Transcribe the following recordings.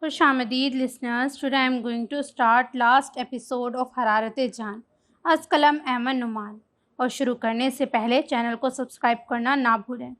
خوش آمدید listeners. Today I am going to start last episode of حرارت جان. از قلم ایمن نعمان. اور شروع کرنے سے پہلے چینل کو سبسکرائب کرنا نہ بھولیں.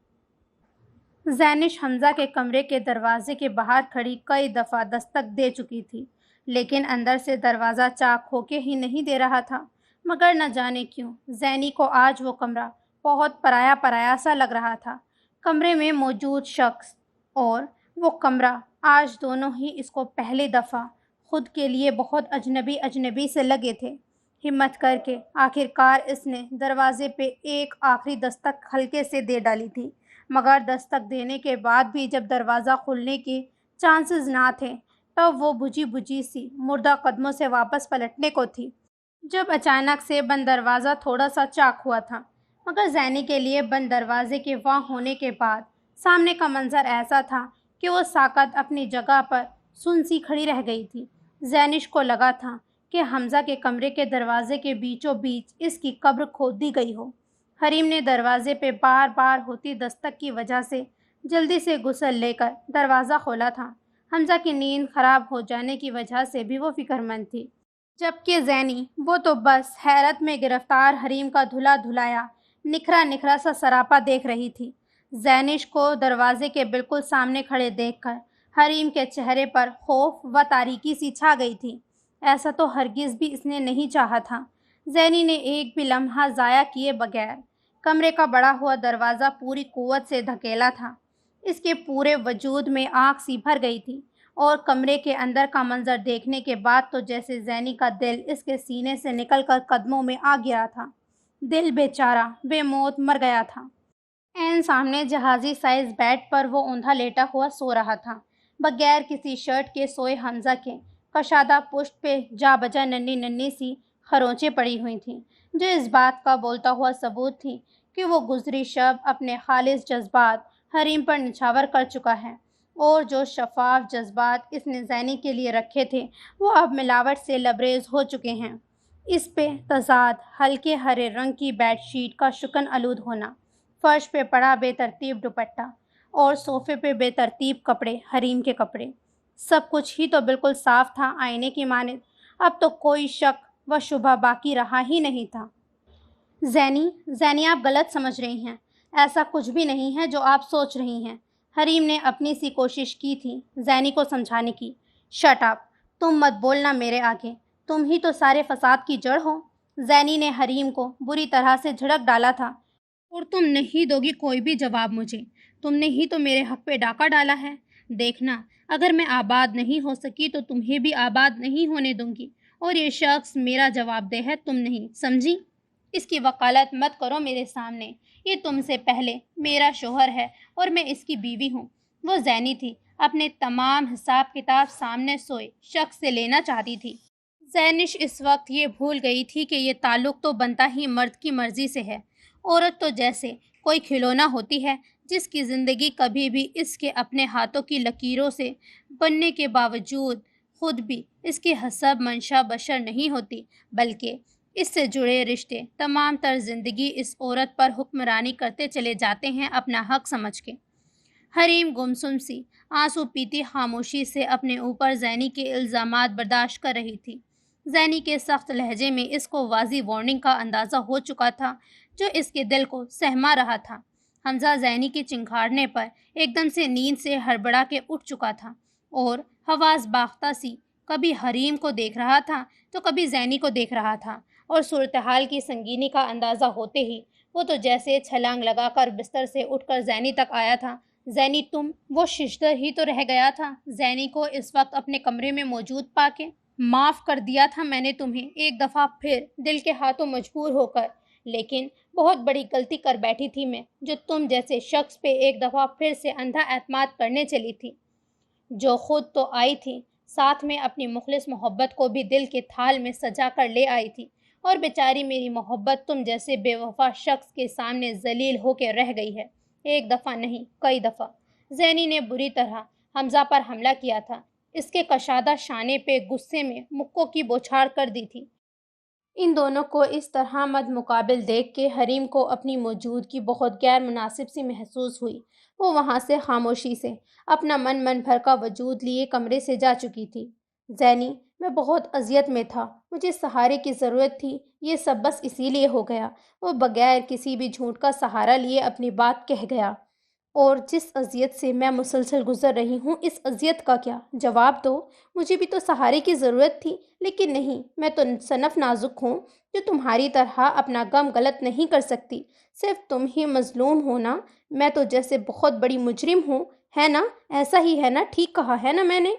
زینش حمزہ کے کمرے کے دروازے کے باہر کھڑی کئی دفعہ دستک دے چکی تھی، لیکن اندر سے دروازہ چاک ہو کے ہی نہیں دے رہا تھا. مگر نہ جانے کیوں زینی کو آج وہ کمرہ بہت پرایا سا لگ رہا تھا. کمرے میں موجود شخص اور وہ کمرہ آج دونوں ہی اس کو پہلی دفعہ خود کے لیے بہت اجنبی سے لگے تھے. ہمت کر کے آخر کار اس نے دروازے پہ ایک آخری دستک ہلکے سے دے ڈالی تھی، مگر دستک دینے کے بعد بھی جب دروازہ کھلنے کے چانسز نہ تھے تب وہ بجھی سی مردہ قدموں سے واپس پلٹنے کو تھی، جب اچانک سے بند دروازہ تھوڑا سا چاک ہوا تھا. مگر زینی کے لیے بند دروازے کے وہاں ہونے کے بعد سامنے کا منظر ایسا تھا کہ وہ ساکت اپنی جگہ پر سنسی کھڑی رہ گئی تھی. زینش کو لگا تھا کہ حمزہ کے کمرے کے دروازے کے بیچوں بیچ اس کی قبر کھود دی گئی ہو. حریم نے دروازے پہ بار بار ہوتی دستک کی وجہ سے جلدی سے غسل لے کر دروازہ کھولا تھا. حمزہ کی نیند خراب ہو جانے کی وجہ سے بھی وہ فکر مند تھی، جبکہ زینی وہ تو بس حیرت میں گرفتار حریم کا دھلا دھلایا نکھرا سا سراپا دیکھ رہی تھی. زینش کو دروازے کے بالکل سامنے کھڑے دیکھ کر حریم کے چہرے پر خوف و تاریکی سی چھا گئی تھی. ایسا تو ہرگز بھی اس نے نہیں چاہا تھا. زینی نے ایک بھی لمحہ ضائع کیے بغیر کمرے کا بڑا ہوا دروازہ پوری قوت سے دھکیلا تھا. اس کے پورے وجود میں آگ سی بھر گئی تھی، اور کمرے کے اندر کا منظر دیکھنے کے بعد تو جیسے زینی کا دل اس کے سینے سے نکل کر قدموں میں آ گیا تھا. دل بیچارہ بے موت مر گیا تھا. عین سامنے جہازی سائز بیڈ پر وہ اوندھا لیٹا ہوا سو رہا تھا. بغیر کسی شرٹ کے سوئے حمزہ کے کشادہ پشت پہ جا بجا ننھی سی خروچیں پڑی ہوئی تھیں، جو اس بات کا بولتا ہوا ثبوت تھی کہ وہ گزری شب اپنے خالص جذبات حریم پر نچھاور کر چکا ہے، اور جو شفاف جذبات اس نے زینی کے لیے رکھے تھے وہ اب ملاوٹ سے لبریز ہو چکے ہیں. اس پہ تضاد ہلکے ہرے رنگ کی بیڈ شیٹ کا شکن آلود ہونا، فرش پہ پڑا بے ترتیب دوپٹہ، اور صوفے پہ بے ترتیب کپڑے، حریم کے کپڑے، سب کچھ ہی تو بالکل صاف تھا آئینے کی مانند. اب تو کوئی شک و شبہ باقی رہا ہی نہیں تھا. زینی آپ غلط سمجھ رہی ہیں. ایسا کچھ بھی نہیں ہے جو آپ سوچ رہی ہیں. حریم نے اپنی سی کوشش کی تھی زینی کو سمجھانے کی. شٹ اپ، تم مت بولنا میرے آگے، تم ہی تو سارے فساد کی جڑ ہو. زینی نے حریم کو بری طرح سے جھڑک ڈالا تھا. اور تم نہیں دو گی کوئی بھی جواب مجھے. تم نے ہی تو میرے حق پہ ڈاکہ ڈالا ہے. دیکھنا، اگر میں آباد نہیں ہو سکی تو تمہیں بھی آباد نہیں ہونے دوں گی. اور یہ شخص میرا جواب دہ ہے، تم نہیں، سمجھی؟ اس کی وکالت مت کرو میرے سامنے. یہ تم سے پہلے میرا شوہر ہے اور میں اس کی بیوی ہوں. وہ زینی تھی، اپنے تمام حساب کتاب سامنے سوئے شخص سے لینا چاہتی تھی. زینش اس وقت یہ بھول گئی تھی کہ یہ تعلق تو بنتا ہی مرد کی مرضی سے ہے. عورت تو جیسے کوئی کھلونا ہوتی ہے جس کی زندگی کبھی بھی اس کے اپنے ہاتھوں کی لکیروں سے بننے کے باوجود خود بھی اس کی حسب منشا بشر نہیں ہوتی، بلکہ اس سے جڑے رشتے تمام تر زندگی اس عورت پر حکمرانی کرتے چلے جاتے ہیں اپنا حق سمجھ کے. حریم گمسم سی آنسو پیتی خاموشی سے اپنے اوپر زینی کے الزامات برداشت کر رہی تھی. زینی کے سخت لہجے میں اس کو واضح وارننگ کا اندازہ ہو چکا تھا جو اس کے دل کو سہما رہا تھا. حمزہ زینی کے چنکھاڑنے پر ایک دم سے نیند سے ہڑبڑا کے اٹھ چکا تھا، اور حواس باختہ سی کبھی حریم کو دیکھ رہا تھا تو کبھی زینی کو دیکھ رہا تھا. اور صورتحال کی سنگینی کا اندازہ ہوتے ہی وہ تو جیسے چھلانگ لگا کر بستر سے اٹھ کر زینی تک آیا تھا. زینی تم، وہ ششدر ہی تو رہ گیا تھا. زینی کو اس وقت اپنے کمرے میں موجود پا کے معاف کر دیا تھا میں نے تمہیں ایک دفعہ پھر دل کے ہاتھوں مجبور ہو کر، لیکن بہت بڑی غلطی کر بیٹھی تھی میں جو تم جیسے شخص پہ ایک دفعہ پھر سے اندھا اعتماد کرنے چلی تھی، جو خود تو آئی تھی ساتھ میں اپنی مخلص محبت کو بھی دل کے تھال میں سجا کر لے آئی تھی، اور بیچاری میری محبت تم جیسے بے وفا شخص کے سامنے ذلیل ہو کے رہ گئی ہے. ایک دفعہ نہیں، کئی دفعہ زینی نے بری طرح حمزہ پر حملہ کیا تھا، اس کے کشادہ شانے پہ غصے میں مکوں کی بوچھار کر دی تھی. ان دونوں کو اس طرح مد مقابل دیکھ کے حریم کو اپنی موجودگی بہت غیر مناسب سی محسوس ہوئی۔ وہ وہاں سے خاموشی سے اپنا من بھر کا وجود لیے کمرے سے جا چکی تھی۔ زینی، میں بہت اذیت میں تھا، مجھے سہارے کی ضرورت تھی، یہ سب بس اسی لیے ہو گیا۔ وہ بغیر کسی بھی جھوٹ کا سہارا لیے اپنی بات کہہ گیا۔ اور جس اذیت سے میں مسلسل گزر رہی ہوں، اس اذیت کا کیا؟ جواب دو۔ مجھے بھی تو سہارے کی ضرورت تھی، لیکن نہیں، میں تو صنف نازک ہوں جو تمہاری طرح اپنا غم غلط نہیں کر سکتی۔ صرف تم ہی مظلوم ہو نا، میں تو جیسے بہت بڑی مجرم ہوں، ہے نا؟ ایسا ہی ہے نا؟ ٹھیک کہا ہے نا میں نے؟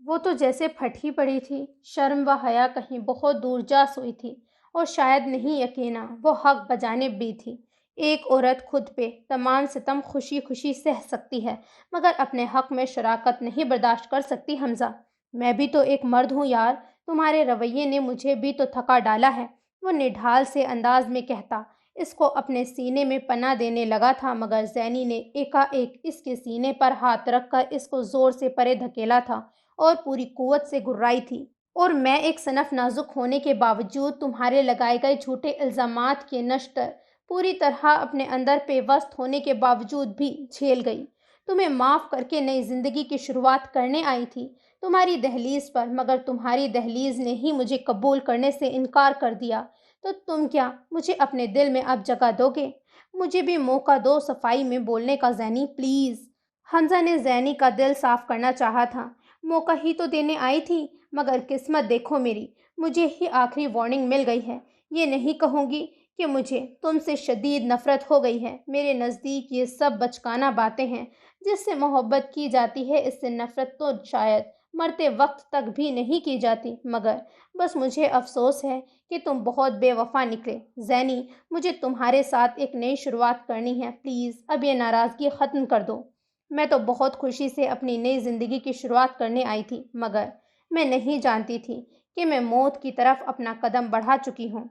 وہ تو جیسے پھٹی پڑی تھی، شرم و حیا کہیں بہت دور جا سوئی تھی، اور شاید نہیں یقینا وہ حق بجانب بھی تھی۔ ایک عورت خود پہ تمام ستم خوشی خوشی سہ سکتی ہے، مگر اپنے حق میں شراکت نہیں برداشت کر سکتی۔ حمزہ، میں بھی تو ایک مرد ہوں یار، تمہارے رویے نے مجھے بھی تو تھکا ڈالا ہے، وہ نڈھال سے انداز میں کہتا۔ اس کو اپنے سینے میں پناہ دینے لگا تھا، مگر زینی نے ایکا ایک اس کے سینے پر ہاتھ رکھ کر اس کو زور سے پرے دھکیلا تھا اور پوری قوت سے گرائی تھی۔ اور میں ایک صنف نازک ہونے کے باوجود تمہارے لگائے گئے جھوٹے الزامات کے نشتر پوری طرح اپنے اندر پیوست ہونے کے باوجود بھی جھیل گئی۔ تمہیں معاف کر کے نئی زندگی کی شروعات کرنے آئی تھی تمہاری دہلیز پر، مگر تمہاری دہلیز نے ہی مجھے قبول کرنے سے انکار کر دیا۔ تو تم کیا مجھے اپنے دل میں اب جگہ دو گے؟ مجھے بھی موقع دو صفائی میں بولنے کا زینی، پلیز۔ حمزہ نے زینی کا دل صاف کرنا چاہا تھا۔ موقع ہی تو دینے آئی تھی، مگر قسمت دیکھو میری، مجھے ہی آخری وارننگ مل گئی ہے۔ یہ نہیں کہوں گی کہ مجھے تم سے شدید نفرت ہو گئی ہے، میرے نزدیک یہ سب بچکانہ باتیں ہیں۔ جس سے محبت کی جاتی ہے اس سے نفرت تو شاید مرتے وقت تک بھی نہیں کی جاتی، مگر بس مجھے افسوس ہے کہ تم بہت بے وفا نکلے۔ زینی، مجھے تمہارے ساتھ ایک نئی شروعات کرنی ہے، پلیز اب یہ ناراضگی ختم کر دو۔ میں تو بہت خوشی سے اپنی نئی زندگی کی شروعات کرنے آئی تھی، مگر میں نہیں جانتی تھی کہ میں موت کی طرف اپنا قدم بڑھا چکی ہوں۔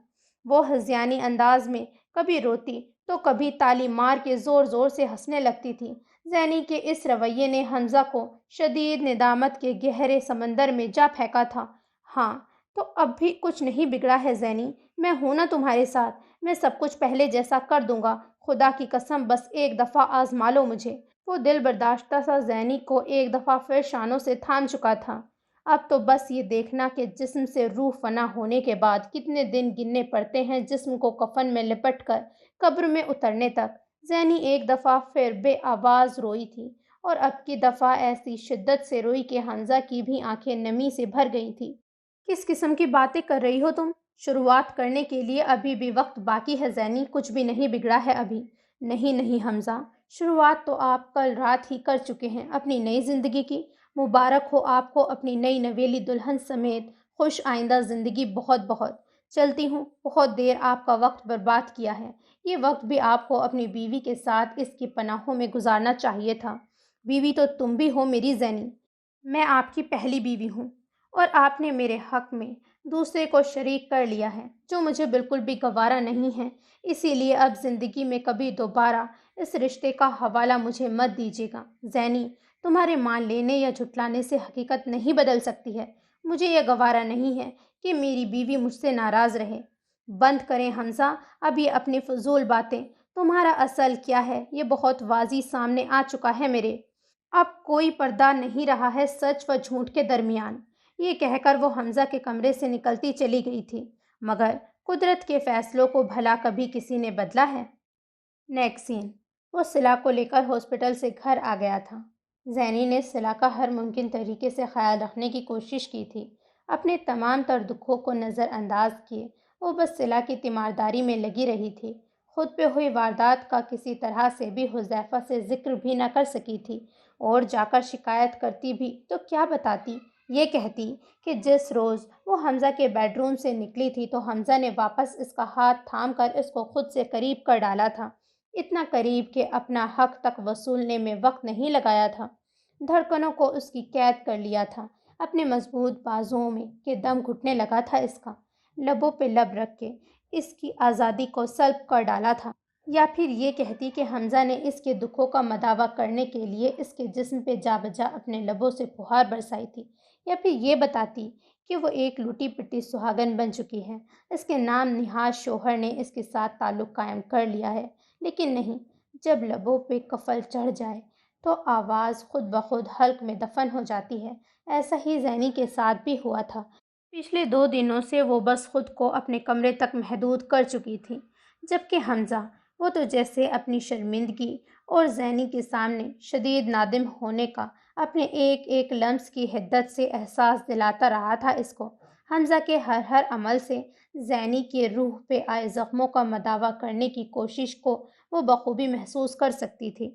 وہ ہذیانی انداز میں کبھی روتی تو کبھی تالی مار کے زور زور سے ہنسنے لگتی تھی۔ زینی کے اس رویے نے حمزہ کو شدید ندامت کے گہرے سمندر میں جا پھینکا تھا۔ ہاں، تو اب بھی کچھ نہیں بگڑا ہے زینی، میں ہوں نا تمہارے ساتھ، میں سب کچھ پہلے جیسا کر دوں گا، خدا کی قسم بس ایک دفعہ آزما لو مجھے۔ وہ دل برداشتہ سا زینی کو ایک دفعہ پھر شانوں سے تھام چکا تھا۔ اب تو بس یہ دیکھنا کہ جسم سے روح فنا ہونے کے بعد کتنے دن گننے پڑتے ہیں جسم کو کفن میں لپٹ کر قبر میں اترنے تک۔ زینی ایک دفعہ پھر بے آواز روئی تھی، اور اب کی دفعہ ایسی شدت سے روئی کہ حمزہ کی بھی آنکھیں نمی سے بھر گئی تھی۔ کس قسم کی باتیں کر رہی ہو تم؟ شروعات کرنے کے لیے ابھی بھی وقت باقی ہے زینی، کچھ بھی نہیں بگڑا ہے ابھی۔ نہیں حمزہ، شروعات تو آپ کل رات ہی کر چکے ہیں اپنی نئی زندگی کی۔ مبارک ہو آپ کو اپنی نئی نویلی دلہن سمیت خوش آئندہ زندگی۔ بہت بہت چلتی ہوں، بہت دیر آپ کا وقت برباد کیا ہے۔ یہ وقت بھی آپ کو اپنی بیوی کے ساتھ اس کی پناہوں میں گزارنا چاہیے تھا۔ بیوی تو تم بھی ہو میری زینی، میں آپ کی پہلی بیوی ہوں، اور آپ نے میرے حق میں دوسرے کو شریک کر لیا ہے جو مجھے بالکل بھی گوارا نہیں ہے۔ اسی لیے اب زندگی میں کبھی دوبارہ اس رشتے کا حوالہ مجھے مت دیجیے گا۔ زینی، تمہارے مان لینے یا جھٹلانے سے حقیقت نہیں بدل سکتی ہے۔ مجھے یہ گوارا نہیں ہے کہ میری بیوی مجھ سے ناراض رہے۔ بند کریں حمزہ اب یہ اپنی فضول باتیں، تمہارا اصل کیا ہے یہ بہت واضح سامنے آ چکا ہے میرے۔ اب کوئی پردہ نہیں رہا ہے سچ و جھوٹ کے درمیان۔ یہ کہہ کر وہ حمزہ کے کمرے سے نکلتی چلی گئی تھی، مگر قدرت کے فیصلوں کو بھلا کبھی کسی نے بدلا ہے؟ نیکسٹ سین، وہ صلا کو لے کر ہاسپٹل سے گھر آ گیا تھا۔ زینی نے صلا کا ہر ممکن طریقے سے خیال رکھنے کی کوشش کی تھی، اپنے تمام تر دکھوں کو نظر انداز کیے وہ بس صلا کی تیمارداری میں لگی رہی تھی۔ خود پہ ہوئی واردات کا کسی طرح سے بھی حذیفہ سے ذکر بھی نہ کر سکی تھی، اور جا کر شکایت کرتی بھی تو کیا بتاتی؟ یہ کہتی کہ جس روز وہ حمزہ کے بیڈ روم سے نکلی تھی تو حمزہ نے واپس اس کا ہاتھ تھام کر اس کو خود سے قریب کر ڈالا تھا، اتنا قریب کہ اپنا حق تک وصولنے میں وقت نہیں لگایا تھا، دھڑکنوں کو اس کی قید کر لیا تھا اپنے مضبوط بازوؤں میں کہ دم گھٹنے لگا تھا اس کا، لبوں پہ لب رکھ کے اس کی آزادی کو سلب کر ڈالا تھا۔ یا پھر یہ کہتی کہ حمزہ نے اس کے دکھوں کا مداوع کرنے کے لیے اس کے جسم پہ جا بجا اپنے لبوں سے پھوہار برسائی تھی، یا پھر یہ بتاتی کہ وہ ایک لوٹی پٹی سہاگن بن چکی ہے، اس کے نام نہاد شوہر نے اس کے ساتھ تعلق قائم کر لیا ہے۔ لیکن نہیں، جب لبوں پہ کفل چڑھ جائے تو آواز خود بخود حلق میں دفن ہو جاتی ہے۔ ایسا ہی زینی کے ساتھ بھی ہوا تھا۔ پچھلے 2 دنوں سے وہ بس خود کو اپنے کمرے تک محدود کر چکی تھی، جبکہ حمزہ، وہ تو جیسے اپنی شرمندگی اور زینی کے سامنے شدید نادم ہونے کا اپنے ایک ایک لمس کی حدت سے احساس دلاتا رہا تھا اس کو۔ حمزہ کے ہر عمل سے زینی کے روح پہ آئے زخموں کا مداوع کرنے کی کوشش کو وہ بخوبی محسوس کر سکتی تھی۔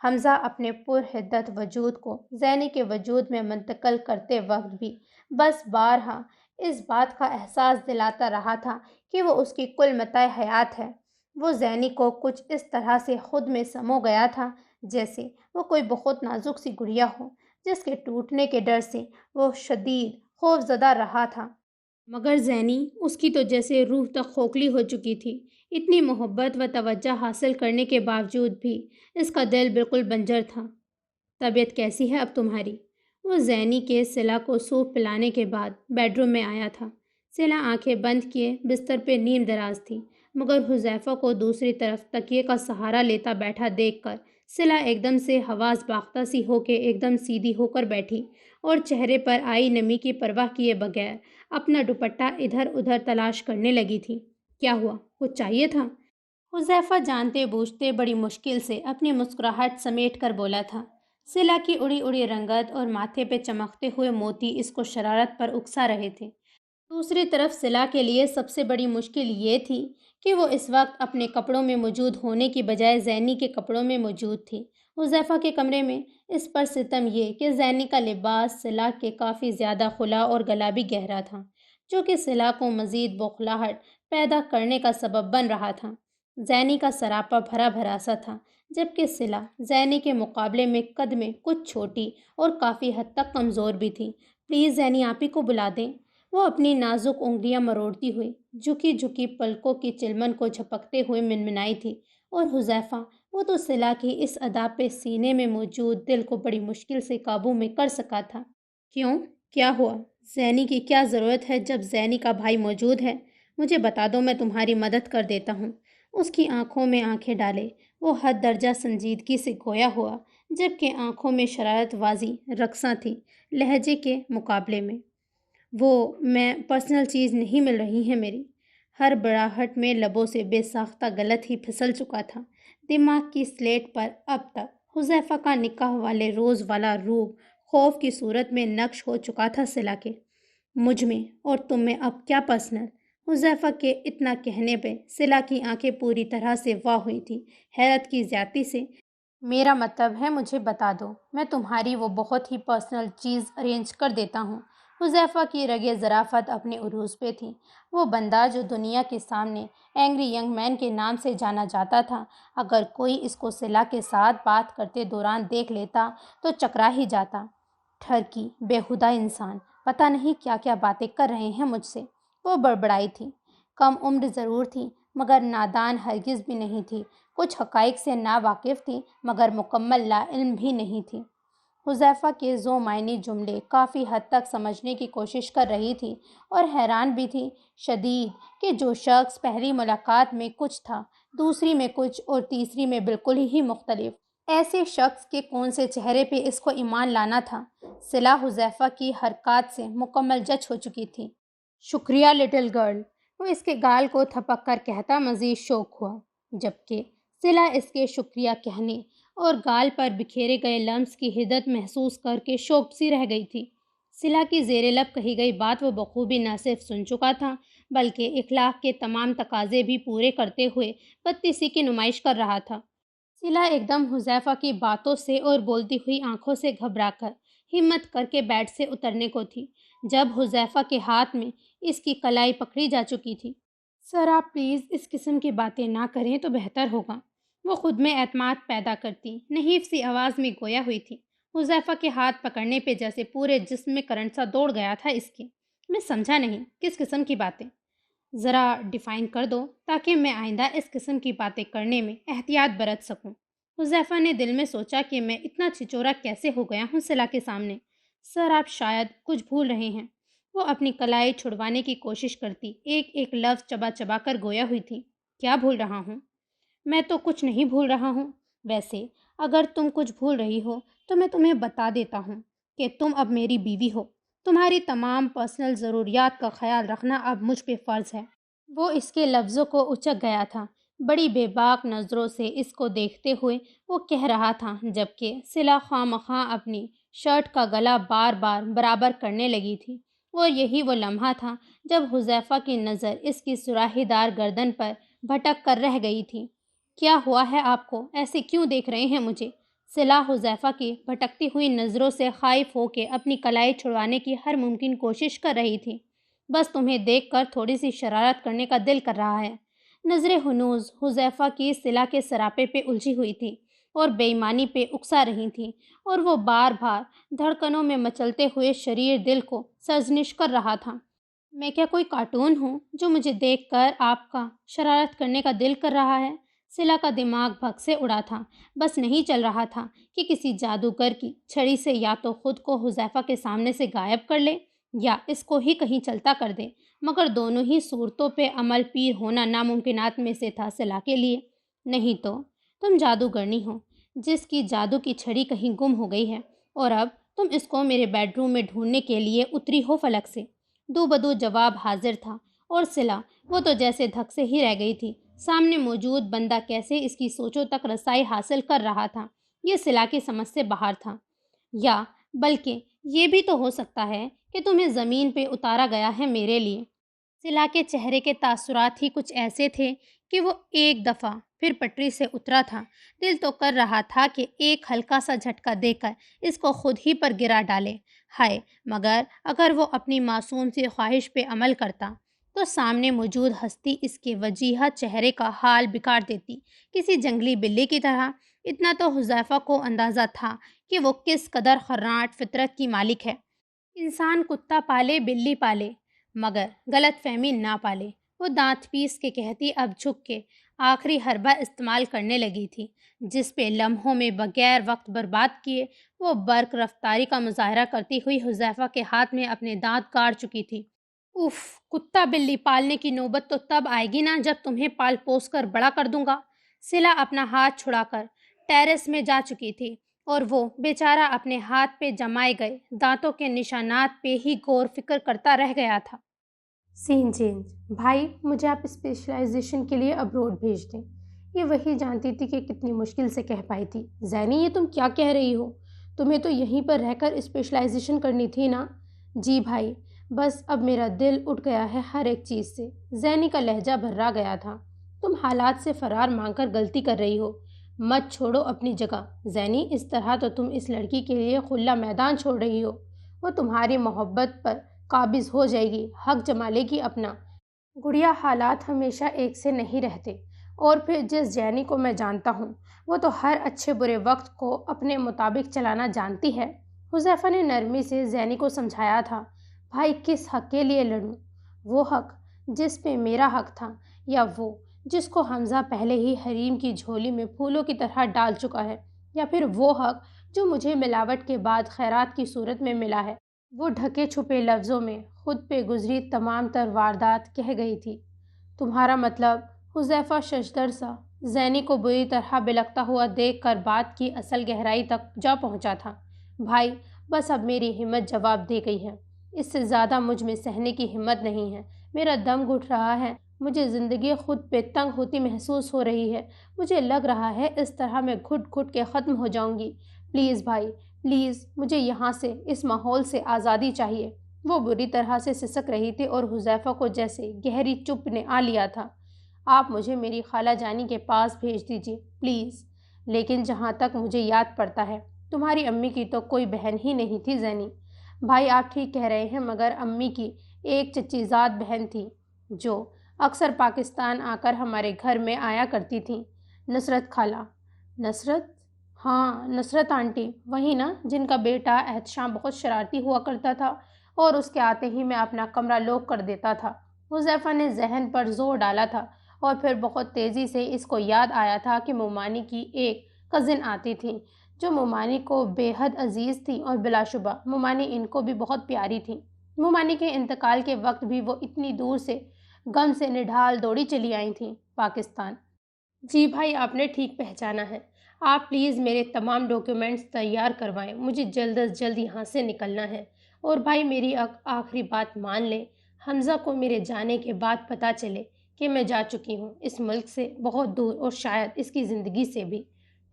حمزہ اپنے پرحدت وجود کو زینی کے وجود میں منتقل کرتے وقت بھی بس بارہا اس بات کا احساس دلاتا رہا تھا کہ وہ اس کی کل متاع حیات ہے۔ وہ زینی کو کچھ اس طرح سے خود میں سمو گیا تھا جیسے وہ کوئی بہت نازک سی گڑیا ہو جس کے ٹوٹنے کے ڈر سے وہ شدید خوف زدہ رہا تھا۔ مگر زینی، اس کی تو جیسے روح تک کھوکھلی ہو چکی تھی۔ اتنی محبت و توجہ حاصل کرنے کے باوجود بھی اس کا دل بالکل بنجر تھا۔ طبیعت کیسی ہے اب تمہاری؟ وہ زینی کے صلہ کو سوپ پلانے کے بعد بیڈ روم میں آیا تھا۔ صلہ آنکھیں بند کیے بستر پہ نیم دراز تھی، مگر حذیفہ کو دوسری طرف تکیے کا سہارا لیتا بیٹھا دیکھ کر صلہ ایک دم سے حواس باختہ سی ہو کے ایک دم سیدھی ہو کر بیٹھی اور چہرے پر آئی نمی کی پرواہ کیے بغیر اپنا دوپٹہ ادھر ادھر تلاش کرنے لگی تھی۔ کیا ہوا؟ کچھ چاہیے تھا؟ حذیفہ جانتے بوجھتے بڑی مشکل سے اپنی مسکراہٹ سمیٹ کر بولا تھا۔ صلہ کی اڑی اڑی رنگت اور ماتھے پہ چمکتے ہوئے موتی اس کو شرارت پر اکسا رہے تھے۔ دوسری طرف صلہ کے لیے سب سے بڑی مشکل یہ تھی کہ وہ اس وقت اپنے کپڑوں میں موجود ہونے کی بجائے زینی کے کپڑوں میں موجود تھی۔ حذیفہ کے کمرے میں اس پر ستم یہ کہ زینی کا لباس صلہ کے کافی زیادہ کھلا اور گلا بھی گہرا تھا، جو کہ صلہ کو مزید بوکھلاہٹ پیدا کرنے کا سبب بن رہا تھا۔ زینی کا سراپا بھرا بھرا سا تھا، جبکہ صلہ زینی کے مقابلے میں قد میں کچھ چھوٹی اور کافی حد تک کمزور بھی تھی۔ پلیز زینی آپی کو بلا دیں۔ وہ اپنی نازک انگلیاں مروڑتی ہوئی جھکی جھکی پلکوں کی چلمن کو جھپکتے ہوئے منمنائی تھی، اور حذیفہ، وہ تو صلہ کی اس ادا پہ سینے میں موجود دل کو بڑی مشکل سے قابو میں کر سکا تھا۔ کیوں؟ کیا ہوا؟ زینی کی کیا ضرورت ہے جب زینی کا بھائی موجود ہے؟ مجھے بتا دو، میں تمہاری مدد کر دیتا ہوں۔ اس کی آنکھوں میں آنکھیں ڈالے وہ حد درجہ سنجیدگی سے گویا ہوا، جبکہ آنکھوں میں شرارت واضح رقصاں تھی لہجے کے مقابلے میں۔ میں پرسنل چیز نہیں مل رہی ہے میری۔ ہر بڑاہٹ میں لبوں سے بے ساختہ غلط ہی پھسل چکا تھا۔ دماغ کی سلیٹ پر اب تک حذیفہ کا نکاح والے روز والا روپ خوف کی صورت میں نقش ہو چکا تھا صلہ کے۔ مجھ میں اور تم میں اب کیا پرسنل؟ حذیفہ کے اتنا کہنے پہ صلہ کی آنکھیں پوری طرح سے واہ ہوئی تھی حیرت کی زیادتی سے۔ میرا مطلب ہے مجھے بتا دو، میں تمہاری وہ بہت ہی پرسنل چیز ارینج کر دیتا ہوں۔ حذیفہ کی رگِ ظرافت اپنے عروج پہ تھی۔ وہ بندہ جو دنیا کے سامنے اینگری ینگ مین کے نام سے جانا جاتا تھا، اگر کوئی اس کو صلہ کے ساتھ بات کرتے دوران دیکھ لیتا تو چکرا ہی جاتا۔ ٹھرکی بےہودہ انسان، پتہ نہیں کیا کیا باتیں کر رہے ہیں مجھ سے، وہ بڑبڑائی تھی۔ کم عمر ضرور تھی مگر نادان ہرگز بھی نہیں تھی، کچھ حقائق سے ناواقف تھی مگر مکمل لا علم بھی نہیں تھی۔ حذیفہ کے ذو معنی جملے کافی حد تک سمجھنے کی کوشش کر رہی تھی اور حیران بھی تھی شدید کہ جو شخص پہلی ملاقات میں کچھ تھا، دوسری میں کچھ اور تیسری میں بالکل ہی مختلف، ایسے شخص کے کون سے چہرے پہ اس کو ایمان لانا تھا۔ صلہ حذیفہ کی حرکات سے مکمل جچ ہو چکی تھی۔ شکریہ لٹل گرل، وہ اس کے گال کو تھپک کر کہتا مزید شوق ہوا، جبکہ صلہ اس کے شکریہ کہنے اور گال پر بکھیرے گئے لمس کی حدت محسوس کر کے شوق سی رہ گئی تھی۔ صلہ کی زیر لب کہی گئی بات وہ بخوبی نہ صرف سن چکا تھا بلکہ اخلاق کے تمام تقاضے بھی پورے کرتے ہوئے بدتیسی سی کی نمائش کر رہا تھا۔ صلہ ایک دم حذیفہ کی باتوں سے اور بولتی ہوئی آنکھوں سے گھبرا کر ہمت کر کے بیڈ سے اترنے کو تھی جب حذیفہ کے ہاتھ میں اس کی کلائی پکڑی جا چکی تھی۔ سر آپ پلیز اس قسم کی باتیں نہ کریں تو بہتر ہوگا، وہ خود میں اعتماد پیدا کرتی نحیف سی آواز میں گویا ہوئی تھی۔ حذیفہ کے ہاتھ پکڑنے پہ جیسے پورے جسم میں کرنٹ سا دوڑ گیا تھا اس کے۔ میں سمجھا نہیں، کس قسم کی باتیں؟ ذرا ڈیفائن کر دو تاکہ میں آئندہ اس قسم کی باتیں کرنے میں احتیاط برت سکوں۔ حذیفہ نے دل میں سوچا کہ میں اتنا چھچورا کیسے ہو گیا ہوں صلا کے سامنے۔ سر آپ شاید کچھ بھول رہے ہیں۔ وہ اپنی کلائی چھڑوانے کی کوشش کرتی ایک ایک لفظ چبا چبا کر گویا ہوئی تھی۔ کیا بھول رہا ہوں؟ میں تو کچھ نہیں بھول رہا ہوں۔ ویسے اگر تم کچھ بھول رہی ہو تو میں تمہیں بتا دیتا ہوں کہ تم اب میری بیوی ہو۔ تمہاری تمام پرسنل ضروریات کا خیال رکھنا اب مجھ پہ فرض ہے۔ وہ اس کے لفظوں کو اچک گیا تھا۔ بڑی بے باک نظروں سے اس کو دیکھتے ہوئے وہ کہہ رہا تھا، جبکہ صلا خواہ مخواہ اپنی شرٹ کا گلا بار بار برابر کرنے لگی تھی۔ اور یہی وہ لمحہ تھا جب حذیفہ کی نظر اس کی سراہی دار گردن پر بھٹک کر رہ گئی تھی۔ کیا ہوا ہے آپ کو؟ ایسے کیوں دیکھ رہے ہیں مجھے؟ صلا حذیفہ کی بھٹکتی ہوئی نظروں سے خائف ہو کے اپنی کلائی چھڑوانے کی ہر ممکن کوشش کر رہی تھی۔ بس تمہیں دیکھ کر تھوڑی سی شرارت کرنے کا دل کر رہا ہے۔ نظریں ہنوز حذیفہ کی صلا کے سراپے پہ الجھی ہوئی تھی اور بے ایمانی پہ اکسا رہی تھیں، اور وہ بار بار دھڑکنوں میں مچلتے ہوئے شریر دل کو سرزنش کر رہا تھا۔ میں کیا کوئی کارٹون ہوں جو مجھے دیکھ کر آپ کا شرارت کرنے کا دل کر رہا ہے؟ صلا کا دماغ بھگ سے اڑا تھا۔ بس نہیں چل رہا تھا کہ کسی جادوگر کی چھڑی سے یا تو خود کو حذیفہ کے سامنے سے غائب کر لے یا اس کو ہی کہیں چلتا کر دے، مگر دونوں ہی صورتوں پہ عمل پیر ہونا ناممکنات میں سے تھا صلا کے لیے۔ نہیں تو تم جادوگرنی ہو جس کی جادو کی چھڑی کہیں گم ہو گئی ہے، اور اب تم اس کو میرے بیڈ روم میں ڈھونڈنے کے لیے اتری ہو فلک سے۔ دو بدو جواب حاضر تھا، اور صلا وہ تو جیسے دھک سے ہی رہ گئی تھی۔ سامنے موجود بندہ کیسے اس کی سوچوں تک رسائی حاصل کر رہا تھا، یہ صلا کی سمجھ سے باہر تھا۔ یا بلکہ یہ بھی تو ہو سکتا ہے کہ تمہیں زمین پہ اتارا گیا ہے میرے لیے۔ صلا کے چہرے کے تاثرات ہی کچھ ایسے تھے کہ وہ ایک دفعہ پھر پٹری سے اترا تھا۔ دل تو کر رہا تھا کہ ایک ہلکا سا جھٹکا دے کر اس کو خود ہی پر گرا ڈالے۔ ہائے، مگر اگر وہ اپنی معصوم سی خواہش پہ عمل کرتا تو سامنے موجود ہستی اس کے وجیہہ چہرے کا حال بگاڑ دیتی، کسی جنگلی بلی کی طرح۔ اتنا تو حذیفہ کو اندازہ تھا کہ وہ کس قدر خرناٹ فطرت کی مالک ہے۔ انسان کتا پالے بلی پالے مگر غلط فہمی نہ پالے۔ وہ دانت پیس کے کہتی اب جھک کے آخری حربہ استعمال کرنے لگی تھی، جس پہ لمحوں میں بغیر وقت برباد کیے وہ برق رفتاری کا مظاہرہ کرتی ہوئی حذیفہ کے ہاتھ میں اپنے دانت کاٹ چکی تھی۔ اف، کتا بلی پالنے کی نوبت تو تب آئے گی نا جب تمہیں پال پوس کر بڑا کر دوں گا۔ صلا اپنا ہاتھ چھڑا کر ٹیرس میں جا چکی تھی، اور وہ بیچارہ اپنے ہاتھ پہ جمائے گئے دانتوں کے نشانات پہ ہی غور فکر کرتا رہ گیا تھا۔ سین چینج۔ بھائی، مجھے آپ اسپیشلائزیشن کے لیے ابروڈ بھیج دیں۔ یہ وہی جانتی تھی کہ کتنی مشکل سے کہہ پائی تھی۔ زینی، یہ تم کیا کہہ رہی ہو؟ تمہیں تو یہیں پر رہ کر اسپیشلائزیشن کرنی تھی نا؟ جی بھائی، بس اب میرا دل اٹھ گیا ہے ہر ایک چیز سے۔ زینی کا لہجہ بھرا گیا تھا۔ تم حالات سے فرار مانگ کر غلطی کر رہی ہو۔ مت چھوڑو اپنی جگہ زینی، اس طرح تو تم اس لڑکی کے لیے کھلا میدان چھوڑ رہی ہو۔ وہ تمہاری محبت پر قابض ہو جائے گی، حق جما لے گی اپنا۔ گڑیا، حالات ہمیشہ ایک سے نہیں رہتے، اور پھر جس زینی کو میں جانتا ہوں وہ تو ہر اچھے برے وقت کو اپنے مطابق چلانا جانتی ہے۔ حذیفہ نے نرمی سے زینی کو سمجھایا تھا۔ بھائی، کس حق کے لیے لڑوں؟ وہ حق جس پہ میرا حق تھا، یا وہ جس کو حمزہ پہلے ہی حریم کی جھولی میں پھولوں کی طرح ڈال چکا ہے، یا پھر وہ حق جو مجھے ملاوٹ کے بعد خیرات کی صورت میں ملا ہے؟ وہ ڈھکے چھپے لفظوں میں خود پہ گزری تمام تر واردات کہہ گئی تھی۔ تمہارا مطلب؟ حذیفہ ششدر سا زینی کو بری طرح بلکتا ہوا دیکھ کر بات کی اصل گہرائی تک جا پہنچا تھا۔ بھائی، بس اب میری ہمت جواب دے گئی ہے۔ اس سے زیادہ مجھ میں سہنے کی ہمت نہیں ہے۔ میرا دم گھٹ رہا ہے۔ مجھے زندگی خود پہ تنگ ہوتی محسوس ہو رہی ہے۔ مجھے لگ رہا ہے اس طرح میں گھٹ گھٹ کے ختم ہو جاؤں گی۔ پلیز بھائی، پلیز، مجھے یہاں سے، اس ماحول سے آزادی چاہیے۔ وہ بری طرح سے سسک رہی تھی اور حذیفہ کو جیسے گہری چپ نے آ لیا تھا۔ آپ مجھے میری خالہ جانی کے پاس بھیج دیجیے پلیز۔ لیکن جہاں تک مجھے یاد پڑتا ہے تمہاری امی کی تو کوئی بہن ہی نہیں تھی زینی۔ بھائی، آپ ٹھیک کہہ رہے ہیں، مگر امی کی ایک چچی زاد بہن تھی جو اکثر پاکستان آ کر ہمارے گھر میں آیا کرتی تھی، نصرت خالہ۔ نصرت؟ ہاں، نصرت آنٹی، وہی نا جن کا بیٹا احتشام بہت شرارتی ہوا کرتا تھا اور اس کے آتے ہی میں اپنا کمرہ لوک کر دیتا تھا۔ حذیفہ نے ذہن پر زور ڈالا تھا اور پھر بہت تیزی سے اس کو یاد آیا تھا کہ مومانی کی ایک کزن آتی تھی جو مومانی کو بے حد عزیز تھی اور بلا شبہ مومانی ان کو بھی بہت پیاری تھی۔ مومانی کے انتقال کے وقت بھی وہ اتنی دور سے غم سے نڈھال دوڑی چلی آئی تھیں پاکستان۔ جی بھائی، آپ نے ٹھیک پہچانا ہے۔ آپ پلیز میرے تمام ڈاکیومنٹس تیار کروائیں، مجھے جلد از جلد یہاں سے نکلنا ہے۔ اور بھائی میری آخری بات مان لیں، حمزہ کو میرے جانے کے بعد پتہ چلے کہ میں جا چکی ہوں اس ملک سے بہت دور اور شاید اس کی زندگی سے بھی۔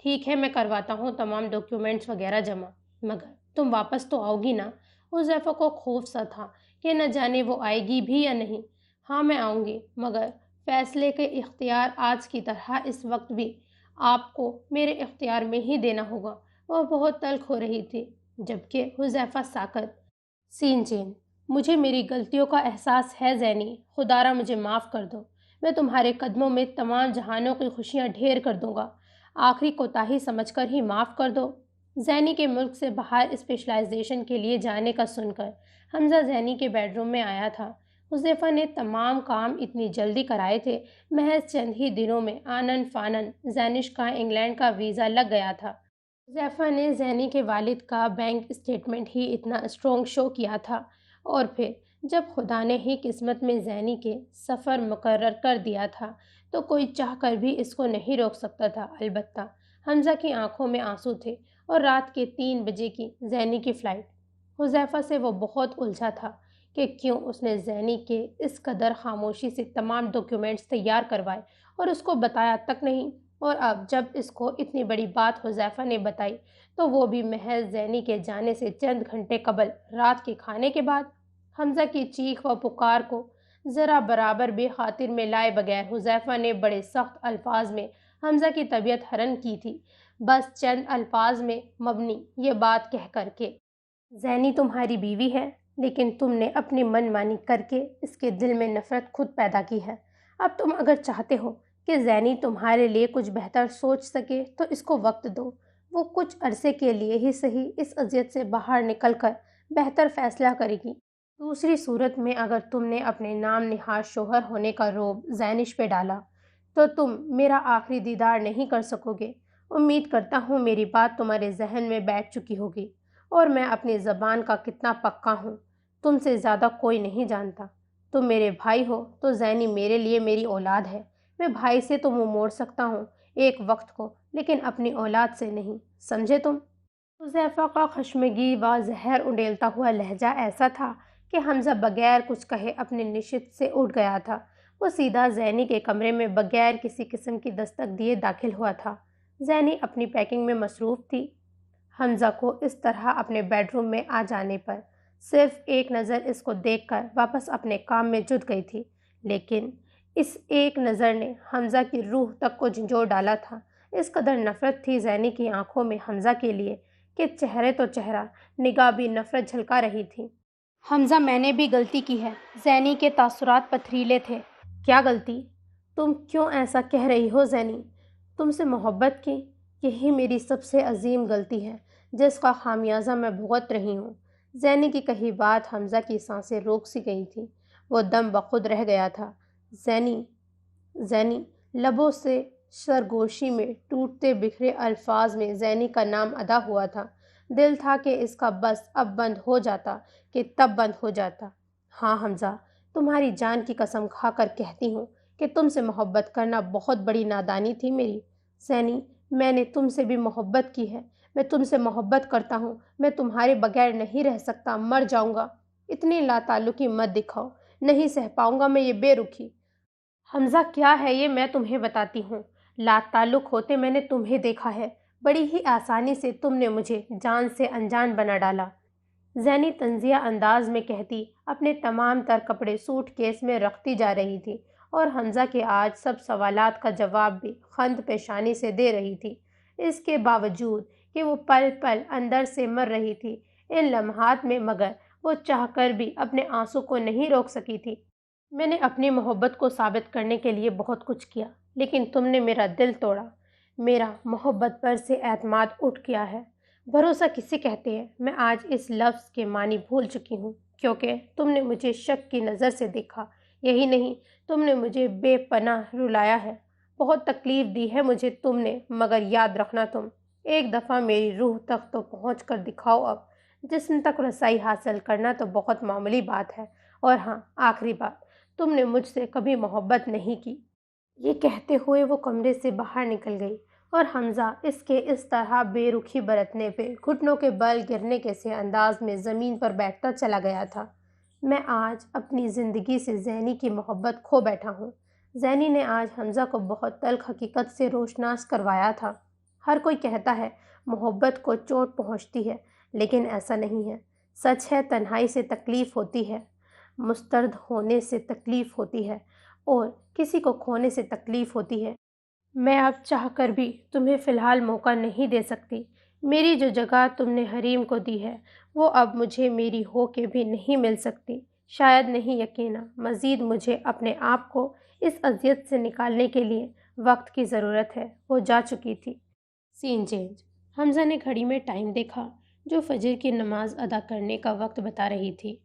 ٹھیک ہے، میں کرواتا ہوں تمام ڈاکیومنٹس وغیرہ جمع، مگر تم واپس تو آؤ گی نا؟ حذیفہ کو خوف سا تھا کہ نہ جانے وہ آئے گی بھی یا نہیں۔ ہاں میں آؤں گی، مگر فیصلے کے اختیار آج کی طرح اس وقت بھی آپ کو میرے اختیار میں ہی دینا ہوگا۔ وہ بہت تلخ ہو رہی تھی، جبکہ حذیفہ ساکت سین چین۔ مجھے میری غلطیوں کا احساس ہے زینی، خدا را مجھے معاف کر دو۔ میں تمہارے قدموں میں تمام جہانوں کی خوشیاں ڈھیر کر دوں گا، آخری کوتاہی سمجھ کر ہی معاف کر دو۔ زینی کے ملک سے باہر اسپیشلائزیشن کے لیے جانے کا سن کر حمزہ زینی کے بیڈ روم میں آیا تھا۔ حذیفہ نے تمام کام اتنی جلدی کرائے تھے، محض چند ہی دنوں میں آنن فانن زینش کا انگلینڈ کا ویزا لگ گیا تھا۔ حذیفہ نے زینی کے والد کا بینک اسٹیٹمنٹ ہی اتنا اسٹرانگ شو کیا تھا، اور پھر جب خدا نے ہی قسمت میں زینی کے سفر مقرر کر دیا تھا تو کوئی چاہ کر بھی اس کو نہیں روک سکتا تھا۔ البتہ حمزہ کی آنکھوں میں آنسو تھے اور رات کے 3 بجے کی زینی کی فلائٹ۔ حذیفہ سے وہ بہت الجھا تھا کہ کیوں اس نے زینی کے اس قدر خاموشی سے تمام ڈاکیومنٹس تیار کروائے اور اس کو بتایا تک نہیں، اور اب جب اس کو اتنی بڑی بات حذیفہ نے بتائی تو وہ بھی محض زینی کے جانے سے چند گھنٹے قبل رات کے کھانے کے بعد۔ حمزہ کی چیخ و پکار کو ذرا برابر بھی خاطر میں لائے بغیر حذیفہ نے بڑے سخت الفاظ میں حمزہ کی طبیعت حرن کی تھی، بس چند الفاظ میں مبنی یہ بات کہہ کر کے زینی تمہاری بیوی ہے، لیکن تم نے اپنی من مانی کر کے اس کے دل میں نفرت خود پیدا کی ہے۔ اب تم اگر چاہتے ہو کہ زینی تمہارے لیے کچھ بہتر سوچ سکے تو اس کو وقت دو، وہ کچھ عرصے کے لیے ہی صحیح اس اذیت سے باہر نکل کر بہتر فیصلہ کرے گی۔ دوسری صورت میں اگر تم نے اپنے نام نہاد شوہر ہونے کا رعب زینش پہ ڈالا تو تم میرا آخری دیدار نہیں کر سکو گے۔ امید کرتا ہوں میری بات تمہارے ذہن میں بیٹھ چکی ہوگی، اور میں اپنی زبان کا کتنا پکا ہوں تم سے زیادہ کوئی نہیں جانتا۔ تم میرے بھائی ہو تو زینی میرے لیے میری اولاد ہے۔ میں بھائی سے تو منہ موڑ سکتا ہوں ایک وقت کو، لیکن اپنی اولاد سے نہیں، سمجھے تم؟ حذیفہ کا خشمگی و زہر انڈیلتا ہوا لہجہ ایسا تھا کہ حمزہ بغیر کچھ کہے اپنے نشست سے اٹھ گیا تھا۔ وہ سیدھا زینی کے کمرے میں بغیر کسی قسم کی دستک دیے داخل ہوا تھا۔ زینی اپنی پیکنگ میں مصروف تھی۔ حمزہ کو اس طرح اپنے بیڈ روم میں آ جانے پر صرف ایک نظر اس کو دیکھ کر واپس اپنے کام میں جٹ گئی تھی، لیکن اس ایک نظر نے حمزہ کی روح تک کو جھنجھوڑ ڈالا تھا۔ اس قدر نفرت تھی زینی کی آنکھوں میں حمزہ کے لیے کہ چہرے تو چہرہ، نگاہ بھی نفرت جھلکا رہی تھی۔ حمزہ، میں نے بھی غلطی کی ہے۔ زینی کے تاثرات پتھریلے تھے۔ کیا غلطی؟ تم کیوں ایسا کہہ رہی ہو زینی؟ تم سے محبت کی، یہی میری سب سے عظیم غلطی ہے جس کا خامیازہ میں بھگت رہی ہوں۔ زینی کی کہی بات حمزہ کی سانسیں روک سی گئی تھیں، وہ دم بخود رہ گیا تھا۔ زینی، زینی، لبوں سے سرگوشی میں ٹوٹتے بکھرے الفاظ میں زینی کا نام ادا ہوا تھا۔ دل تھا کہ اس کا بس اب بند ہو جاتا کہ تب بند ہو جاتا۔ ہاں حمزہ، تمہاری جان کی قسم کھا کر کہتی ہوں کہ تم سے محبت کرنا بہت بڑی نادانی تھی میری۔ زینی، میں نے تم سے بھی محبت کی ہے، میں تم سے محبت کرتا ہوں، میں تمہارے بغیر نہیں رہ سکتا، مر جاؤں گا۔ اتنی لا تعلقی مت دکھاؤ، نہیں سہ پاؤں گا میں یہ بے رخی۔ حمزہ، کیا ہے یہ میں تمہیں بتاتی ہوں۔ لا تعلق ہوتے میں نے تمہیں دیکھا ہے، بڑی ہی آسانی سے تم نے مجھے جان سے انجان بنا ڈالا۔ زینی طنزیہ انداز میں کہتی اپنے تمام تر کپڑے سوٹ کیس میں رکھتی جا رہی تھی، اور حمزہ کے آج سب سوالات کا جواب بھی خند پیشانی سے دے رہی تھی، اس کے باوجود کہ وہ پل پل اندر سے مر رہی تھی ان لمحات میں، مگر وہ چاہ کر بھی اپنے آنسو کو نہیں روک سکی تھی۔ میں نے اپنی محبت کو ثابت کرنے کے لیے بہت کچھ کیا، لیکن تم نے میرا دل توڑا، میرا محبت پر سے اعتماد اٹھ گیا ہے۔ بھروسہ کسے کہتے ہیں میں آج اس لفظ کے معنی بھول چکی ہوں، کیونکہ تم نے مجھے شک کی نظر سے دیکھا، یہی نہیں، تم نے مجھے بے پناہ رلایا ہے، بہت تکلیف دی ہے مجھے تم نے، مگر یاد رکھنا تم ایک دفعہ میری روح تک تو پہنچ کر دکھاؤ اب۔ جسم تک رسائی حاصل کرنا تو بہت معمولی بات ہے، اور ہاں آخری بات، تم نے مجھ سے کبھی محبت نہیں کی۔ یہ کہتے ہوئے وہ کمرے سے باہر نکل گئی، اور حمزہ اس طرح بے رخی برتنے پہ گھٹنوں کے بل گرنے کے سے انداز میں زمین پر بیٹھتا چلا گیا تھا۔ میں آج اپنی زندگی سے زینی کی محبت کھو بیٹھا ہوں۔ زینی نے آج حمزہ کو بہت تلخ حقیقت سے روشناس کروایا تھا۔ ہر کوئی کہتا ہے محبت کو چوٹ پہنچتی ہے، لیکن ایسا نہیں ہے۔ سچ ہے تنہائی سے تکلیف ہوتی ہے، مسترد ہونے سے تکلیف ہوتی ہے، اور کسی کو کھونے سے تکلیف ہوتی ہے۔ میں اب چاہ کر بھی تمہیں فی الحال موقع نہیں دے سکتی۔ میری جو جگہ تم نے حریم کو دی ہے وہ اب مجھے میری ہو کے بھی نہیں مل سکتی۔ شاید نہیں یقینا، مزید مجھے اپنے آپ کو اس اذیت سے نکالنے کے لیے وقت کی ضرورت ہے۔ وہ جا چکی تھی۔ سین چینج۔ حمزہ نے گھڑی میں ٹائم دیکھا جو فجر کی نماز ادا کرنے کا وقت بتا رہی تھی،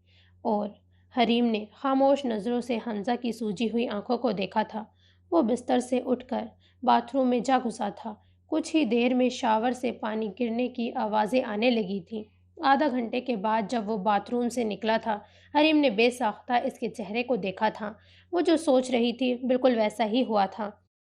اور حریم نے خاموش نظروں سے حمزہ کی سوجی ہوئی آنکھوں کو دیکھا تھا۔ وہ بستر سے اٹھ کر باتھ روم میں جا گھسا تھا۔ کچھ ہی دیر میں شاور سے پانی گرنے کی آوازیں آنے لگی تھیں۔ آدھا گھنٹے کے بعد جب وہ باتھ روم سے نکلا تھا، حریم نے بے ساختہ اس کے چہرے کو دیکھا تھا۔ وہ جو سوچ رہی تھی بالکل ویسا ہی ہوا تھا۔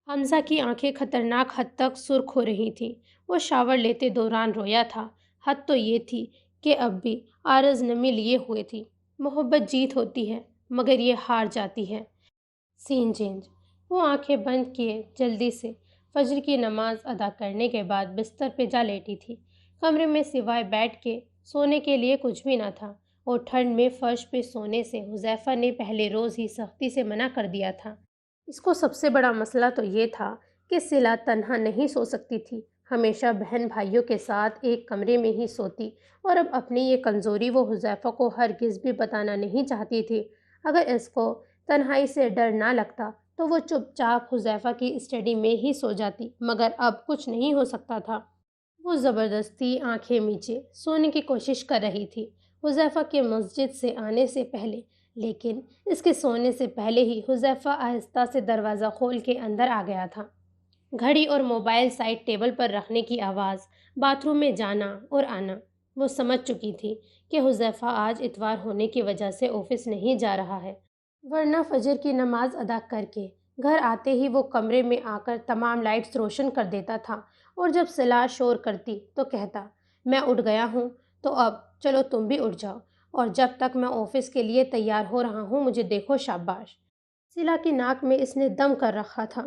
حمزہ کی آنکھیں خطرناک حد تک سرخ ہو رہی تھیں۔ وہ شاور لیتے دوران رویا تھا۔ حد تو یہ تھی کہ اب بھی عارض نمی لیے ہوئے تھی۔ محبت جیت ہوتی ہے مگر یہ ہار جاتی ہے۔ سین چینج۔ وہ آنکھیں بند کیے جلدی سے فجر کی نماز ادا کرنے کے بعد بستر پہ جا لیٹی تھی۔ کمرے میں سوائے بیٹھ کے سونے کے لیے کچھ بھی نہ تھا، اور ٹھنڈ میں فرش پہ سونے سے حذیفہ نے پہلے روز ہی سختی سے منع کر دیا تھا۔ اس کو سب سے بڑا مسئلہ تو یہ تھا کہ صلہ تنہا نہیں سو سکتی تھی، ہمیشہ بہن بھائیوں کے ساتھ ایک کمرے میں ہی سوتی، اور اب اپنی یہ کمزوری وہ حذیفہ کو ہرگز بھی بتانا نہیں چاہتی تھی۔ اگر اس کو تنہائی سے ڈر نہ لگتا تو وہ چپ چاپ حذیفہ کی اسٹڈی میں ہی سو جاتی، مگر اب کچھ نہیں ہو سکتا تھا۔ وہ زبردستی آنکھیں میچے سونے کی کوشش کر رہی تھی حذیفہ کے مسجد سے آنے سے پہلے، لیکن اس کے سونے سے پہلے ہی حذیفہ آہستہ سے دروازہ کھول کے اندر آ گیا تھا۔ گھڑی اور موبائل سائڈ ٹیبل پر رکھنے کی آواز، باتھ روم میں جانا اور آنا۔ وہ سمجھ چکی تھی کہ حذیفہ آج اتوار ہونے کی وجہ سے آفس نہیں جا رہا ہے، ورنہ فجر کی نماز ادا کر کے گھر آتے ہی وہ کمرے میں آ کر تمام لائٹس روشن کر دیتا تھا، اور جب صلہ شور کرتی تو کہتا، میں اٹھ گیا ہوں تو اب چلو تم بھی اٹھ جاؤ، اور جب تک میں آفس کے لیے تیار ہو رہا ہوں مجھے دیکھو شاباش۔ صلہ کی ناک میں اس نے دم کر رکھا تھا۔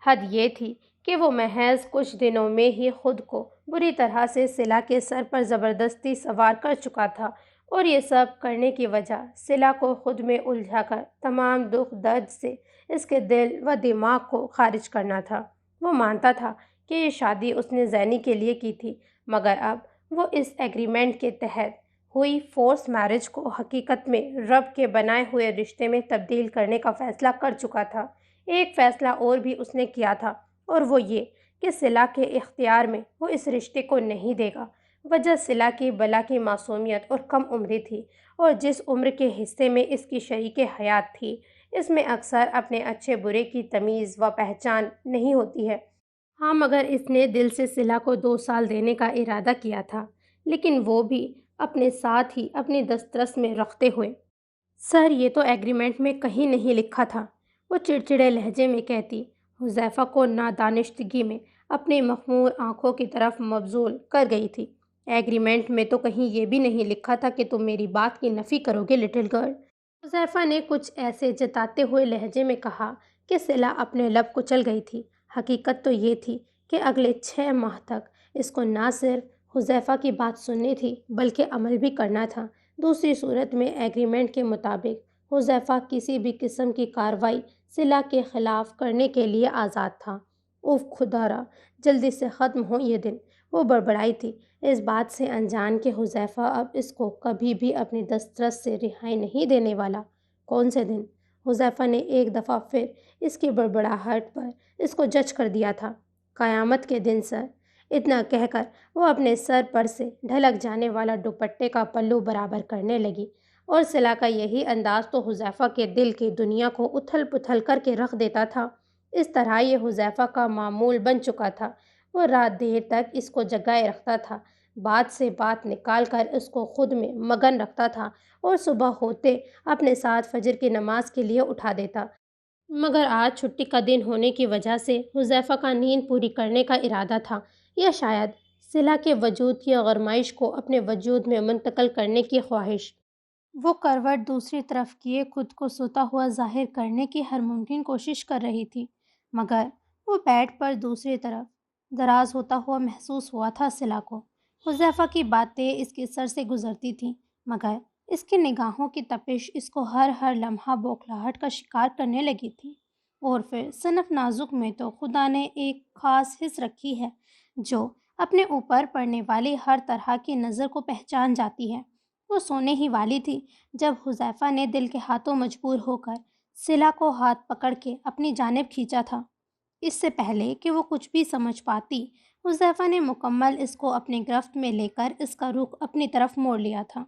حد یہ تھی کہ وہ محض کچھ دنوں میں ہی خود کو بری طرح سے صلہ کے سر پر زبردستی سوار کر چکا تھا، اور یہ سب کرنے کی وجہ صلہ کو خود میں الجھا کر تمام دکھ درد سے اس کے دل و دماغ کو خارج کرنا تھا۔ وہ مانتا تھا کہ یہ شادی اس نے زینی کے لیے کی تھی، مگر اب وہ اس ایگریمنٹ کے تحت ہوئی فورس میرج کو حقیقت میں رب کے بنائے ہوئے رشتے میں تبدیل کرنے کا فیصلہ کر چکا تھا۔ ایک فیصلہ اور بھی اس نے کیا تھا، اور وہ یہ کہ صلہ کے اختیار میں وہ اس رشتے کو نہیں دے گا۔ وجہ صلہ کی بلا کی معصومیت اور کم عمری تھی، اور جس عمر کے حصے میں اس کی شریک حیات تھی، اس میں اکثر اپنے اچھے برے کی تمیز و پہچان نہیں ہوتی ہے۔ ہاں مگر اس نے دل سے صلہ کو 2 سال دینے کا ارادہ کیا تھا، لیکن وہ بھی اپنے ساتھ ہی اپنی دسترس میں رکھتے ہوئے۔ سر یہ تو ایگریمنٹ میں کہیں نہیں لکھا تھا، وہ چڑچڑے لہجے میں کہتی، حذیفہ کو نادانستگی میں اپنی مخمور آنکھوں کی طرف مبذول کر گئی تھی۔ ایگریمنٹ میں تو کہیں یہ بھی نہیں لکھا تھا کہ تم میری بات کی نفی کرو گے لٹل گرل۔ حذیفہ نے کچھ ایسے جتاتے ہوئے لہجے میں کہا کہ صلہ اپنے لب کچل گئی تھی۔ حقیقت تو یہ تھی کہ اگلے 6 ماہ تک اس کو نہ صرف حذیفہ کی بات سننی تھی بلکہ عمل بھی کرنا تھا۔ دوسری صورت میں ایگریمنٹ کے مطابق حذیفہ کسی بھی قسم کی کارروائی صلہ کے خلاف کرنے کے لیے آزاد تھا۔ اوف خدا را، جلدی سے ختم ہو یہ دن، وہ بڑبڑائی تھی، اس بات سے انجان کہ حذیفہ اب اس کو کبھی بھی اپنی دسترس سے رہائی نہیں دینے والا۔ کون سے دن؟ حذیفہ نے ایک دفعہ پھر اس کی بڑبڑاہٹ پر اس کو جج کر دیا تھا۔ قیامت کے دن سر، اتنا کہہ کر وہ اپنے سر پر سے ڈھلک جانے والا دوپٹے کا پلو برابر کرنے لگی۔ اور صلہ کا یہی انداز تو حذیفہ کے دل کی دنیا کو اتھل پتھل کر کے رکھ دیتا تھا۔ اس طرح یہ حذیفہ کا معمول بن چکا تھا۔ وہ رات دیر تک اس کو جگائے رکھتا تھا، بات سے بات نکال کر اس کو خود میں مگن رکھتا تھا اور صبح ہوتے اپنے ساتھ فجر کی نماز کے لیے اٹھا دیتا۔ مگر آج چھٹی کا دن ہونے کی وجہ سے حذیفہ کا نیند پوری کرنے کا ارادہ تھا، یا شاید صلہ کے وجود کی غرمائش کو اپنے وجود میں منتقل کرنے کی خواہش۔ وہ کروٹ دوسری طرف کیے خود کو سوتا ہوا ظاہر کرنے کی ہر ممکن کوشش کر رہی تھی، مگر وہ بیڈ پر دوسری طرف دراز ہوتا ہوا محسوس ہوا تھا صلہ کو۔ حذیفہ کی باتیں اس کے سر سے گزرتی تھیں، مگر اس کی نگاہوں کی تپش اس کو ہر لمحہ بوکھلاہٹ کا شکار کرنے لگی تھی۔ اور پھر صنف نازک میں تو خدا نے ایک خاص حس رکھی ہے جو اپنے اوپر پڑنے والی ہر طرح کی نظر کو پہچان جاتی ہے۔ وہ سونے ہی والی تھی جب حذیفہ نے دل کے ہاتھوں مجبور ہو کر صلہ کو ہاتھ پکڑ کے اپنی جانب کھینچا تھا۔ اس سے پہلے کہ وہ کچھ بھی سمجھ پاتی، حذیفہ نے مکمل اس کو اپنے گرفت میں لے کر اس کا رخ اپنی طرف موڑ لیا تھا۔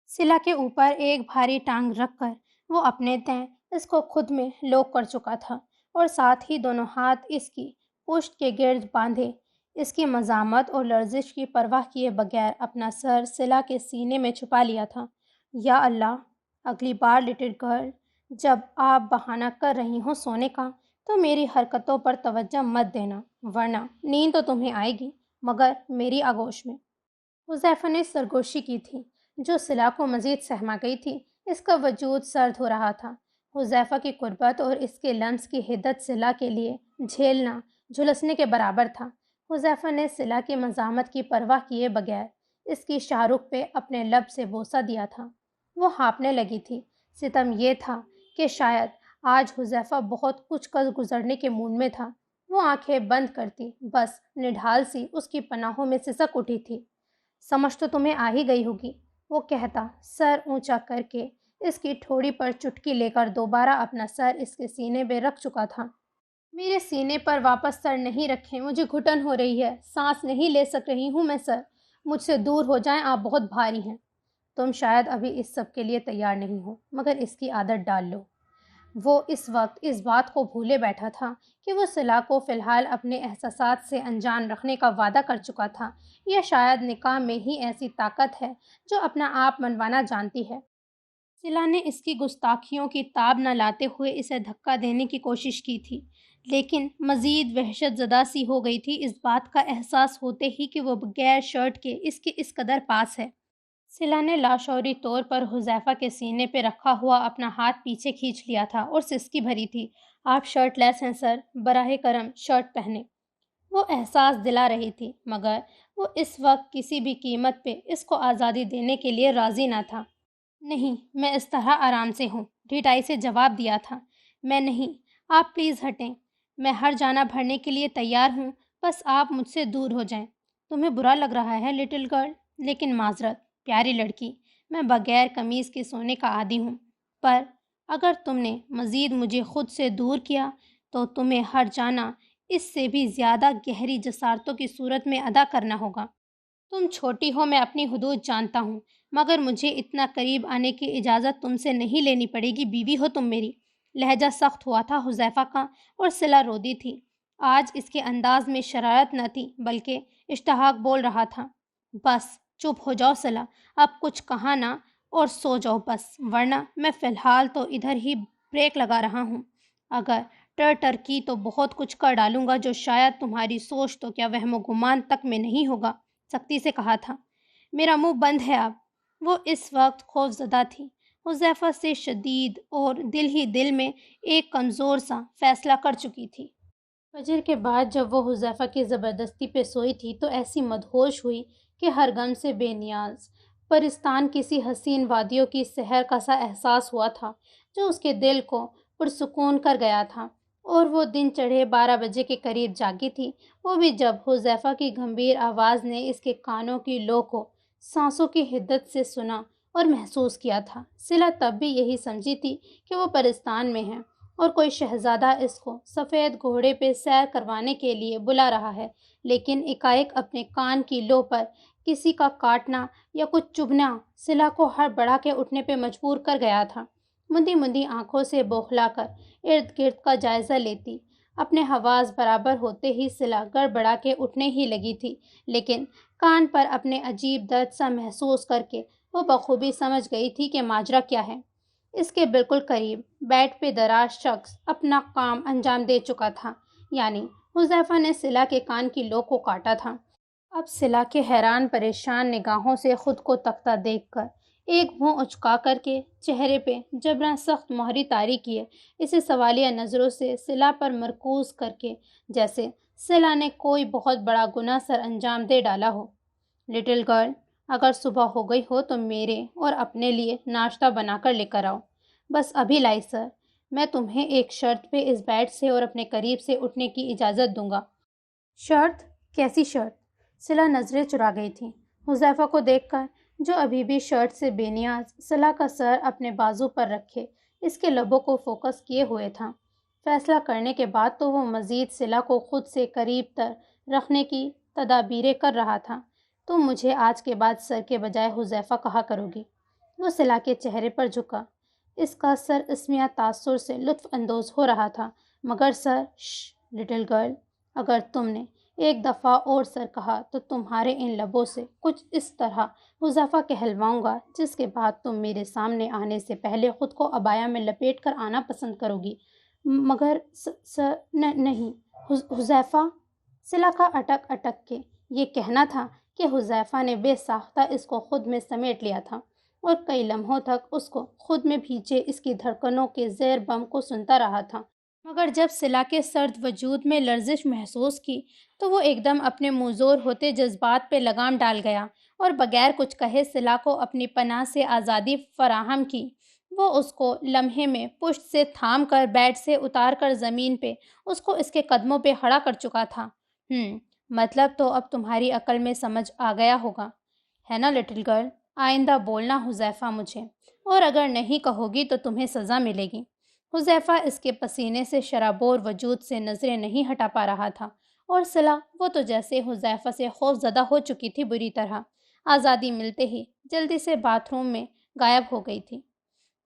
صلہ کے اوپر ایک بھاری ٹانگ رکھ کر وہ اپنے تئیں اس کو خود میں لوک کر چکا تھا اور ساتھ ہی دونوں ہاتھ اس کی پشت کے گرد باندھے اس کی مزاحمت اور لرزش کی پرواہ کیے بغیر اپنا سر صلہ کے سینے میں چھپا لیا تھا۔ یا اللہ، اگلی بار لٹل گرل جب آپ بہانہ کر رہی ہوں سونے کا تو میری حرکتوں پر توجہ مت دینا، ورنہ نیند تو تمہیں آئے گی مگر میری آغوش میں۔ حذیفہ نے سرگوشی کی تھی جو صلہ کو مزید سہما گئی تھی۔ اس کا وجود سرد ہو رہا تھا۔ حذیفہ کی قربت اور اس کے لمس کی حدت صلہ کے لیے جھیلنا جھلسنے کے برابر تھا۔ حذیفہ نے صلہ کی مزاحمت کی پرواہ کیے بغیر اس کی شاہ رخ پہ اپنے لب سے بوسہ دیا تھا۔ وہ ہانپنے لگی تھی۔ ستم یہ تھا کہ شاید آج حذیفہ بہت کچھ کر گزرنے کے موڈ میں تھا۔ وہ آنکھیں بند کرتی بس نڈھال سی اس کی پناہوں میں سسک اٹھی تھی۔ سمجھ تو تمہیں آ ہی گئی ہوگی، وہ کہتا سر اونچا کر کے اس کی ٹھوڑی پر چٹکی لے کر دوبارہ اپنا سر اس کے سینے پہ رکھ چکا تھا۔ میرے سینے پر واپس سر نہیں رکھیں، مجھے گھٹن ہو رہی ہے، سانس نہیں لے سک رہی ہوں میں سر، مجھ سے دور ہو جائیں، آپ بہت بھاری ہیں۔ تم شاید ابھی اس سب کے لیے تیار نہیں ہو مگر اس کی عادت ڈال لو۔ وہ اس وقت اس بات کو بھولے بیٹھا تھا کہ وہ صلہ کو فی الحال اپنے احساسات سے انجان رکھنے کا وعدہ کر چکا تھا، یا شاید نکاح میں ہی ایسی طاقت ہے جو اپنا آپ منوانا جانتی ہے۔ صلہ نے اس کی گستاخیوں کی تاب نہ لاتے ہوئے اسے دھکا دینے کی کوشش کی تھی، لیکن مزید وحشت زدہ سی ہو گئی تھی اس بات کا احساس ہوتے ہی کہ وہ بغیر شرٹ کے اس کے اس قدر پاس ہے۔ صلہ نے لاشعوری طور پر حذیفہ کے سینے پہ رکھا ہوا اپنا ہاتھ پیچھے کھینچ لیا تھا اور سسکی بھری تھی، آپ شرٹ لیس ہیں سر، براہ کرم شرٹ پہنیں۔ وہ احساس دلا رہی تھی مگر وہ اس وقت کسی بھی قیمت پہ اس کو آزادی دینے کے لیے راضی نہ تھا۔ نہیں، میں اس طرح آرام سے ہوں، ڈھٹائی سے جواب دیا تھا۔ میں نہیں، آپ پلیز ہٹیں، میں ہر جانہ بھرنے کے لیے تیار ہوں، بس آپ مجھ سے دور ہو جائیں۔ تمہیں برا لگ رہا ہے لٹل گرل، لیکن معذرت پیاری لڑکی، میں بغیر قمیض کے سونے کا عادی ہوں، پر اگر تم نے مزید مجھے خود سے دور کیا تو تمہیں ہر جانہ اس سے بھی زیادہ گہری جسارتوں کی صورت میں ادا کرنا ہوگا۔ تم چھوٹی ہو، میں اپنی حدود جانتا ہوں، مگر مجھے اتنا قریب آنے کی اجازت تم سے نہیں لینی پڑے گی، بیوی ہو تم میری۔ لہجہ سخت ہوا تھا حذیفہ کا اور صلہ رودی تھی۔ آج اس کے انداز میں شرارت نہ تھی بلکہ اشتہاق بول رہا تھا۔ بس چپ ہو جاؤ صلہ، اب کچھ کہا نہ اور سو جاؤ بس، ورنہ میں فی الحال تو ادھر ہی بریک لگا رہا ہوں، اگر ٹر کی تو بہت کچھ کر ڈالوں گا جو شاید تمہاری سوچ تو کیا وہم و گمان تک میں نہیں ہوگا، سختی سے کہا تھا۔ میرا منہ بند ہے اب۔ وہ اس وقت خوف زدہ تھی، حذیفہ سے شدید، اور دل ہی دل میں ایک کمزور سا فیصلہ کر چکی تھی۔ فجر کے بعد جب وہ حذیفہ کی زبردستی پہ سوئی تھی تو ایسی مدہوش ہوئی کہ ہر غم سے بے نیاز، پرستان کسی حسین وادیوں کی سحر کا سا احساس ہوا تھا جو اس کے دل کو پرسکون کر گیا تھا، اور وہ دن چڑھے 12 بجے کے قریب جاگی تھی، وہ بھی جب حذیفہ کی گمبھیر آواز نے اس کے کانوں کی لو کو سانسوں کی حدت سے سنا اور محسوس کیا تھا۔ صلہ تب بھی یہی سمجھی تھی کہ وہ پرستان میں ہے اور کوئی شہزادہ اس کو سفید گھوڑے پہ سیر کروانے کے لیے بلا رہا ہے، لیکن ایکائک اپنے کان کی لو پر کسی کا کاٹنا یا کچھ چبھنا صلا کو ہڑبڑا کے اٹھنے پہ مجبور کر گیا تھا۔ مندی مندی آنکھوں سے بوکھلا کر ارد گرد کا جائزہ لیتی، اپنے حواس برابر ہوتے ہی صلا گڑبڑا کے اٹھنے ہی لگی تھی، لیکن کان پر اپنے عجیب درد سا محسوس کر کے وہ بخوبی سمجھ گئی تھی کہ ماجرا کیا ہے۔ اس کے بالکل قریب بیڈ پہ دراز شخص اپنا کام انجام دے چکا تھا، یعنی حذیفہ نے صلا کے کان کی لو کو کاٹا تھا۔ اب صلا کے حیران پریشان نگاہوں سے خود کو تکتا دیکھ کر ایک منہ اچکا کر کے چہرے پہ جبراً سخت مہری طاری کیے اسے سوالیہ نظروں سے صلا پر مرکوز کر کے، جیسے صلا نے کوئی بہت بڑا گناہ سر انجام دے ڈالا ہو۔ لٹل گرل، اگر صبح ہو گئی ہو تو میرے اور اپنے لیے ناشتہ بنا کر لے کر آؤ۔ بس ابھی لائی سر۔ میں تمہیں ایک شرط پہ اس بیڈ سے اور اپنے قریب سے اٹھنے کی اجازت دوں گا۔ شرط؟ کیسی شرط؟ صلا نظریں چرا گئی تھی حذیفہ کو دیکھ کر، جو ابھی بھی شرٹ سے بے نیاز صلا کا سر اپنے بازو پر رکھے اس کے لبوں کو فوکس کیے ہوئے تھا۔ فیصلہ کرنے کے بعد تو وہ مزید صلا کو خود سے قریب تر رکھنے کی تدابیریں کر رہا تھا۔ تم مجھے آج کے بعد سر کے بجائے حذیفہ کہا کرو گی۔ وہ صلا کے چہرے پر جھکا، اس کا سر اسمیہ تاثر سے لطف اندوز ہو رہا تھا۔ مگر سر، لٹل گرل، اگر تم نے ایک دفعہ اور سر کہا تو تمہارے ان لبوں سے کچھ اس طرح حذیفہ کہلواؤں گا جس کے بعد تم میرے سامنے آنے سے پہلے خود کو عبایا میں لپیٹ کر آنا پسند کرو گی۔ مگر سر نہیں حذیفہ۔ صلا کا اٹک اٹک کے یہ کہنا تھا کہ حذیفہ نے بے ساختہ اس کو خود میں سمیٹ لیا تھا اور کئی لمحوں تک اس کو خود میں بھیجے اس کی دھڑکنوں کے زیر بم کو سنتا رہا تھا۔ مگر جب صلا کے سرد وجود میں لرزش محسوس کی تو وہ ایک دم اپنے منظور ہوتے جذبات پہ لگام ڈال گیا اور بغیر کچھ کہے صلا کو اپنی پناہ سے آزادی فراہم کی۔ وہ اس کو لمحے میں پشت سے تھام کر بیڈ سے اتار کر زمین پہ اس کو اس کے قدموں پہ کھڑا کر چکا تھا۔ مطلب تو اب تمہاری عقل میں سمجھ آ گیا ہوگا، ہے نا لٹل گرل؟ آئندہ بولنا حذیفہ مجھے، اور اگر نہیں کہو گی تو تمہیں سزا ملے گی۔ حذیفہ اس کے پسینے سے شرابور وجود سے نظریں نہیں ہٹا پا رہا تھا، اور صلا، وہ تو جیسے حذیفہ سے خوف زدہ ہو چکی تھی بری طرح، آزادی ملتے ہی جلدی سے باتھ روم میں غائب ہو گئی تھی۔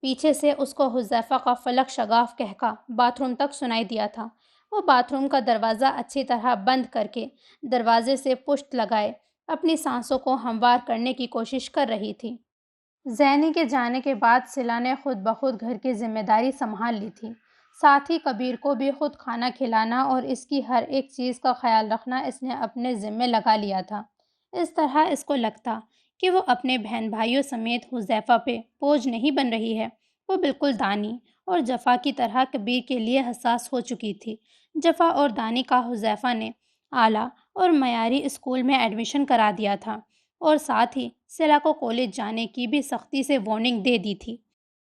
پیچھے سے اس کو حذیفہ کا فلک شگاف کہکا باتھ روم تک سنائی دیا تھا۔ وہ باتھ روم کا دروازہ اچھی طرح بند کر کے دروازے سے پشت لگائے اپنی سانسوں کو ہموار کرنے کی کوشش کر رہی تھی۔ زینی کے جانے کے بعد صلا نے خود بخود گھر کی ذمہ داری سنبھال لی تھی، ساتھ ہی کبیر کو بھی خود کھانا کھلانا اور اس کی ہر ایک چیز کا خیال رکھنا اس نے اپنے ذمے لگا لیا تھا۔ اس طرح اس کو لگتا کہ وہ اپنے بہن بھائیوں سمیت حذیفہ پہ بوجھ نہیں بن رہی ہے۔ وہ بالکل دانی اور جفا کی طرح کبیر کے لیے حساس ہو چکی تھی۔ جفا اور دانی کا حذیفہ نے اعلیٰ اور معیاری اسکول میں ایڈمیشن کرا دیا تھا اور ساتھ ہی صلا کو کالج جانے کی بھی سختی سے وارننگ دے دی تھی۔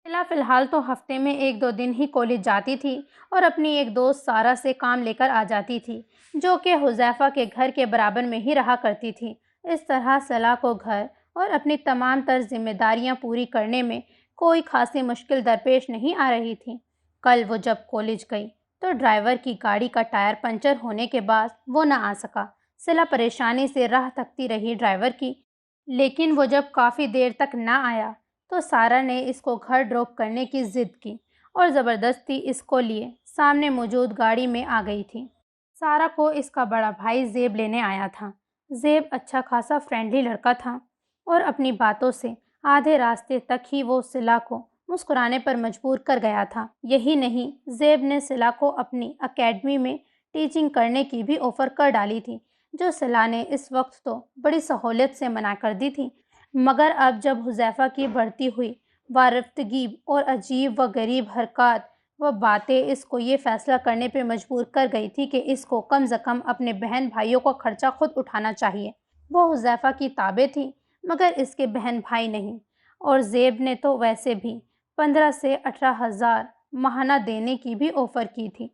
صلا فی الحال تو ہفتے میں 1-2 دن ہی کالج جاتی تھی اور اپنی ایک دوست سارا سے کام لے کر آ جاتی تھی، جو کہ حذیفہ کے گھر کے برابر میں ہی رہا کرتی تھی۔ اس طرح صلا کو گھر اور اپنی تمام تر ذمہ داریاں پوری کرنے میں کوئی خاصی مشکل درپیش نہیں آ رہی تھی۔ کل وہ جب کالج گئی تو ڈرائیور کی گاڑی کا ٹائر پنچر ہونے کے بعد وہ نہ آ سکا۔ صلا پریشانی سے راہ تکتی رہی ڈرائیور کی، لیکن وہ جب کافی دیر تک نہ آیا تو سارا نے اس کو گھر ڈراپ کرنے کی ضد کی اور زبردستی اس کو لیے سامنے موجود گاڑی میں آ گئی تھی۔ سارا کو اس کا بڑا بھائی زیب لینے آیا تھا۔ زیب اچھا خاصا فرینڈلی لڑکا تھا اور اپنی باتوں سے آدھے راستے تک ہی وہ صلا کو مسکرانے پر مجبور کر گیا تھا۔ یہی نہیں، زیب نے صلا کو اپنی اکیڈمی میں ٹیچنگ کرنے کی بھی آفر کر ڈالی تھی، جو صلا نے اس وقت تو بڑی سہولت سے منع کر دی تھی، مگر اب جب حذیفہ کی بڑھتی ہوئی وارفتگی اور عجیب و غریب حرکات و باتیں اس کو یہ فیصلہ کرنے پہ مجبور کر گئی تھی کہ اس کو کم از کم اپنے بہن بھائیوں کا خرچہ خود اٹھانا چاہیے۔ وہ حذیفہ کی تابع تھی مگر اس کے بہن بھائی نہیں، اور زیب نے تو ویسے بھی 15 سے 18,000 ماہانہ دینے کی بھی آفر کی تھی،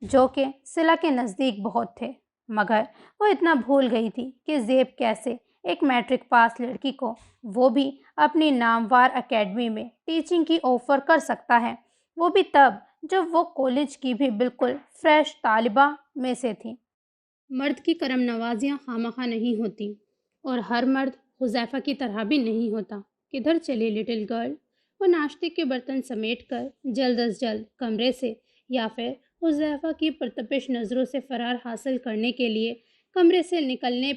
جو کہ صلا کے نزدیک بہت تھے۔ مگر وہ اتنا بھول گئی تھی کہ زیب کیسے ایک میٹرک پاس لڑکی کو، وہ بھی اپنی ناموار اکیڈمی میں ٹیچنگ کی آفر کر سکتا ہے، وہ بھی تب جب وہ کالج کی بھی بالکل فریش طالبہ میں سے تھی۔ مرد کی کرم نوازیاں خواہ مخواہ نہیں ہوتی۔ اور ہر مرد حذیفہ کی طرح بھی نہیں ہوتا۔ کدھر چلی لٹل گرل؟ وہ ناشتے کے برتن سمیٹ کر جلد از جلد کمرے سے یا پھر حذیفہ کی پرتپش نظروں سے فرار حاصل کرنے کے لیے کمرے سے نکلنے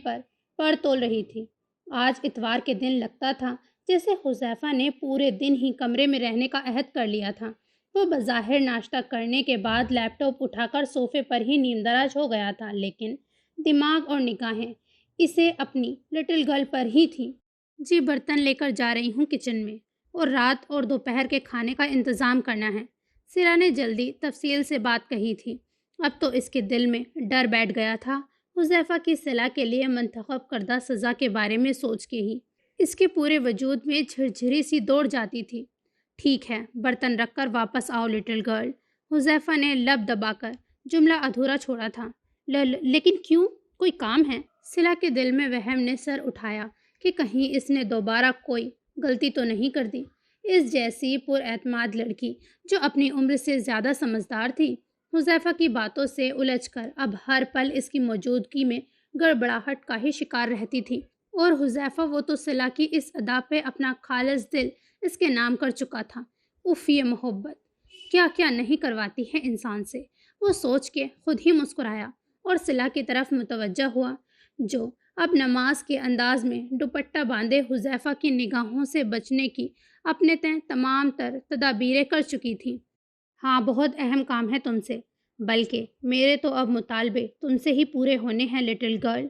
پر تول رہی تھی۔ آج اتوار کے دن لگتا تھا جیسے حذیفہ نے پورے دن ہی کمرے میں رہنے کا عہد کر لیا تھا۔ وہ بظاہر ناشتہ کرنے کے بعد لیپ ٹاپ اٹھا کر صوفے پر ہی نیم دراز ہو گیا تھا، لیکن دماغ اور نگاہیں اسے اپنی لٹل گرل پر ہی تھی۔ جی برتن لے کر جا رہی ہوں کچن میں، اور رات اور دوپہر کے کھانے کا انتظام کرنا ہے۔ سرا نے جلدی تفصیل سے بات کہی تھی۔ اب تو اس کے دل میں ڈر بیٹھ گیا تھا، حذیفہ کی صلاح کے لیے منتخب کردہ سزا کے بارے میں سوچ کے ہی اس کے پورے وجود میں جھرجھری سی دوڑ جاتی تھی۔ ٹھیک ہے، برتن رکھ کر واپس آؤ لٹل گرل، حذیفہ نے لب دبا کر جملہ ادھورا چھوڑا تھا۔ لیکن کیوں؟ کوئی کام ہے؟ صلا کے دل میں وہم نے سر اٹھایا کہ کہیں اس نے دوبارہ کوئی غلطی تو نہیں کر دی۔ اس جیسی پر اعتماد لڑکی جو اپنی عمر سے زیادہ سمجھدار تھی، حذیفہ کی باتوں سے الجھ کر اب ہر پل اس کی موجودگی میں گڑبڑاہٹ کا ہی شکار رہتی تھی۔ اور حذیفہ وہ تو صلا کی اس ادا پہ اپنا خالص دل اس کے نام کر چکا تھا۔ اف، یہ محبت کیا کیا نہیں کرواتی ہے انسان سے، وہ سوچ کے خود ہی مسکرایا اور صلا کی طرف متوجہ ہوا، جو اب نماز کے انداز میں دوپٹہ باندھے حذیفہ کی نگاہوں سے بچنے کی اپنے تئیں تمام تر تدابیریں کر چکی تھی۔ ہاں، بہت اہم کام ہے تم سے، بلکہ میرے تو اب مطالبے تم سے ہی پورے ہونے ہیں لٹل گرل۔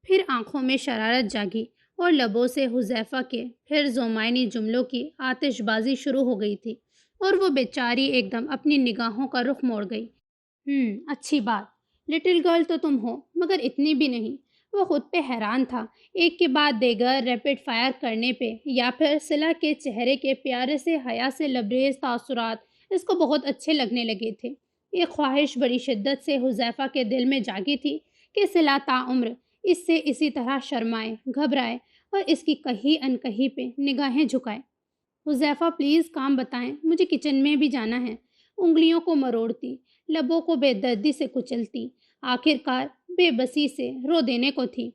پھر آنکھوں میں شرارت جاگی اور لبوں سے حذیفہ کے پھر زومائنی جملوں کی آتش بازی شروع ہو گئی تھی، اور وہ بیچاری ایک دم اپنی نگاہوں کا رخ موڑ گئی۔ اچھی بات، لٹل گرل تو تم ہو، مگر اتنی بھی نہیں۔ وہ خود پہ حیران تھا، ایک کے بعد دیگر ریپڈ فائر کرنے پہ، یا پھر صلا کے چہرے کے پیارے سے حیا سے لبریز تاثرات اس کو بہت اچھے لگنے لگے تھے۔ ایک خواہش بڑی شدت سے حذیفہ کے دل میں جاگی تھی کہ صلا تعمر اس سے اسی طرح شرمائے، گھبرائے اور اس کی کہیں انکہیں پہ نگاہیں جھکائے۔ حذیفہ پلیز کام بتائیں، مجھے کچن میں بھی جانا ہے۔ انگلیوں کو مروڑتی، لبوں کو بے دردی سے کچلتی، آخر کار بے بسی سے رو دینے کو تھی۔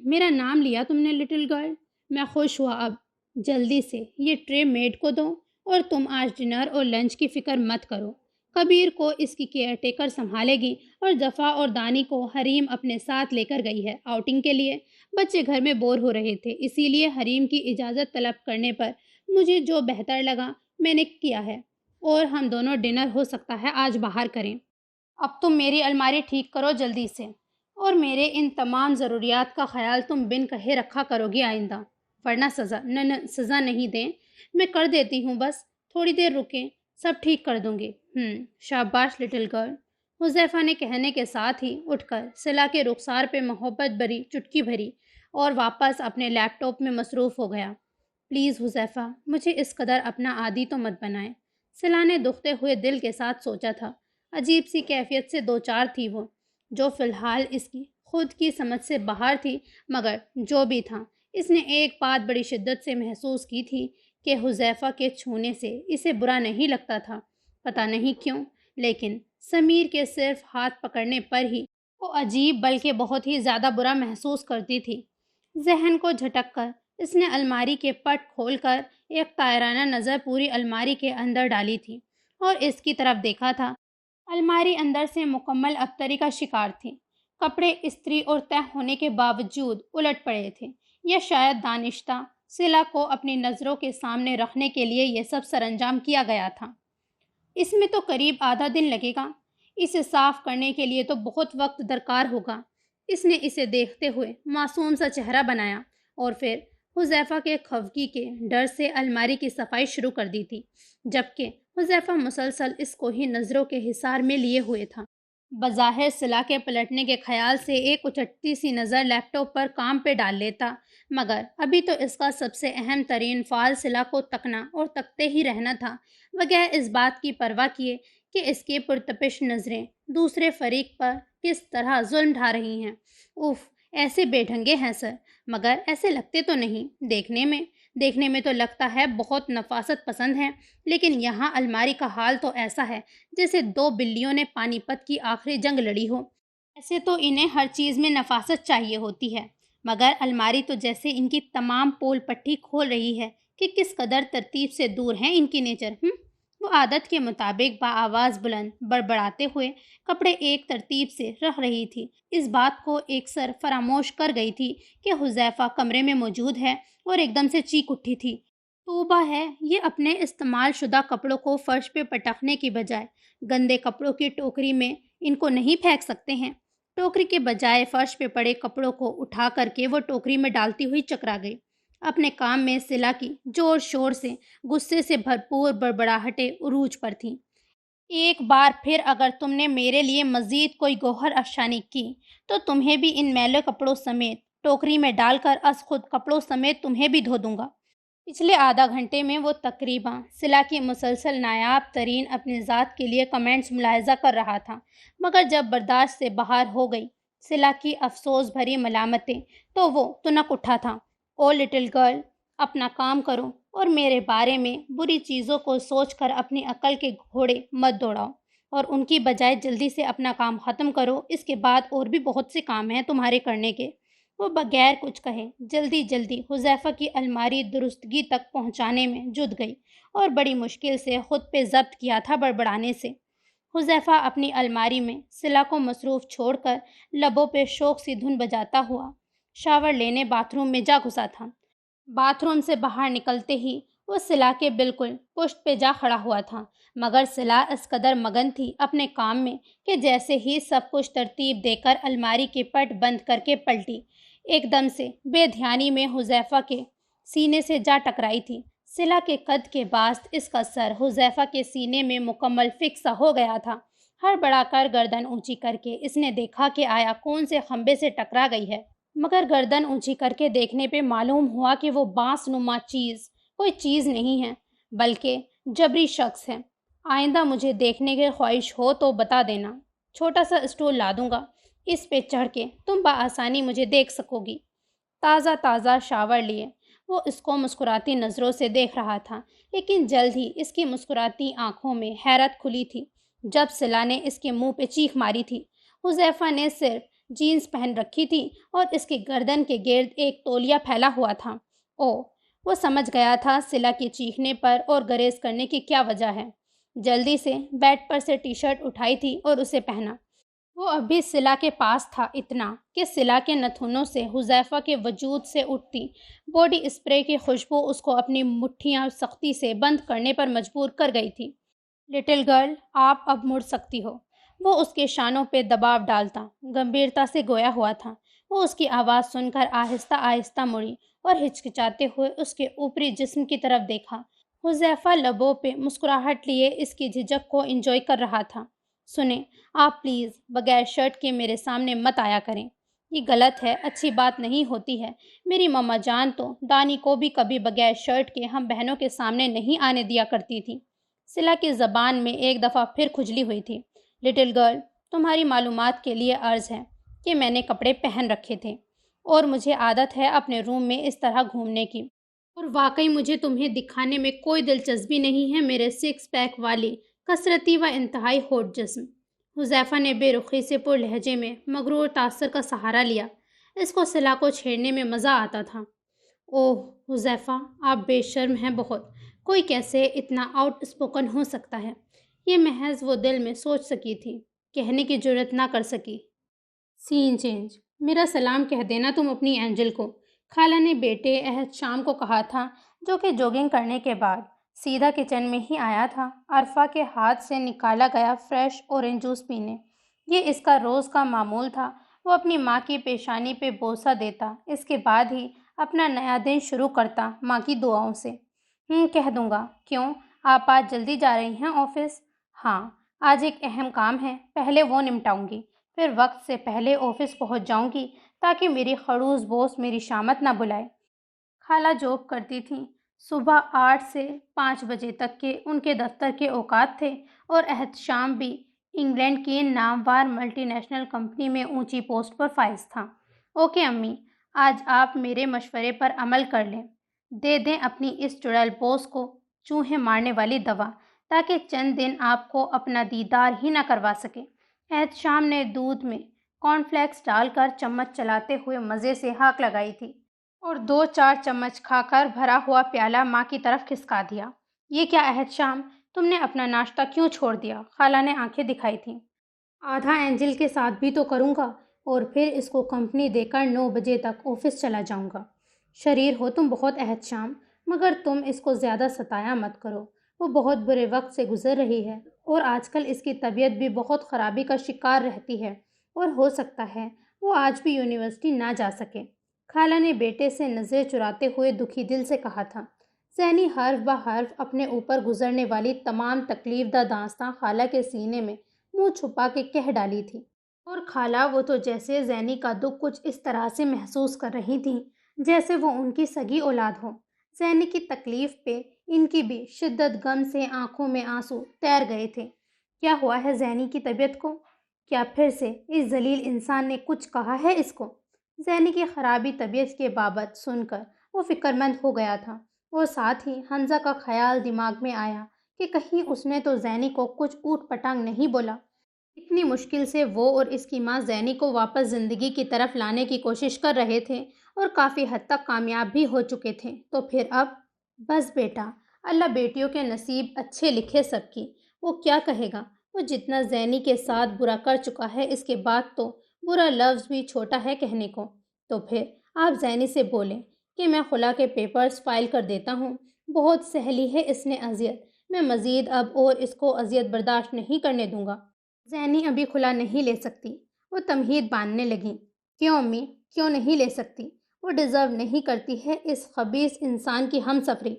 میرا نام لیا تم نے لٹل گرل، میں خوش ہوا۔ اب جلدی سے یہ ٹرے میڈ کو دو، اور تم آج ڈنر اور لنچ کی فکر مت کرو۔ کبیر کو اس کی کیئر ٹیکر سنبھالے گی، اور دفعہ اور دانی کو حریم اپنے ساتھ لے کر گئی ہے آؤٹنگ کے لیے۔ بچے گھر میں بور ہو رہے تھے، اسی لیے حریم کی اجازت طلب کرنے پر مجھے جو بہتر لگا میں نے کیا ہے، اور ہم دونوں ڈنر ہو سکتا ہے آج باہر کریں۔ اب تم میری الماری ٹھیک کرو جلدی سے، اور میرے ان تمام ضروریات کا خیال تم بن کہے رکھا کرو گی آئندہ، ورنہ سزا نہیں دیں، میں کر دیتی ہوں، بس تھوڑی دیر رکیں، سب ٹھیک کر دوں گی۔ شاباش لٹل گرل، حذیفہ نے کہنے کے ساتھ ہی اٹھ کر صلا کے رخسار پہ محبت بھری چٹکی بھری اور واپس اپنے لیپ ٹاپ میں مصروف ہو گیا۔ پلیز حذیفہ، مجھے اس قدر اپنا عادی تو مت بنائیں، صلا نے دکھتے ہوئے دل کے ساتھ سوچا تھا۔ عجیب سی کیفیت سے دو چار تھی وہ، جو فی الحال اس کی خود کی سمجھ سے باہر تھی، مگر جو بھی تھا، اس نے ایک بات بڑی شدت سے محسوس کی تھی کہ حذیفہ کے چھونے سے اسے برا نہیں لگتا تھا، پتہ نہیں کیوں، لیکن سمیر کے صرف ہاتھ پکڑنے پر ہی وہ عجیب بلکہ بہت ہی زیادہ برا محسوس کرتی تھی۔ ذہن کو جھٹک کر اس نے الماری کے پٹ کھول کر ایک طائرانہ نظر پوری الماری کے اندر ڈالی تھی، اور اس کی طرف دیکھا تھا۔ الماری اندر سے مکمل ابتری کا شکار تھی، کپڑے استری اور طے ہونے کے باوجود الٹ پڑے تھے، یا شاید دانشتہ صلا کو اپنی نظروں کے سامنے رکھنے کے لیے یہ سب سر انجام کیا گیا تھا۔ اس میں تو قریب آدھا دن لگے گا، اسے صاف کرنے کے لیے تو بہت وقت درکار ہوگا۔ اس نے اسے دیکھتے ہوئے معصوم سا چہرہ بنایا، اور پھر حذیفہ کے خفگی کے ڈر سے الماری کی صفائی شروع کر دی تھی، جبکہ حذیفہ مسلسل اس کو ہی نظروں کے حصار میں لیے ہوئے تھا۔ بظاہر صلا کے پلٹنے کے خیال سے ایک اچٹتی سی نظر لیپ ٹاپ پر کام پہ ڈال لیتا، مگر ابھی تو اس کا سب سے اہم ترین فعل صلا کو تکنا اور تکتے ہی رہنا تھا، بغیر اس بات کی پرواہ کیے کہ اس کی پرتپش نظریں دوسرے فریق پر کس طرح ظلم ڈھا رہی ہیں۔ اوف، ایسے بے ڈھنگے ہیں سر، مگر ایسے لگتے تو نہیں، دیکھنے میں تو لگتا ہے بہت نفاست پسند ہیں، لیکن یہاں الماری کا حال تو ایسا ہے جیسے دو بلیوں نے پانی پت کی آخری جنگ لڑی ہو۔ ایسے تو انہیں ہر چیز میں نفاست چاہیے ہوتی ہے، مگر الماری تو جیسے ان کی تمام پول پٹی کھول رہی ہے کہ کس قدر ترتیب سے دور ہیں ان کی نیچر۔ وہ عادت کے مطابق بآواز بلند بڑبڑاتے ہوئے کپڑے ایک ترتیب سے رکھ رہی تھی۔ اس بات کو ایک سر فراموش کر گئی تھی کہ حذیفہ کمرے میں موجود ہے اور ایک دم سے چیخ اٹھی تھی، توبہ ہے! یہ اپنے استعمال شدہ کپڑوں کو فرش پہ پٹکنے کی بجائے گندے کپڑوں کی ٹوکری میں ان کو نہیں پھینک سکتے ہیں؟ ٹوکری کے بجائے فرش پہ پڑے کپڑوں کو اٹھا کر کے وہ ٹوکری میں ڈالتی ہوئی چکرا گئی۔ اپنے کام میں صلہ کی زور شور سے غصے سے بھرپور بڑبڑاہٹیں عروج پر تھیں۔ ایک بار پھر اگر تم نے میرے لیے مزید کوئی گوہر افشانی کی تو تمہیں بھی ان میلے کپڑوں سمیت ٹوکری میں ڈال کر از خود کپڑوں سمیت تمہیں بھی دھو دوں گا۔ پچھلے آدھا گھنٹے میں وہ تقریباً صلہ کی مسلسل نایاب ترین اپنی ذات کے لیے کمنٹس ملاحظہ کر رہا تھا، مگر جب برداشت سے باہر ہو گئی صلہ کی افسوس بھری ملامتیں تو وہ تنک اٹھا تھا۔ او لٹل گرل، اپنا کام کرو اور میرے بارے میں بری چیزوں کو سوچ کر اپنی عقل کے گھوڑے مت دوڑاؤ، اور ان کی بجائے جلدی سے اپنا کام ختم کرو۔ اس کے بعد اور بھی بہت سے کام ہیں تمہارے کرنے کے۔ وہ بغیر کچھ کہے جلدی حذیفہ کی الماری درستگی تک پہنچانے میں جت گئی اور بڑی مشکل سے خود پہ ضبط کیا تھا بڑبڑانے سے۔ حذیفہ اپنی الماری میں صلہ کو مصروف چھوڑ کر لبوں پہ شوق سی دھن بجاتا ہوا شاور لینے باتھ روم میں جا گھسا تھا۔ باتھ روم سے باہر نکلتے ہی وہ صلہ کے بالکل پشت پہ جا کھڑا ہوا تھا، مگر صلہ اس قدر مگن تھی اپنے کام میں کہ جیسے ہی سب کچھ ترتیب دے کر الماری کے پٹ بند کر کے پلٹی، ایک دم سے بے دھیانی میں حذیفہ کے سینے سے جا ٹکرائی تھی۔ صلہ کے قد کے باعث اس کا سر حذیفہ کے سینے میں مکمل فکس ہو گیا تھا۔ ہڑبڑا کر گردن اونچی کر کے اس نے دیکھا کہ آیا کون سے کھمبے سے ٹکرا گئی ہے، مگر گردن اونچی کر کے دیکھنے پہ معلوم ہوا کہ وہ بانس نما چیز کوئی چیز نہیں ہے بلکہ جبری شخص ہے۔ آئندہ مجھے دیکھنے کی خواہش ہو تو بتا دینا، چھوٹا سا اسٹول لا دوں گا، اس پہ چڑھ کے تم بآسانی مجھے دیکھ سکو گی۔ تازہ شاور لیے وہ اس کو مسکراتی نظروں سے دیکھ رہا تھا، لیکن جلد ہی اس کی مسکراتی آنکھوں میں حیرت کھلی تھی جب صلہ نے اس کے منہ پہ چیخ ماری تھی۔ حذیفہ نے صرف جینز پہن رکھی تھی اور اس کے گردن کے گرد ایک تولیہ پھیلا ہوا تھا۔ وہ سمجھ گیا تھا صلہ کی چیخنے پر اور گریز کرنے کی کیا وجہ ہے۔ جلدی سے بیڈ پر سے ٹی شرٹ اٹھائی تھی اور اسے پہنا۔ وہ ابھی صلہ کے پاس تھا اتنا کہ صلہ کے نتھنوں سے حذیفہ کے وجود سے اٹھتی باڈی اسپرے کی خوشبو اس کو اپنی مٹھیاں سختی سے بند کرنے پر مجبور کر گئی تھی۔ لٹل گرل، آپ اب مڑ سکتی ہو۔ وہ اس کے شانوں پہ دباؤ ڈالتا گمبھیرتا سے گویا ہوا تھا۔ وہ اس کی آواز سن کر آہستہ آہستہ مڑی اور ہچکچاتے ہوئے اس کے اوپری جسم کی طرف دیکھا۔ حذیفہ لبوں پہ مسکراہٹ لیے اس کی جھجک کو انجوائے کر رہا تھا۔ سنیں، آپ پلیز بغیر شرٹ کے میرے سامنے مت آیا کریں، یہ غلط ہے، اچھی بات نہیں ہوتی ہے۔ میری ماما جان تو دانی کو بھی کبھی بغیر شرٹ کے ہم بہنوں کے سامنے نہیں آنے دیا کرتی تھی۔ صلہ کی زبان میں ایک دفعہ پھر کھجلی ہوئی تھی۔ لٹل گرل، تمہاری معلومات کے لیے عرض ہے کہ میں نے کپڑے پہن رکھے تھے اور مجھے عادت ہے اپنے روم میں اس طرح گھومنے کی، اور واقعی مجھے تمہیں دکھانے میں کوئی دلچسپی نہیں ہے میرے سکس پیک والی کثرتی و انتہائی ہوٹ جسم۔ حذیفہ نے بے رخی سے پر لہجے میں مغرور تاثر کا سہارا لیا۔ اس کو صلہ کو چھیڑنے میں مزہ آتا تھا۔ اوہ حذیفہ، آپ بے شرم ہیں بہت، کوئی کیسے اتنا آؤٹ اسپوکن ہو سکتا ہے؟ یہ محض وہ دل میں سوچ سکی تھی، کہنے کی جرت نہ کر سکی۔ سین چینج، میرا سلام کہہ دینا تم اپنی اینجل کو، خالہ نے بیٹے عہد شام کو کہا تھا، جو کہ جوگنگ کرنے کے بعد سیدھا کچن میں ہی آیا تھا عرفہ کے ہاتھ سے نکالا گیا فریش اورنج جوس پینے۔ یہ اس کا روز کا معمول تھا۔ وہ اپنی ماں کی پیشانی پہ بوسہ دیتا، اس کے بعد ہی اپنا نیا دن شروع کرتا ماں کی دعاؤں سے۔ کہہ دوں گا۔ کیوں، آپ آج جلدی جا رہی ہیں آفس؟ ہاں، آج ایک اہم کام ہے، پہلے وہ نمٹاؤں گی، پھر وقت سے پہلے آفس پہنچ جاؤں گی تاکہ میری خڑوس بوس میری شامت نہ بلائے۔ خالہ جاب کرتی تھیں، صبح 8 سے 5 بجے تک کے ان کے دفتر کے اوقات تھے، اور عہد شام بھی انگلینڈ کی نامور ملٹی نیشنل کمپنی میں اونچی پوسٹ پر فائز تھا۔ اوکے امی، آج آپ میرے مشورے پر عمل کر لیں، دے دیں اپنی اس چڑیل بوس کو چوہے مارنے والی دوا، تاکہ چند دن آپ کو اپنا دیدار ہی نہ کروا سکے۔ عہد شام نے دودھ میں کارن فلیکس ڈال کر چمچ چلاتے ہوئے مزے سے ہاک لگائی تھی اور 2-4 چمچ کھا کر بھرا ہوا پیالہ ماں کی طرف کھسکا دیا۔ یہ کیا عہد شام، تم نے اپنا ناشتہ کیوں چھوڑ دیا؟ خالہ نے آنکھیں دکھائی تھیں۔ آدھا اینجل کے ساتھ بھی تو کروں گا اور پھر اس کو کمپنی دے کر 9 بجے تک آفس چلا جاؤں گا۔ شریر ہو تم بہت عہد شام، مگر تم اس کو زیادہ ستایا مت کرو، وہ بہت برے وقت سے گزر رہی ہے اور آج کل اس کی طبیعت بھی بہت خرابی کا شکار رہتی ہے اور ہو سکتا ہے وہ آج بھی یونیورسٹی نہ جا سکے۔ خالہ نے بیٹے سے نظریں چراتے ہوئے دکھی دل سے کہا تھا۔ زینی حرف بہ حرف اپنے اوپر گزرنے والی تمام تکلیف دہ داستاں خالہ کے سینے میں منہ چھپا کے کہہ ڈالی تھی، اور خالہ وہ تو جیسے زینی کا دکھ کچھ اس طرح سے محسوس کر رہی تھیں جیسے وہ ان کی سگی اولاد ہو۔ زینی کی تکلیف پہ ان کی بھی شدت غم سے آنکھوں میں آنسو تیر گئے تھے۔ کیا ہوا ہے زینی کی طبیعت کو؟ کیا پھر سے اس ذلیل انسان نے کچھ کہا ہے اس کو؟ زینی کی خرابی طبیعت کے بابت سن کر وہ فکر مند ہو گیا تھا اور ساتھ ہی حمزہ کا خیال دماغ میں آیا کہ کہیں اس نے تو زینی کو کچھ اوٹ پٹانگ نہیں بولا۔ اتنی مشکل سے وہ اور اس کی ماں زینی کو واپس زندگی کی طرف لانے کی کوشش کر رہے تھے اور کافی حد تک کامیاب بھی ہو چکے تھے، تو پھر اب؟ بس بیٹا، اللہ بیٹیوں کے نصیب اچھے لکھے سب کی، وہ کیا کہے گا؟ وہ جتنا زینی کے ساتھ برا کر چکا ہے اس کے بعد تو برا لفظ بھی چھوٹا ہے کہنے کو۔ تو پھر آپ زینی سے بولیں کہ میں خلا کے پیپرز فائل کر دیتا ہوں، بہت سہلی ہے اس نے اذیت، میں مزید اب اور اس کو اذیت برداشت نہیں کرنے دوں گا۔ زینی ابھی خلا نہیں لے سکتی، وہ تمہید باندھنے لگیں۔ کیوں امی، کیوں نہیں لے سکتی؟ وہ ڈیزرو نہیں کرتی ہے اس خبیث انسان کی ہم سفری۔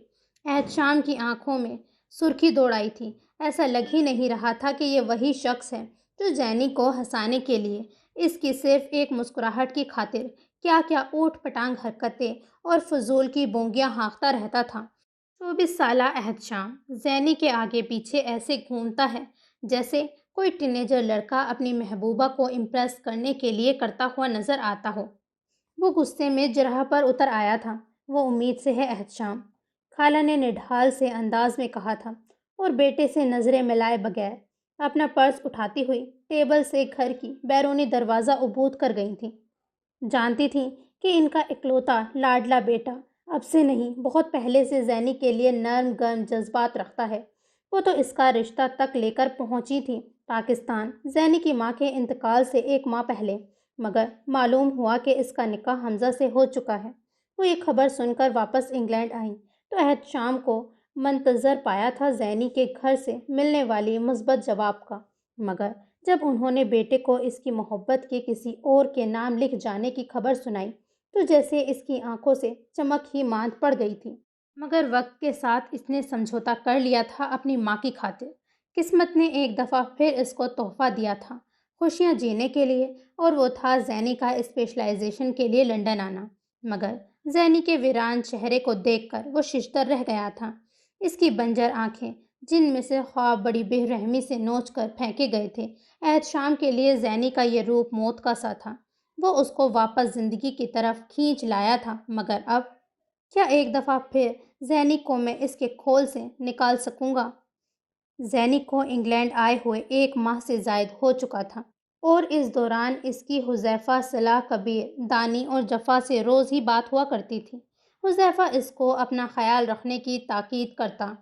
عہد شام کی آنکھوں میں سرخی دوڑ آئی تھی۔ ایسا لگ ہی نہیں رہا تھا کہ یہ وہی شخص ہے جو زینی کو ہنسانے کے لیے اس کی صرف ایک مسکراہٹ کی خاطر کیا کیا اوٹ پٹانگ حرکتیں اور فضول کی بونگیاں ہانکتا رہتا تھا۔ 24 سالہ عہد شام زینی کے آگے پیچھے ایسے گھومتا ہے جیسے کوئی ٹینیجر لڑکا اپنی محبوبہ کو امپریس کرنے کے لیے کرتا ہوا نظر آتا ہو۔ وہ غصے میں جرح پر اتر آیا تھا۔ وہ امید سے ہے عہد شام، خالہ نے نڈھال سے انداز میں کہا تھا اور بیٹے سے نظریں ملائے بغیر اپنا پرس اٹھاتی ہوئی ٹیبل سے گھر کی بیرونی دروازہ عبور کر گئی تھیں۔ جانتی تھیں کہ ان کا اکلوتا لاڈلا بیٹا اب سے نہیں بہت پہلے سے زینی کے لیے نرم گرم جذبات رکھتا ہے۔ وہ تو اس کا رشتہ تک لے کر پہنچی تھی پاکستان زینی کی ماں کے انتقال سے 1 ماہ پہلے، مگر معلوم ہوا کہ اس کا نکاح حمزہ سے ہو چکا ہے۔ وہ یہ خبر سن کر واپس انگلینڈ آئیں تو عہد شام کو منتظر پایا تھا زینی کے گھر سے ملنے والی مثبت جواب کا، مگر جب انہوں نے بیٹے کو اس کی محبت کے کسی اور کے نام لکھ جانے کی خبر سنائی تو جیسے اس کی آنکھوں سے چمک ہی ماند پڑ گئی تھی۔ مگر وقت کے ساتھ اس نے سمجھوتا کر لیا تھا اپنی ماں کی خاطر۔ قسمت نے ایک دفعہ پھر اس کو تحفہ دیا تھا خوشیاں جینے کے لیے، اور وہ تھا زینی کا اسپیشلائزیشن کے لیے لنڈن آنا۔ مگر زینی کے ویران چہرے کو دیکھ کر وہ ششدر رہ گیا تھا۔ اس کی بنجر آنکھیں جن میں سے خواب بڑی بے رحمی سے نوچ کر پھینکے گئے تھے، عہد شام کے لیے زینی کا یہ روپ موت کا سا تھا۔ وہ اس کو واپس زندگی کی طرف کھینچ لایا تھا، مگر اب کیا ایک دفعہ پھر زینی کو میں اس کے کھول سے نکال سکوں گا؟ زینی کو انگلینڈ آئے ہوئے 1 ماہ سے زائد ہو چکا تھا اور اس دوران اس کی حذیفہ صلاح کبیر دانی اور جفا سے روز ہی بات ہوا کرتی تھی۔ حذیفہ اس کو اپنا خیال رکھنے کی تاکید کرتا۔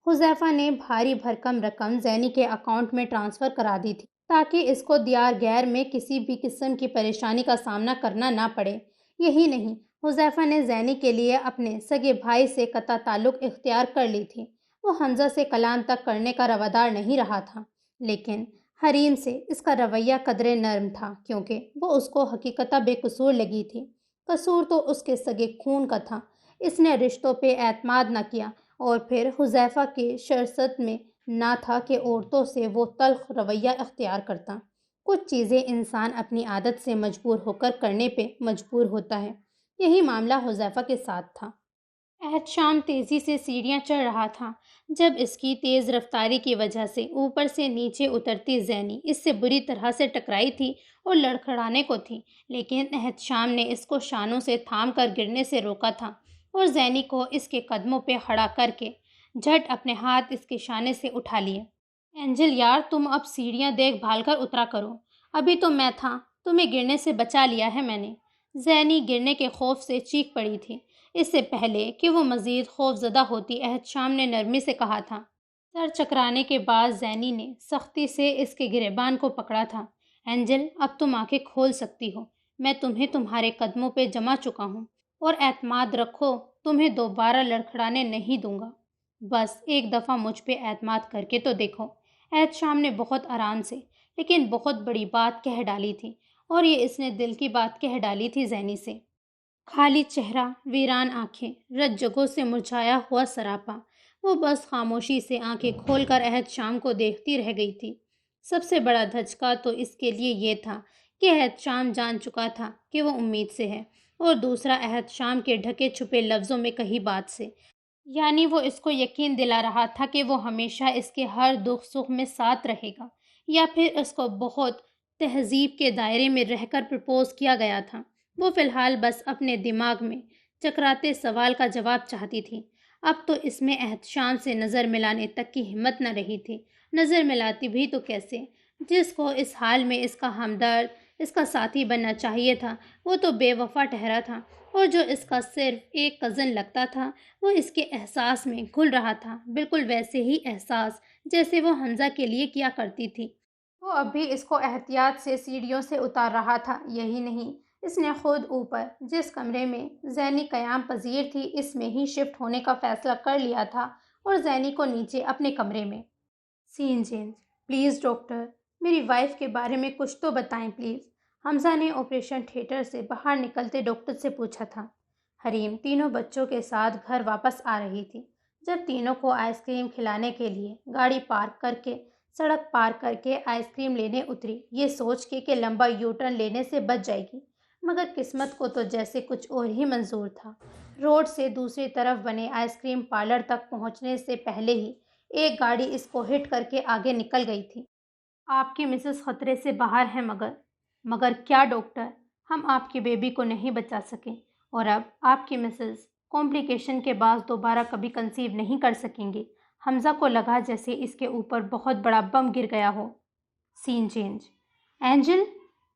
حذیفہ نے بھاری بھرکم رقم زینی کے اکاؤنٹ میں ٹرانسفر کرا دی تھی تاکہ اس کو دیار غیر میں کسی بھی قسم کی پریشانی کا سامنا کرنا نہ پڑے۔ یہی نہیں، حذیفہ نے زینی کے لیے اپنے سگے بھائی سے قطع تعلق اختیار کر لی تھی۔ وہ حمزہ سے کلام تک کرنے کا روادار نہیں رہا تھا، لیکن حریم سے اس کا رویہ قدرے نرم تھا کیونکہ وہ اس کو حقیقتاً بے قصور لگی تھی۔ قصور تو اس کے سگے خون کا تھا۔ اس نے رشتوں پہ اعتماد نہ کیا اور پھر حذیفہ کے شرست میں نہ تھا کہ عورتوں سے وہ تلخ رویہ اختیار کرتا۔ کچھ چیزیں انسان اپنی عادت سے مجبور ہو کر کرنے پہ مجبور ہوتا ہے، یہی معاملہ حذیفہ کے ساتھ تھا۔ عہد شام تیزی سے سیڑھیاں چڑھ رہا تھا جب اس کی تیز رفتاری کی وجہ سے اوپر سے نیچے اترتی زینی اس سے بری طرح سے ٹکرائی تھی اور لڑکھڑانے کو تھی، لیکن عہد شام نے اس کو شانوں سے تھام کر گرنے سے روکا تھا اور زینی کو اس کے قدموں پہ کھڑا کر کے جھٹ اپنے ہاتھ اس کے شانے سے اٹھا لیے۔ اینجل یار، تم اب سیڑھیاں دیکھ بھال کر اترا کرو، ابھی تو میں تھا تمہیں گرنے سے بچا لیا ہے میں نے۔ زینی گرنے کے خوف سے چیخ پڑی تھی۔ اس سے پہلے کہ وہ مزید خوف زدہ ہوتی، احتشام نے نرمی سے کہا تھا۔ سر چکرانے کے بعد زینی نے سختی سے اس کے گریبان کو پکڑا تھا۔ اینجل، اب تم آنکھیں کھول سکتی ہو۔ میں تمہیں تمہارے قدموں پہ جما چکا ہوں، اور اعتماد رکھو، تمہیں دوبارہ لڑکھڑانے نہیں دوں گا۔ بس ایک دفعہ مجھ پہ اعتماد کر کے تو دیکھو۔ احتشام نے بہت آرام سے لیکن بہت بڑی بات کہہ ڈالی تھی، اور یہ اس نے دل کی بات کہہ ڈالی تھی زینی سے۔ خالی چہرہ، ویران آنکھیں، رت جگہوں سے مرجھایا ہوا سراپا۔ وہ بس خاموشی سے آنکھیں کھول کر احتشام کو دیکھتی رہ گئی تھی۔ سب سے بڑا دھچکا تو اس کے لیے یہ تھا کہ احتشام جان چکا تھا کہ وہ امید سے ہے، اور دوسرا احتشام کے ڈھکے چھپے لفظوں میں کہی بات سے، یعنی وہ اس کو یقین دلا رہا تھا کہ وہ ہمیشہ اس کے ہر دکھ سکھ میں ساتھ رہے گا، یا پھر اس کو بہت تہذیب کے دائرے میں رہ کر پرپوز کیا گیا تھا۔ وہ فی الحال بس اپنے دماغ میں چکراتے سوال کا جواب چاہتی تھی۔ اب تو اس میں احتشام سے نظر ملانے تک کی ہمت نہ رہی تھی۔ نظر ملاتی بھی تو کیسے؟ جس کو اس حال میں اس کا ہمدرد، اس کا ساتھی بننا چاہیے تھا، وہ تو بے وفا ٹھہرا تھا، اور جو اس کا صرف ایک کزن لگتا تھا، وہ اس کے احساس میں گھل رہا تھا، بالکل ویسے ہی احساس جیسے وہ حمزہ کے لیے کیا کرتی تھی۔ وہ اب بھی اس کو احتیاط سے سیڑھیوں سے اتار رہا تھا۔ یہی نہیں، اس نے خود اوپر جس کمرے میں زینی قیام پذیر تھی، اس میں ہی شفٹ ہونے کا فیصلہ کر لیا تھا، اور زینی کو نیچے اپنے کمرے میں۔ سین چینج۔ پلیز ڈاکٹر، میری وائف کے بارے میں کچھ تو بتائیں پلیز، حمزہ نے آپریشن تھیٹر سے باہر نکلتے ڈاکٹر سے پوچھا تھا۔ حریم تینوں بچوں کے ساتھ گھر واپس آ رہی تھی جب تینوں کو آئس کریم کھلانے کے لیے گاڑی پارک کر کے سڑک پار کر کے آئس کریم لینے اتری، یہ سوچ کے کہ لمبا یو ٹرن لینے سے بچ جائے گی، مگر قسمت کو تو جیسے کچھ اور ہی منظور تھا۔ روڈ سے دوسری طرف بنے آئس کریم پارلر تک پہنچنے سے پہلے ہی ایک گاڑی اس کو ہٹ کر کے آگے نکل گئی تھی۔ آپ کی مسز خطرے سے باہر ہیں، مگر کیا ڈاکٹر؟ ہم آپ کی بیبی کو نہیں بچا سکے، اور اب آپ کی مسز کمپلیکیشن کے بعد دوبارہ کبھی کنسیو نہیں کر سکیں گے۔ حمزہ کو لگا جیسے اس کے اوپر بہت بڑا بم گر گیا ہو۔ سین چینج۔ اینجل،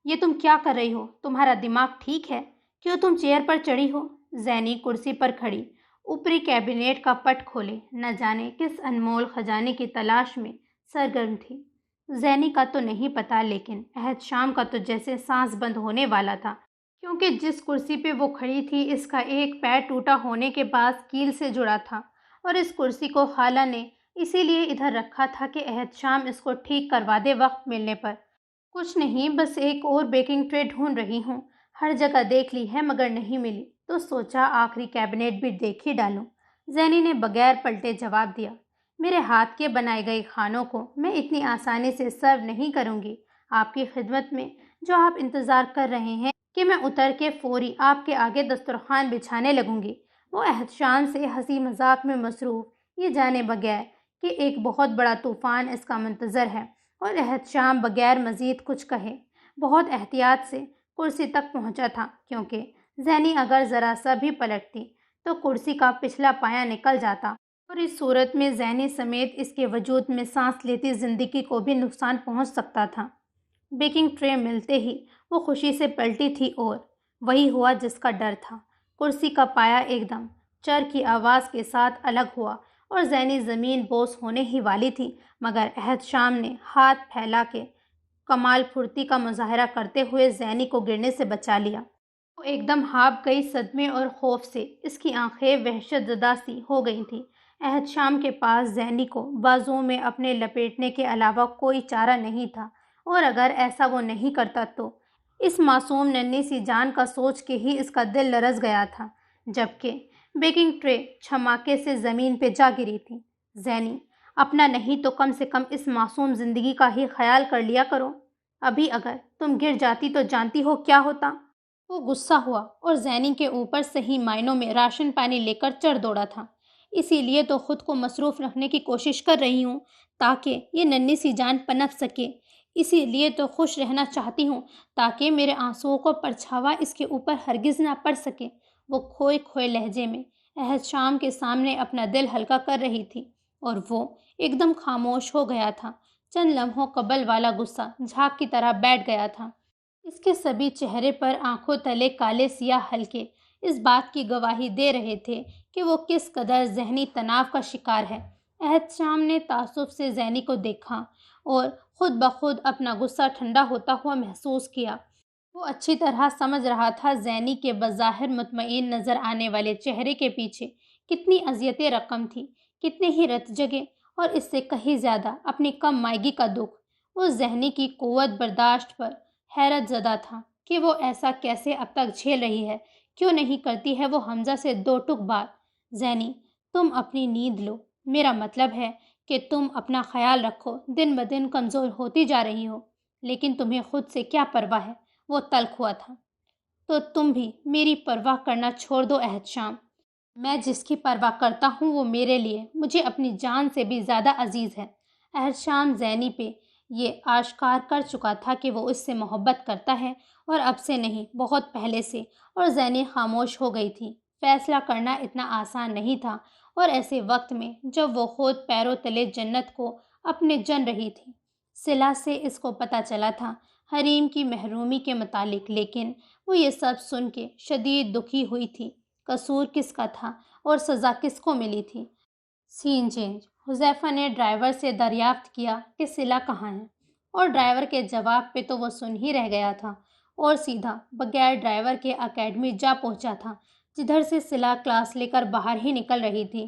یہ تم کیا کر رہی ہو؟ تمہارا دماغ ٹھیک ہے؟ کیوں تم چیئر پر چڑھی ہو؟ زینی کرسی پر کھڑی اوپری کیبنیٹ کا پٹ کھولے نہ جانے کس انمول خزانے کی تلاش میں سرگرم تھی۔ زینی کا تو نہیں پتا، لیکن احتشام کا تو جیسے سانس بند ہونے والا تھا، کیونکہ جس کرسی پہ وہ کھڑی تھی اس کا ایک پیر ٹوٹا ہونے کے بعد کیل سے جڑا تھا، اور اس کرسی کو خالہ نے اسی لیے ادھر رکھا تھا کہ احتشام اس کو ٹھیک کروا دے وقت ملنے پر۔ کچھ نہیں، بس ایک اور بیکنگ ٹرے ڈھونڈ رہی ہوں، ہر جگہ دیکھ لی ہے مگر نہیں ملی، تو سوچا آخری کیبنیٹ بھی دیکھ ہی ڈالوں۔ زینی نے بغیر پلٹے جواب دیا۔ میرے ہاتھ کے بنائے گئے کھانوں کو میں اتنی آسانی سے سرو نہیں کروں گی آپ کی خدمت میں، جو آپ انتظار کر رہے ہیں کہ میں اتر کے فوری آپ کے آگے دسترخوان بچھانے لگوں گی۔ وہ احتشام سے ہنسی مذاق میں مصروف، یہ جانے بغیر کہ ایک بہت بڑا طوفان اس کا منتظر ہے، اور احتشام بغیر مزید کچھ کہے بہت احتیاط سے کرسی تک پہنچا تھا، کیونکہ زینی اگر ذرا سا بھی پلٹتی تو کرسی کا پچھلا پایا نکل جاتا، اور اس صورت میں زینی سمیت اس کے وجود میں سانس لیتی زندگی کو بھی نقصان پہنچ سکتا تھا۔ بیکنگ ٹرے ملتے ہی وہ خوشی سے پلٹی تھی، اور وہی ہوا جس کا ڈر تھا۔ کرسی کا پایا ایک دم چر کی آواز کے ساتھ الگ ہوا، اور زینی زمین بوس ہونے ہی والی تھی، مگر احتشام نے ہاتھ پھیلا کے کمال پھرتی کا مظاہرہ کرتے ہوئے زینی کو گرنے سے بچا لیا۔ وہ ایک دم ہانپ گئی، صدمے اور خوف سے اس کی آنکھیں وحشت زدہ سی ہو گئی تھیں۔ احتشام کے پاس زینی کو بازوؤں میں اپنے لپیٹنے کے علاوہ کوئی چارہ نہیں تھا، اور اگر ایسا وہ نہیں کرتا تو اس معصوم ننھی سی جان کا سوچ کے ہی اس کا دل لرز گیا تھا، جبکہ بیکنگ ٹرے چھماکے سے زمین پہ جا گری تھی۔ زینی، اپنا نہیں تو کم سے کم اس معصوم زندگی کا ہی خیال کر لیا کرو۔ ابھی اگر تم گر جاتی تو جانتی ہو کیا ہوتا؟ وہ غصہ ہوا اور زینی کے اوپر صحیح معنوں میں راشن پانی لے کر چڑھ دوڑا تھا۔ اسی لیے تو خود کو مصروف رکھنے کی کوشش کر رہی ہوں تاکہ یہ ننھی سی جان پنپ سکے، اسی لیے تو خوش رہنا چاہتی ہوں تاکہ میرے آنسوؤں کو پرچھاوا اس کے اوپر ہرگز نہ پڑ سکے۔ وہ کھوئے کھوئے لہجے میں احتشام کے سامنے اپنا دل ہلکا کر رہی تھی، اور وہ ایک دم خاموش ہو گیا تھا۔ چند لمحوں قبل والا غصہ جھاگ کی طرح بیٹھ گیا تھا۔ اس کے سبھی چہرے پر آنکھوں تلے کالے سیاہ حلقے اس بات کی گواہی دے رہے تھے کہ وہ کس قدر ذہنی تناؤ کا شکار ہے۔ احتشام نے تعصب سے زینی کو دیکھا اور خود بخود اپنا غصہ ٹھنڈا ہوتا ہوا محسوس کیا۔ وہ اچھی طرح سمجھ رہا تھا زینی کے بظاہر مطمئن نظر آنے والے چہرے کے پیچھے کتنی اذیت رقم تھی، کتنے ہی رت جگے، اور اس سے کہیں زیادہ اپنی کم مائگی کا دکھ۔ اس ذہنی کی قوت برداشت پر حیرت زدہ تھا کہ وہ ایسا کیسے اب تک جھیل رہی ہے۔ کیوں نہیں کرتی ہے وہ حمزہ سے دو ٹک بات؟ زینی، تم اپنی نیند لو، میرا مطلب ہے کہ تم اپنا خیال رکھو، دن بدن کمزور ہوتی جا رہی ہو۔ لیکن تمہیں خود سے کیا پرواہ ہے؟ وہ تلخ ہوا تھا۔ تو تم بھی میری پرواہ کرنا چھوڑ دو احتشام۔ میں جس کی پرواہ کرتا ہوں وہ میرے لیے مجھے اپنی جان سے بھی زیادہ عزیز ہے۔ احتشام زینی پہ یہ آشکار کر چکا تھا کہ وہ اس سے محبت کرتا ہے، اور اب سے نہیں، بہت پہلے سے، اور زینی خاموش ہو گئی تھی۔ فیصلہ کرنا اتنا آسان نہیں تھا، اور ایسے وقت میں جب وہ خود پیروں تلے جنت کو اپنے جن رہی تھی۔ صلہ سے اس کو پتہ چلا تھا حریم کی محرومی کے متعلق، لیکن وہ یہ سب سن کے شدید دکھی ہوئی تھی۔ قصور کس کا تھا اور سزا کس کو ملی تھی؟ سین چینج۔ حذیفہ نے ڈرائیور سے دریافت کیا کہ صلہ کہاں ہے، اور ڈرائیور کے جواب پہ تو وہ سن ہی رہ گیا تھا اور سیدھا بغیر ڈرائیور کے اکیڈمی جا پہنچا تھا، جدھر سے صلہ کلاس لے کر باہر ہی نکل رہی تھی۔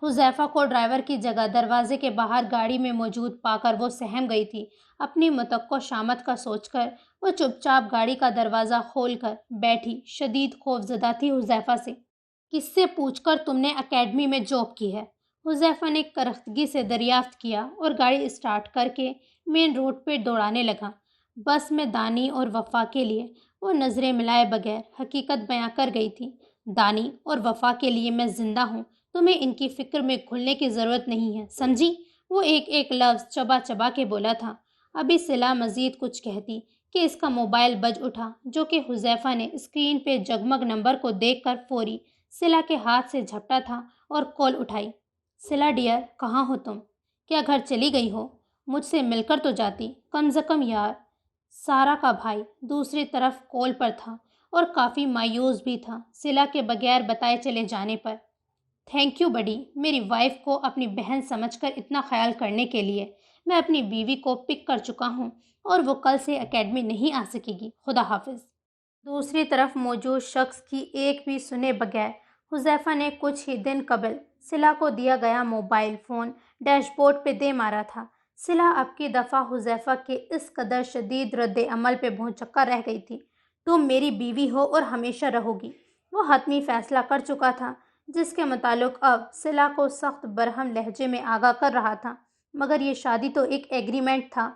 حذیفہ کو ڈرائیور کی جگہ دروازے کے باہر گاڑی میں موجود پا کر وہ سہم گئی تھی۔ اپنی متوقع شامت کا سوچ کر وہ چپ چاپ گاڑی کا دروازہ کھول کر بیٹھی۔ شدید خوف زدہ تھی حذیفہ سے۔ کس سے پوچھ کر تم نے اکیڈمی میں جاب کی ہے؟ حذیفہ نے کرختگی سے دریافت کیا اور گاڑی اسٹارٹ کر کے مین روڈ پہ دوڑانے لگا۔ بس میں دانی اور وفا کے لیے وہ نظریں ملائے بغیر حقیقت بیاں کر گئی تھی۔ دانی اور وفا کے لیے میں زندہ ہوں، تمہیں ان کی فکر میں گھلنے کی ضرورت نہیں ہے، سمجھی؟ وہ ایک ایک لفظ چبا چبا کے بولا تھا۔ ابھی صلہ مزید کچھ کہتی کہ اس کا موبائل بج اٹھا، جو کہ حذیفہ نے اسکرین پہ جگمگ نمبر کو دیکھ کر فوری صلہ کے ہاتھ سے جھپٹا تھا اور کال اٹھائی۔ صلہ ڈیئر، کہاں ہو تم؟ کیا گھر چلی گئی ہو؟ مجھ سے مل کر تو جاتی کم از کم یار۔ سارا کا بھائی دوسری طرف کال پر تھا اور کافی مایوس بھی تھا صلہ کے بغیر بتائے چلے جانے پر۔ تھینک یو بڈی، میری وائف کو اپنی بہن سمجھ کر اتنا خیال کرنے کے لیے۔ میں اپنی بیوی کو پک کر چکا ہوں اور وہ کل سے اکیڈمی نہیں آ سکے گی، خدا حافظ۔ دوسری طرف موجود شخص کی ایک بھی سنے بغیر حذیفہ نے کچھ ہی دن قبل صلہ کو دیا گیا موبائل فون ڈیش بورڈ پہ دے مارا تھا۔ صلہ اب کی دفعہ حذیفہ کے اس قدر شدید رد عمل پہ بھونچکا رہ گئی تھی۔ تم میری بیوی ہو اور ہمیشہ رہو گی، وہ حتمی فیصلہ کر چکا تھا، جس کے متعلق اب صلہ کو سخت برہم لہجے میں آگاہ کر رہا تھا۔ مگر یہ شادی تو ایک ایگریمنٹ تھا۔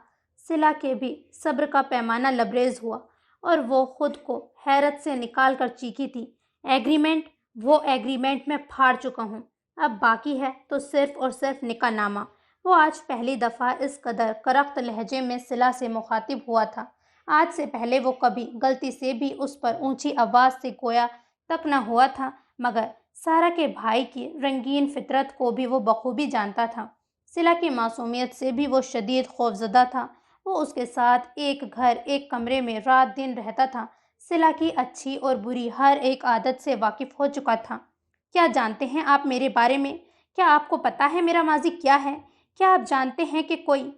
صلہ کے بھی صبر کا پیمانہ لبریز ہوا اور وہ خود کو حیرت سے نکال کر چیخی تھی۔ ایگریمنٹ؟ وہ ایگریمنٹ میں پھاڑ چکا ہوں، اب باقی ہے تو صرف اور صرف نکاح نامہ۔ وہ آج پہلی دفعہ اس قدر کرخت لہجے میں صلہ سے مخاطب ہوا تھا۔ آج سے پہلے وہ کبھی غلطی سے بھی اس پر اونچی آواز سے گویا تک نہ ہوا تھا، مگر سارا کے بھائی کی رنگین فطرت کو بھی وہ بخوبی جانتا تھا۔ صلہ کی معصومیت سے بھی وہ شدید خوف زدہ تھا۔ وہ اس کے ساتھ ایک گھر ایک کمرے میں رات دن رہتا تھا، صلہ کی اچھی اور بری ہر ایک عادت سے واقف ہو چکا تھا۔ کیا جانتے ہیں آپ میرے بارے میں؟ کیا آپ کو پتہ ہے میرا ماضی کیا ہے؟ کیا آپ جانتے ہیں کہ کوئی؟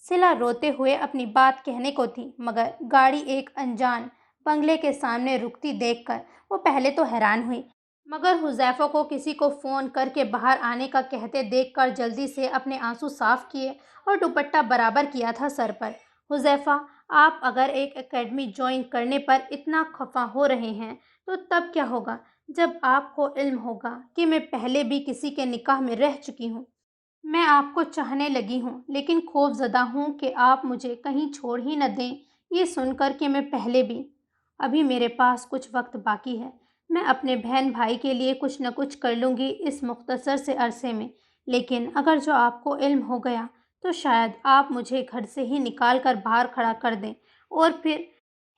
صلہ روتے ہوئے اپنی بات کہنے کو تھی، مگر گاڑی ایک انجان بنگلے کے سامنے رکتی دیکھ کر وہ پہلے تو حیران ہوئی، مگر حذیفہ کو کسی کو فون کر کے باہر آنے کا کہتے دیکھ کر جلدی سے اپنے آنسو صاف کیے اور دوپٹہ برابر کیا تھا سر پر۔ حذیفہ، آپ اگر ایک اکیڈمی جوائن کرنے پر اتنا خفا ہو رہے ہیں تو تب کیا ہوگا جب آپ کو علم ہوگا کہ میں پہلے بھی کسی کے نکاح میں رہ چکی ہوں؟ میں آپ کو چاہنے لگی ہوں، لیکن خوف زدہ ہوں کہ آپ مجھے کہیں چھوڑ ہی نہ دیں، یہ سن کر کہ میں پہلے بھی۔ ابھی میرے پاس کچھ وقت باقی ہے، میں اپنے بہن بھائی کے لیے کچھ نہ کچھ کر لوں گی اس مختصر سے عرصے میں، لیکن اگر جو آپ کو علم ہو گیا تو شاید آپ مجھے گھر سے ہی نکال کر باہر کھڑا کر دیں، اور پھر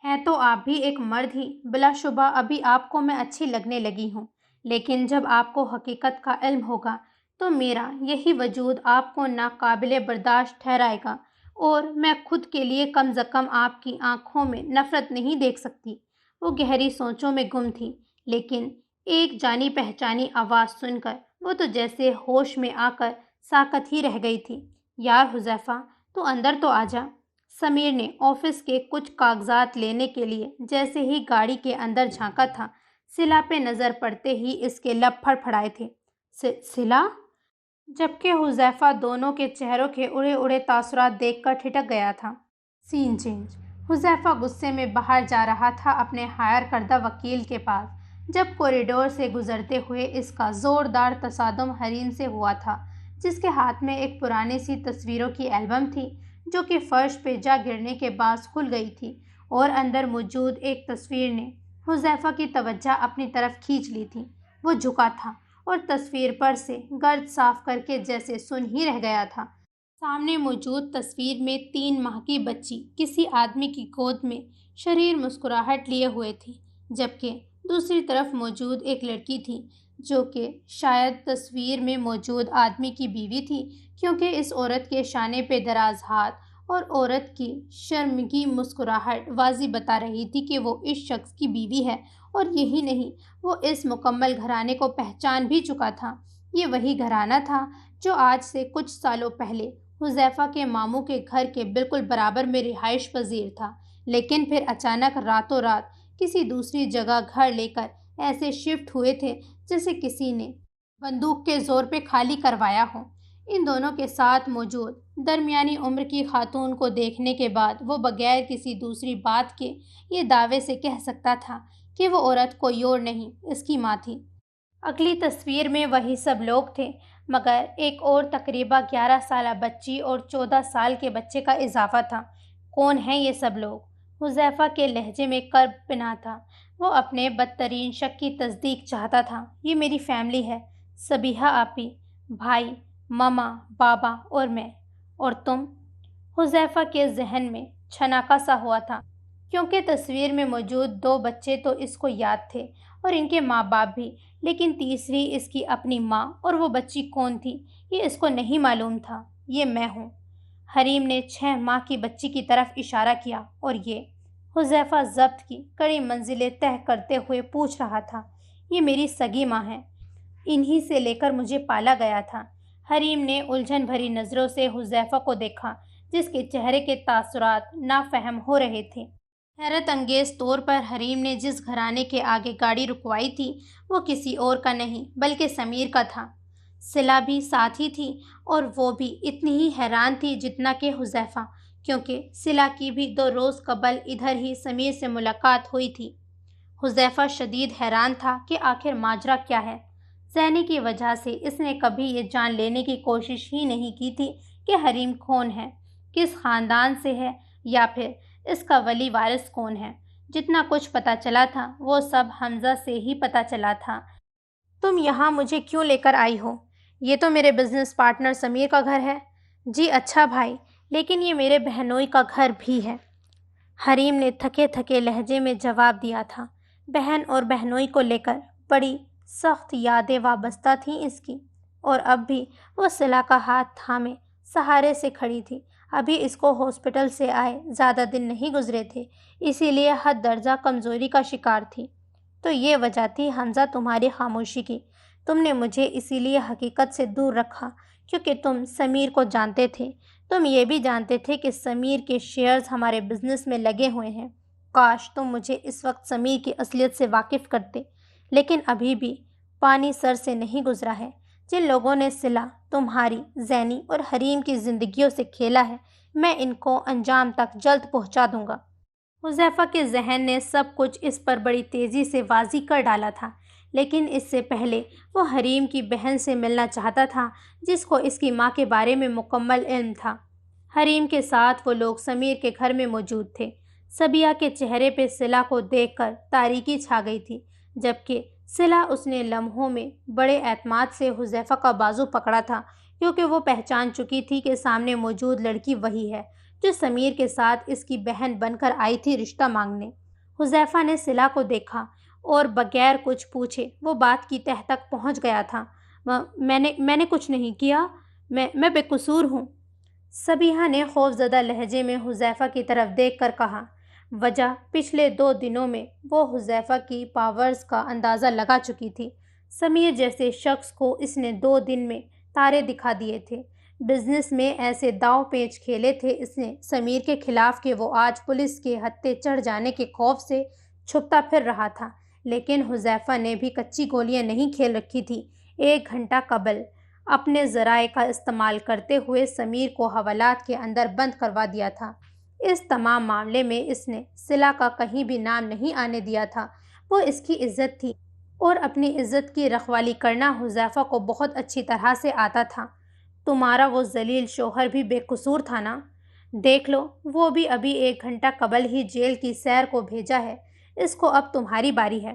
ہیں تو آپ بھی ایک مرد ہی، بلا شبہ ابھی آپ کو میں اچھی لگنے لگی ہوں، لیکن جب آپ کو حقیقت کا علم ہوگا تو میرا یہی وجود آپ کو ناقابل برداشت ٹھہرائے گا، اور میں خود کے لیے کم از کم آپ کی آنکھوں میں نفرت نہیں دیکھ سکتی۔ وہ گہری سوچوں میں گم تھی، لیکن ایک جانی پہچانی آواز سن کر وہ تو جیسے ہوش میں آ کر ساکت ہی رہ گئی تھی۔ یار حذیفہ، تو اندر تو آ جا۔ سمیر نے آفس کے کچھ کاغذات لینے کے لیے جیسے ہی گاڑی کے اندر جھانکا تھا، صلا پہ نظر پڑتے ہی اس کے لب پھڑپھڑائے تھے۔ صلا؟ جبکہ حذیفہ دونوں کے چہروں کے اڑے اڑے تاثرات دیکھ کر ٹھٹک گیا تھا۔ سین چینج۔ حذیفہ غصے میں باہر جا رہا تھا اپنے ہائر کردہ وکیل کے پاس، جب کوریڈور سے گزرتے ہوئے اس کا زوردار تصادم حریم سے ہوا تھا، جس کے ہاتھ میں ایک پرانی سی تصویروں کی البم تھی جو کہ فرش پہ جا گرنے کے باعث کھل گئی تھی، اور اندر موجود ایک تصویر نے حذیفہ کی توجہ اپنی طرف کھینچ لی تھی۔ وہ جھکا تھا اور تصویر پر سے گرد صاف کر کے جیسے سن ہی رہ گیا تھا۔ سامنے موجود تصویر میں 3 ماہ کی بچی کسی آدمی کی گود میں شریر مسکراہٹ لیے ہوئے تھی، جبکہ دوسری طرف موجود ایک لڑکی تھی جو کہ شاید تصویر میں موجود آدمی کی بیوی تھی، کیونکہ اس عورت کے شانے پہ دراز ہاتھ اور عورت کی شرمگی مسکراہٹ واضح بتا رہی تھی کہ وہ اس شخص کی بیوی ہے، اور یہی نہیں، وہ اس مکمل گھرانے کو پہچان بھی چکا تھا۔ یہ وہی گھرانہ تھا جو آج سے کچھ سالوں پہلے حذیفہ کے ماموں کے گھر کے بالکل برابر میں رہائش پذیر تھا، لیکن پھر اچانک راتوں رات کسی دوسری جگہ گھر لے کر ایسے شفٹ ہوئے تھے جیسے کسی نے بندوق کے زور پہ خالی کروایا ہو۔ ان دونوں کے ساتھ موجود درمیانی عمر کی خاتون کو دیکھنے کے بعد وہ بغیر کسی دوسری بات کے یہ دعوے سے کہہ سکتا تھا کہ وہ عورت کوئی اور نہیں، اس کی ماں تھی۔ اگلی تصویر میں وہی سب لوگ تھے، مگر ایک اور تقریباً 11 سالہ بچی اور 14 سال کے بچے کا اضافہ تھا۔ کون ہیں یہ سب لوگ؟ حذیفہ کے لہجے میں کرب پنہاں تھا۔ وہ اپنے بدترین شک کی تصدیق چاہتا تھا۔ یہ میری فیملی ہے، صبیحہ آپی، بھائی، ماما، بابا اور میں۔ اور تم؟ حذیفہ کے ذہن میں چھناکا سا ہوا تھا، کیونکہ تصویر میں موجود 2 بچے تو اس کو یاد تھے اور ان کے ماں باپ بھی، لیکن تیسری اس کی اپنی ماں، اور وہ بچی کون تھی یہ اس کو نہیں معلوم تھا۔ یہ میں ہوں۔ حریم نے 6 ماہ کی بچی کی طرف اشارہ کیا۔ اور یہ؟ حذیفہ ضبط کی کڑی منزلیں طے کرتے ہوئے پوچھ رہا تھا۔ یہ میری سگی ماں ہے، انہی سے لے کر مجھے پالا گیا تھا۔ حریم نے الجھن بھری نظروں سے حذیفہ کو دیکھا، جس کے چہرے کے تاثرات نافہم ہو رہے تھے۔ حیرت انگیز طور پر حریم نے جس گھرانے کے آگے گاڑی رکوائی تھی وہ کسی اور کا نہیں بلکہ سمیر کا تھا۔ صلا بھی ساتھ ہی تھی، اور وہ بھی اتنی ہی حیران تھی جتنا کہ حذیفہ، کیونکہ صلا کی بھی 2 روز قبل ادھر ہی سمیر سے ملاقات ہوئی تھی۔ حذیفہ شدید حیران تھا کہ آخر ماجرا کیا ہے۔ ذہنی کی وجہ سے اس نے کبھی یہ جان لینے کی کوشش ہی نہیں کی تھی کہ حریم کون ہے، کس خاندان سے ہے، یا پھر اس کا ولی وارث کون ہے۔ جتنا کچھ پتہ چلا تھا وہ سب حمزہ سے ہی پتہ چلا تھا۔ تم یہاں مجھے کیوں لے کر آئی ہو؟ یہ تو میرے بزنس پارٹنر سمیر کا گھر ہے۔ جی اچھا بھائی، لیکن یہ میرے بہنوئی کا گھر بھی ہے، حریم نے تھکے تھکے لہجے میں جواب دیا تھا۔ بہن اور بہنوئی کو لے کر بڑی سخت یادیں وابستہ تھیں اس کی، اور اب بھی وہ صلا کا ہاتھ تھامے سہارے سے کھڑی تھی۔ ابھی اس کو ہاسپٹل سے آئے زیادہ دن نہیں گزرے تھے، اسی لیے حد درجہ کمزوری کا شکار تھی۔ تو یہ وجہ تھی حمزہ تمہاری خاموشی کی۔ تم نے مجھے اسی لیے حقیقت سے دور رکھا کیونکہ تم سمیر کو جانتے تھے۔ تم یہ بھی جانتے تھے کہ سمیر کے شیئرز ہمارے بزنس میں لگے ہوئے ہیں۔ کاش تم مجھے اس وقت سمیر کی اصلیت سے واقف کرتے، لیکن ابھی بھی پانی سر سے نہیں گزرا ہے۔ جن لوگوں نے صلا، تمہاری، زینی اور حریم کی زندگیوں سے کھیلا ہے، میں ان کو انجام تک جلد پہنچا دوں گا۔ حذیفہ کے ذہن نے سب کچھ اس پر بڑی تیزی سے واضح کر ڈالا تھا، لیکن اس سے پہلے وہ حریم کی بہن سے ملنا چاہتا تھا جس کو اس کی ماں کے بارے میں مکمل علم تھا۔ حریم کے ساتھ وہ لوگ سمیر کے گھر میں موجود تھے۔ صبیحہ کے چہرے پہ صلا کو دیکھ کر تاریکی چھا گئی تھی، جبکہ صلا اس نے لمحوں میں بڑے اعتماد سے حذیفہ کا بازو پکڑا تھا، کیونکہ وہ پہچان چکی تھی کہ سامنے موجود لڑکی وہی ہے جو سمیر کے ساتھ اس کی بہن بن کر آئی تھی رشتہ مانگنے۔ حذیفہ نے صلا کو دیکھا اور بغیر کچھ پوچھے وہ بات کی تہہ تک پہنچ گیا تھا۔ میں نے کچھ نہیں کیا، میں بے قصور ہوں۔ سبیحہ نے خوفزدہ لہجے میں حذیفہ کی طرف دیکھ کر کہا۔ وجہ پچھلے 2 دنوں میں وہ حذیفہ کی پاورز کا اندازہ لگا چکی تھی۔ سمیر جیسے شخص کو اس نے 2 دن میں تارے دکھا دیے تھے۔ بزنس میں ایسے داؤ پیچ کھیلے تھے اس نے سمیر کے خلاف کہ وہ آج پولیس کے ہتھے چڑھ جانے کے خوف سے چھپتا پھر رہا تھا۔ لیکن حذیفہ نے بھی کچی گولیاں نہیں کھیل رکھی تھی۔ 1 گھنٹہ قبل اپنے ذرائع کا استعمال کرتے ہوئے سمیر کو حوالات کے اندر بند کروا دیا تھا۔ اس تمام معاملے میں اس نے صلہ کا کہیں بھی نام نہیں آنے دیا تھا۔ وہ اس کی عزت تھی اور اپنی عزت کی رکھوالی کرنا حذیفہ کو بہت اچھی طرح سے آتا تھا۔ تمہارا وہ ذلیل شوہر بھی بے قصور تھا نا؟ دیکھ لو، وہ بھی ابھی 1 گھنٹہ قبل ہی جیل کی سیر کو بھیجا ہے۔ اس کو اب تمہاری باری ہے۔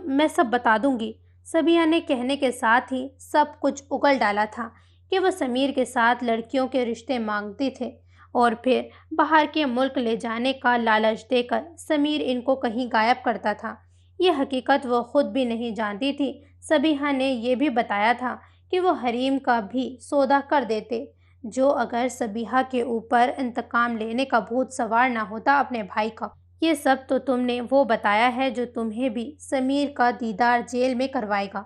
میں سب بتا دوں گی۔ سبیحہ نے کہنے کے ساتھ ہی سب کچھ اگل ڈالا تھا کہ وہ سمیر کے ساتھ لڑکیوں کے رشتے مانگتی تھے اور پھر باہر کے ملک لے جانے کا لالچ دے کر سمیر ان کو کہیں غائب کرتا تھا۔ یہ حقیقت وہ خود بھی نہیں جانتی تھی۔ سبیحہ نے یہ بھی بتایا تھا کہ وہ حریم کا بھی سودا کر دیتے، جو اگر سبیحہ کے اوپر انتقام لینے کا بھوت سوار نہ ہوتا اپنے بھائی کا۔ یہ سب تو تم نے وہ بتایا ہے جو تمہیں بھی سمیر کا دیدار جیل میں کروائے گا۔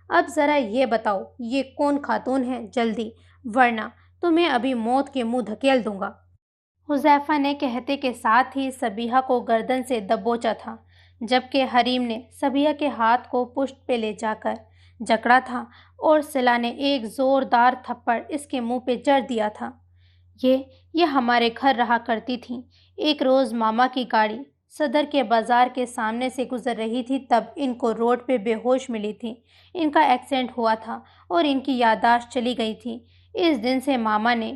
اب ذرا یہ بتاؤ یہ کون خاتون ہے جلدی، ورنہ تمہیں ابھی موت کے منہ دھکیل دوں گا۔ حذیفہ نے کہتے کے ساتھ ہی سبیحہ کو گردن سے دبوچا تھا، جبکہ حریم نے سبیحہ کے ہاتھ کو پشت پہ لے جا کر جکڑا تھا اور صلہ نے ایک زوردار تھپڑ اس کے منہ پہ جڑ دیا تھا۔ یہ ہمارے گھر رہا کرتی تھیں۔ ایک روز ماما کی گاڑی صدر کے بازار کے سامنے سے گزر رہی تھی، تب ان کو روڈ پہ بے ہوش ملی تھی۔ ان کا ایکسیڈنٹ ہوا تھا اور ان کی یادداشت چلی گئی تھی۔ اس دن سے ماما نے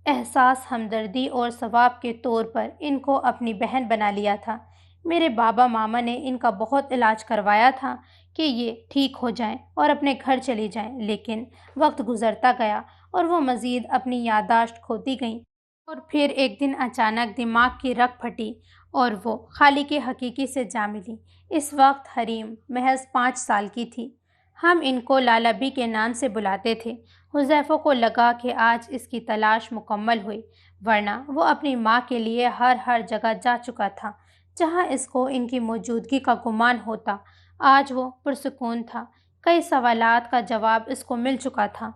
احساس ہمدردی اور ثواب کے طور پر ان کو اپنی بہن بنا لیا تھا۔ میرے بابا ماما نے ان کا بہت علاج کروایا تھا کہ یہ ٹھیک ہو جائیں اور اپنے گھر چلی جائیں، لیکن وقت گزرتا گیا اور وہ مزید اپنی یادداشت کھوتی گئیں، اور پھر ایک دن اچانک دماغ کی رگ پھٹی اور وہ خالق حقیقی سے جا ملی۔ اس وقت حریم محض 5 سال کی تھی۔ ہم ان کو لالا بی کے نام سے بلاتے تھے۔ حذیفہ کو لگا کہ آج اس کی تلاش مکمل ہوئی، ورنہ وہ اپنی ماں کے لیے ہر جگہ جا چکا تھا جہاں اس کو ان کی موجودگی کا گمان ہوتا۔ آج وہ پرسکون تھا۔ کئی سوالات کا جواب اس کو مل چکا تھا۔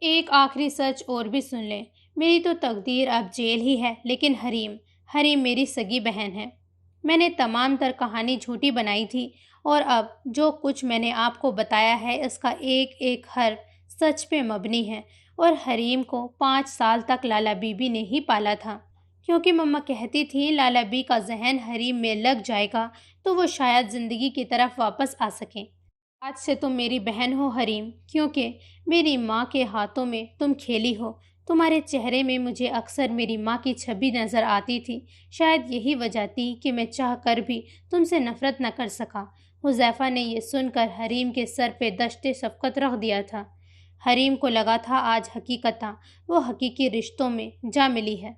ایک آخری سچ اور بھی سن لیں، میری تو تقدیر اب جیل ہی ہے، لیکن حریم میری سگی بہن ہے۔ میں نے تمام تر کہانی جھوٹی بنائی تھی اور اب جو کچھ میں نے آپ کو بتایا ہے اس کا ایک ایک حرف سچ پہ مبنی ہے، اور حریم کو 5 سال تک لالا بی بی نے ہی پالا تھا، کیونکہ مما کہتی تھی لالا بی کا ذہن حریم میں لگ جائے گا تو وہ شاید زندگی کی طرف واپس آ سکیں۔ آج سے تم میری بہن ہو حریم، کیونکہ میری ماں کے ہاتھوں میں تم کھیلی ہو۔ تمہارے چہرے میں مجھے اکثر میری ماں کی چھبی نظر آتی تھی، شاید یہی وجہ تھی کہ میں چاہ کر بھی تم سے نفرت نہ کر سکا۔ حذیفہ نے یہ سن کر حریم کے سر پہ دشت شفقت رکھ دیا تھا۔ حریم کو لگا تھا آج حقیقتاً وہ حقیقی رشتوں میں جا ملی ہے۔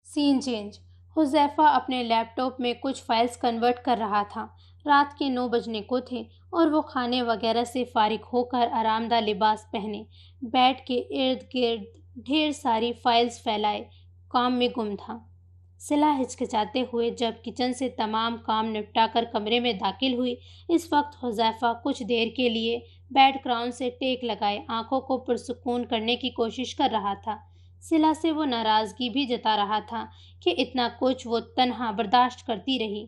سین چینج۔ حذیفہ اپنے لیپ ٹاپ میں کچھ فائلز کنورٹ کر رہا تھا۔ رات کے 9 بجنے کو تھے اور وہ کھانے وغیرہ سے فارغ ہو کر آرام دہ لباس پہنے بیڈ کے ارد گرد ڈھیر ساری فائلز پھیلائے کام میں گم تھا۔ صلہ ہچکچاتے ہوئے جب کچن سے تمام کام نپٹا کر کمرے میں داخل ہوئی، اس وقت حذیفہ کچھ دیر کے لیے بیڈ کراؤن سے ٹیک لگائے آنکھوں کو پرسکون کرنے کی کوشش کر رہا تھا۔ صلہ سے وہ ناراضگی بھی جتا رہا تھا کہ اتنا کچھ وہ تنہا برداشت کرتی رہی۔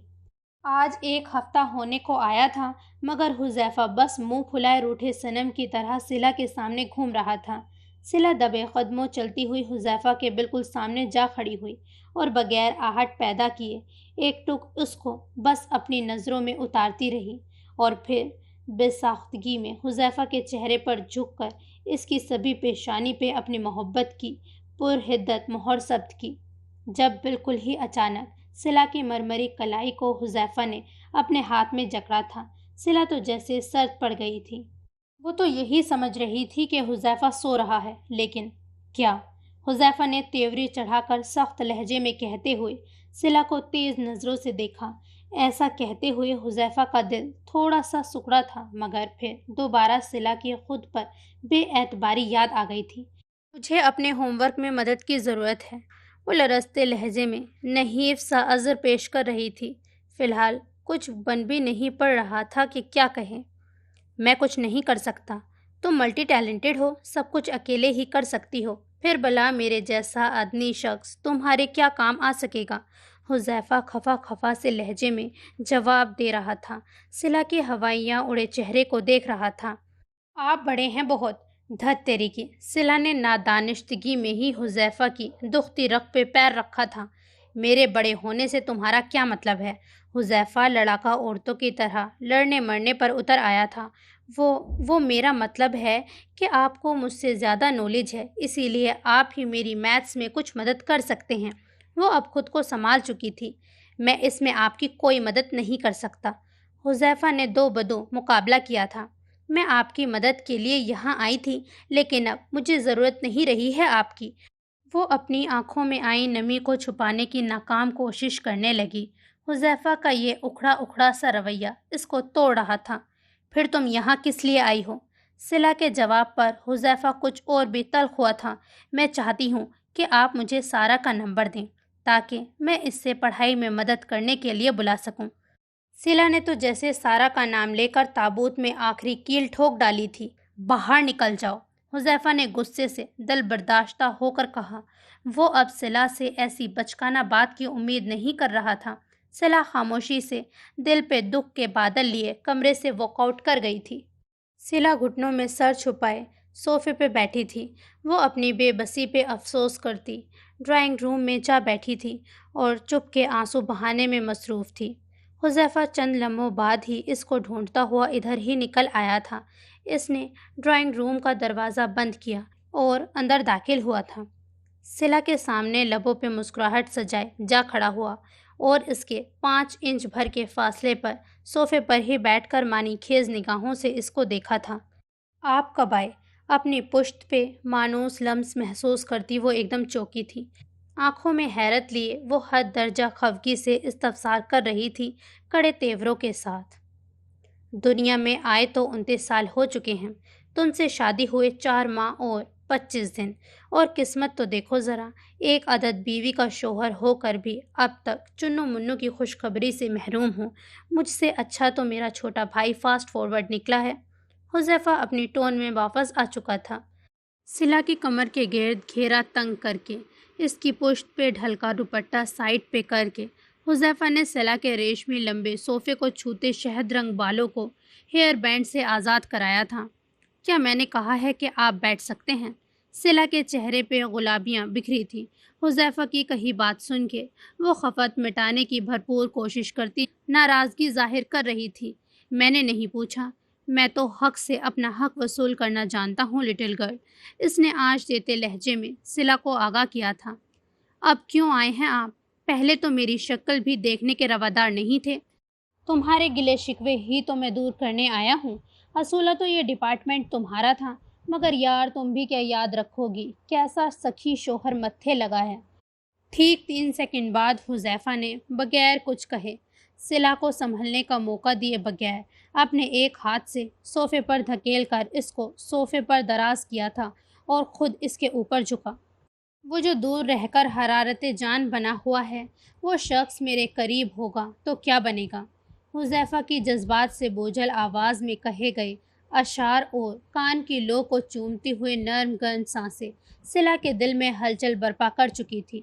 آج 1 ہفتہ ہونے کو آیا تھا، مگر حذیفہ بس منہ پھلائے روٹھے صنم کی طرح صلہ کے سامنے گھوم رہا تھا۔ صلہ دبے قدموں چلتی ہوئی حذیفہ کے بالکل سامنے جا کھڑی ہوئی اور بغیر آہٹ پیدا کیے ایک ٹک اس کو بس اپنی نظروں میں اتارتی رہی، اور پھر بے ساختگی میں حذیفہ کے چہرے پر جھک کر اس کی سبھی پیشانی پہ اپنی محبت کی پرحدت مہر ثبت کی، جب بالکل ہی اچانک صلہ کی مرمری کلائی کو حذیفہ نے اپنے ہاتھ میں جکڑا تھا۔ صلہ تو جیسے سرد پڑ گئی تھی۔ وہ تو یہی سمجھ رہی تھی کہ حذیفہ سو رہا ہے، لیکن کیا؟ حذیفہ نے تیوری چڑھا کر سخت لہجے میں کہتے ہوئے صلہ کو تیز نظروں سے دیکھا۔ ایسا کہتے ہوئے حذیفہ کا دل تھوڑا سا سکڑا تھا، مگر پھر دوبارہ صلہ کی خود پر بے اعتباری یاد آ گئی تھی۔ مجھے اپنے ہوم ورک میں مدد کی ضرورت ہے۔ وہ لرزتے لہجے میں نحیف سا عذر پیش کر رہی تھی۔ فی الحال کچھ بن بھی نہیں پڑ رہا تھا کہ کیا کہیں۔ میں کچھ نہیں کر سکتا۔ تم ملٹی ٹیلنٹڈ ہو، سب کچھ اکیلے ہی کر سکتی ہو، پھر بھلا میرے جیسا ادنی شخص تمہارے کیا کام آ سکے گا؟ حذیفہ خفا خفا سے لہجے میں جواب دے رہا تھا۔ صلہ کے ہوائیاں اڑے چہرے کو دیکھ رہا تھا۔ آپ بڑے ہیں بہت۔ دھت تیری کی! صلہ نے نادانستگی میں ہی حذیفہ کی دختری رگ پہ پیر رکھا تھا۔ میرے بڑے ہونے سے تمہارا کیا مطلب ہے؟ حذیفہ لڑاکا عورتوں کی طرح لڑنے مرنے پر اتر آیا تھا۔ وہ میرا مطلب ہے کہ آپ کو مجھ سے زیادہ نالج ہے، اسی لیے آپ ہی میری میتھس میں کچھ مدد کر سکتے ہیں۔ وہ اب خود کو سنبھال چکی تھی۔ میں اس میں آپ کی کوئی مدد نہیں کر سکتا۔ حذیفہ نے دو بدو مقابلہ کیا تھا۔ میں آپ کی مدد کے لیے یہاں آئی تھی، لیکن اب مجھے ضرورت نہیں رہی ہے آپ کی۔ وہ اپنی آنکھوں میں آئی نمی کو چھپانے کی ناکام کوشش کرنے لگی۔ حذیفہ کا یہ اکھڑا اکھڑا سا رویہ اس کو توڑ رہا تھا۔ پھر تم یہاں کس لیے آئی ہو؟ صلہ کے جواب پر حذیفہ کچھ اور بھی تلخ ہوا تھا۔ میں چاہتی ہوں کہ آپ مجھے سارا کا نمبر دیں تاکہ میں اس سے پڑھائی میں مدد کرنے کے لیے بلا سکوں۔ صلہ نے تو جیسے سارا کا نام لے کر تابوت میں آخری کیل ٹھوک ڈالی تھی۔ باہر نکل جاؤ! حذیفہ نے غصے سے دل برداشتہ ہو کر کہا۔ وہ اب صلہ سے ایسی بچکانہ بات کی امید نہیں کر رہا تھا۔ صلہ خاموشی سے دل پہ دکھ کے بادل لیے کمرے سے واک آؤٹ کر گئی تھی۔ صلہ گھٹنوں میں سر چھپائے صوفے پہ بیٹھی تھی۔ وہ اپنی بے بسی پہ افسوس کرتی ڈرائنگ روم میں جا بیٹھی تھی اور چپ کے آنسو بہانے میں مصروف تھی۔ حذیفہ چند لمحوں بعد ہی اس کو ڈھونڈتا ہوا ادھر ہی نکل آیا تھا۔ اس نے ڈرائنگ روم کا دروازہ بند کیا اور اندر داخل ہوا تھا۔ صلہ کے سامنے لبوں پہ مسکراہٹ سجائے جا کھڑا ہوا اور اس کے 5 انچ بھر کے فاصلے پر صوفے پر ہی بیٹھ کر معنی خیز نگاہوں سے اس کو دیکھا تھا۔ آپ کب آئے؟ اپنی پشت پہ مانوس لمس محسوس کرتی وہ ایک دم چونکی تھی۔ آنکھوں میں حیرت لیے وہ حد درجہ خفگی سے استفسار کر رہی تھی کڑے تیوروں کے ساتھ۔ دنیا میں آئے تو 29 سال ہو چکے ہیں۔ تم سے شادی ہوئے 4 ماہ اور 25 دن، اور قسمت تو دیکھو ذرا، ایک عدد بیوی کا شوہر ہو کر بھی اب تک چنو منو کی خوشخبری سے محروم ہوں۔ مجھ سے اچھا تو میرا چھوٹا بھائی فاسٹ فارورڈ نکلا ہے۔ حذیفہ اپنی ٹون میں واپس آ چکا تھا۔ صلہ کی کمر کے گرد گھیرا تنگ کر کے، اس کی پشت پہ ڈھلکا دوپٹہ سائڈ پہ کر کے، حذیفہ نے صلہ کے ریشمی لمبے صوفے کو چھوتے شہد رنگ بالوں کو ہیئر بینڈ سے آزاد کرایا تھا۔ کیا میں نے کہا ہے کہ آپ بیٹھ سکتے ہیں؟ صلہ کے چہرے پہ گلابیاں بکھری تھیں۔ حذیفہ کی کہی بات سن کے وہ خفت مٹانے کی بھرپور کوشش کرتی ناراضگی ظاہر کر رہی تھی۔ میں نے نہیں پوچھا۔ میں تو حق سے اپنا حق وصول کرنا جانتا ہوں لٹل گرل، اس نے آنچ دیتے لہجے میں صلہ کو آگاہ کیا تھا۔ اب کیوں آئے ہیں آپ؟ پہلے تو میری شکل بھی دیکھنے کے روادار نہیں تھے۔ تمہارے گلے شکوے ہی تو میں دور کرنے آیا ہوں۔ اصولہ تو یہ ڈپارٹمنٹ تمہارا تھا، مگر یار تم بھی کیا یاد رکھو گی کیسا سخی شوہر متھے لگا ہے۔ ٹھیک 3 سیکنڈ بعد حذیفہ نے بغیر کچھ کہے، صلہ کو سنبھلنے کا موقع دیے بغیر اپنے ایک ہاتھ سے صوفے پر دھکیل کر اس کو صوفے پر دراز کیا تھا اور خود اس کے اوپر جھکا۔ وہ جو دور رہ کر حرارت جان بنا ہوا ہے، وہ شخص میرے قریب ہوگا تو کیا بنے گا؟ حذیفہ کی جذبات سے بوجھل آواز میں کہے گئے اشعار اور کان کی لو کو چومتی ہوئے نرم گرم سانسیں صلہ کے دل میں ہلچل برپا کر چکی تھی۔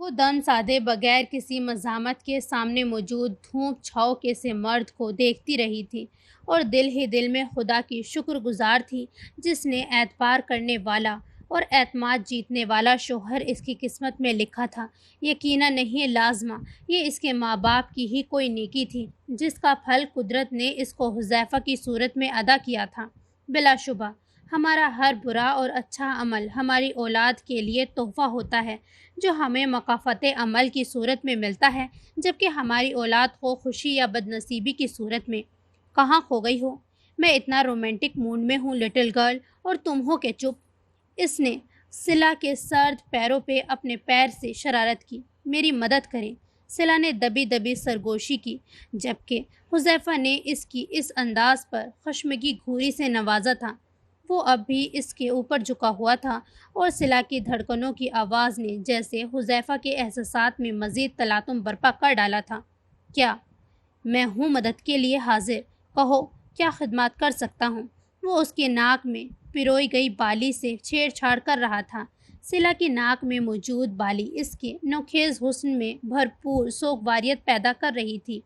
وہ دم سادے بغیر کسی مزاحمت کے سامنے موجود دھوپ چھاؤ کے سے مرد کو دیکھتی رہی تھی اور دل ہی دل میں خدا کی شکر گزار تھی جس نے اعتبار کرنے والا اور اعتماد جیتنے والا شوہر اس کی قسمت میں لکھا تھا۔ یقیناً نہیں لازمہ یہ اس کے ماں باپ کی ہی کوئی نیکی تھی جس کا پھل قدرت نے اس کو حذیفہ کی صورت میں ادا کیا تھا۔ بلا شبہ ہمارا ہر برا اور اچھا عمل ہماری اولاد کے لیے تحفہ ہوتا ہے جو ہمیں مکافات عمل کی صورت میں ملتا ہے، جبکہ ہماری اولاد کو خوشی یا بدنصیبی کی صورت میں۔ کہاں کھو گئی ہو؟ میں اتنا رومانٹک موڈ میں ہوں لٹل گرل اور تم ہو کہ چپ۔ اس نے صلہ کے سرد پیروں پہ اپنے پیر سے شرارت کی۔ میری مدد کریں۔ صلہ نے دبی دبی سرگوشی کی، جبکہ حذیفہ نے اس کی اس انداز پر خشمگی گھوری سے نوازا تھا۔ وہ اب بھی اس کے اوپر جھکا ہوا تھا اور صلہ کی دھڑکنوں کی آواز نے جیسے حذیفہ کے احساسات میں مزید تلاطم برپا کر ڈالا تھا۔ کیا؟ میں ہوں مدد کے لیے حاضر، کہو کیا خدمات کر سکتا ہوں؟ وہ اس کے ناک میں پروئی گئی بالی سے چھیڑ چھاڑ کر رہا تھا۔ صلہ کی ناک میں موجود بالی اس کے نوخیز حسن میں بھرپور سوگواریت پیدا کر رہی تھی،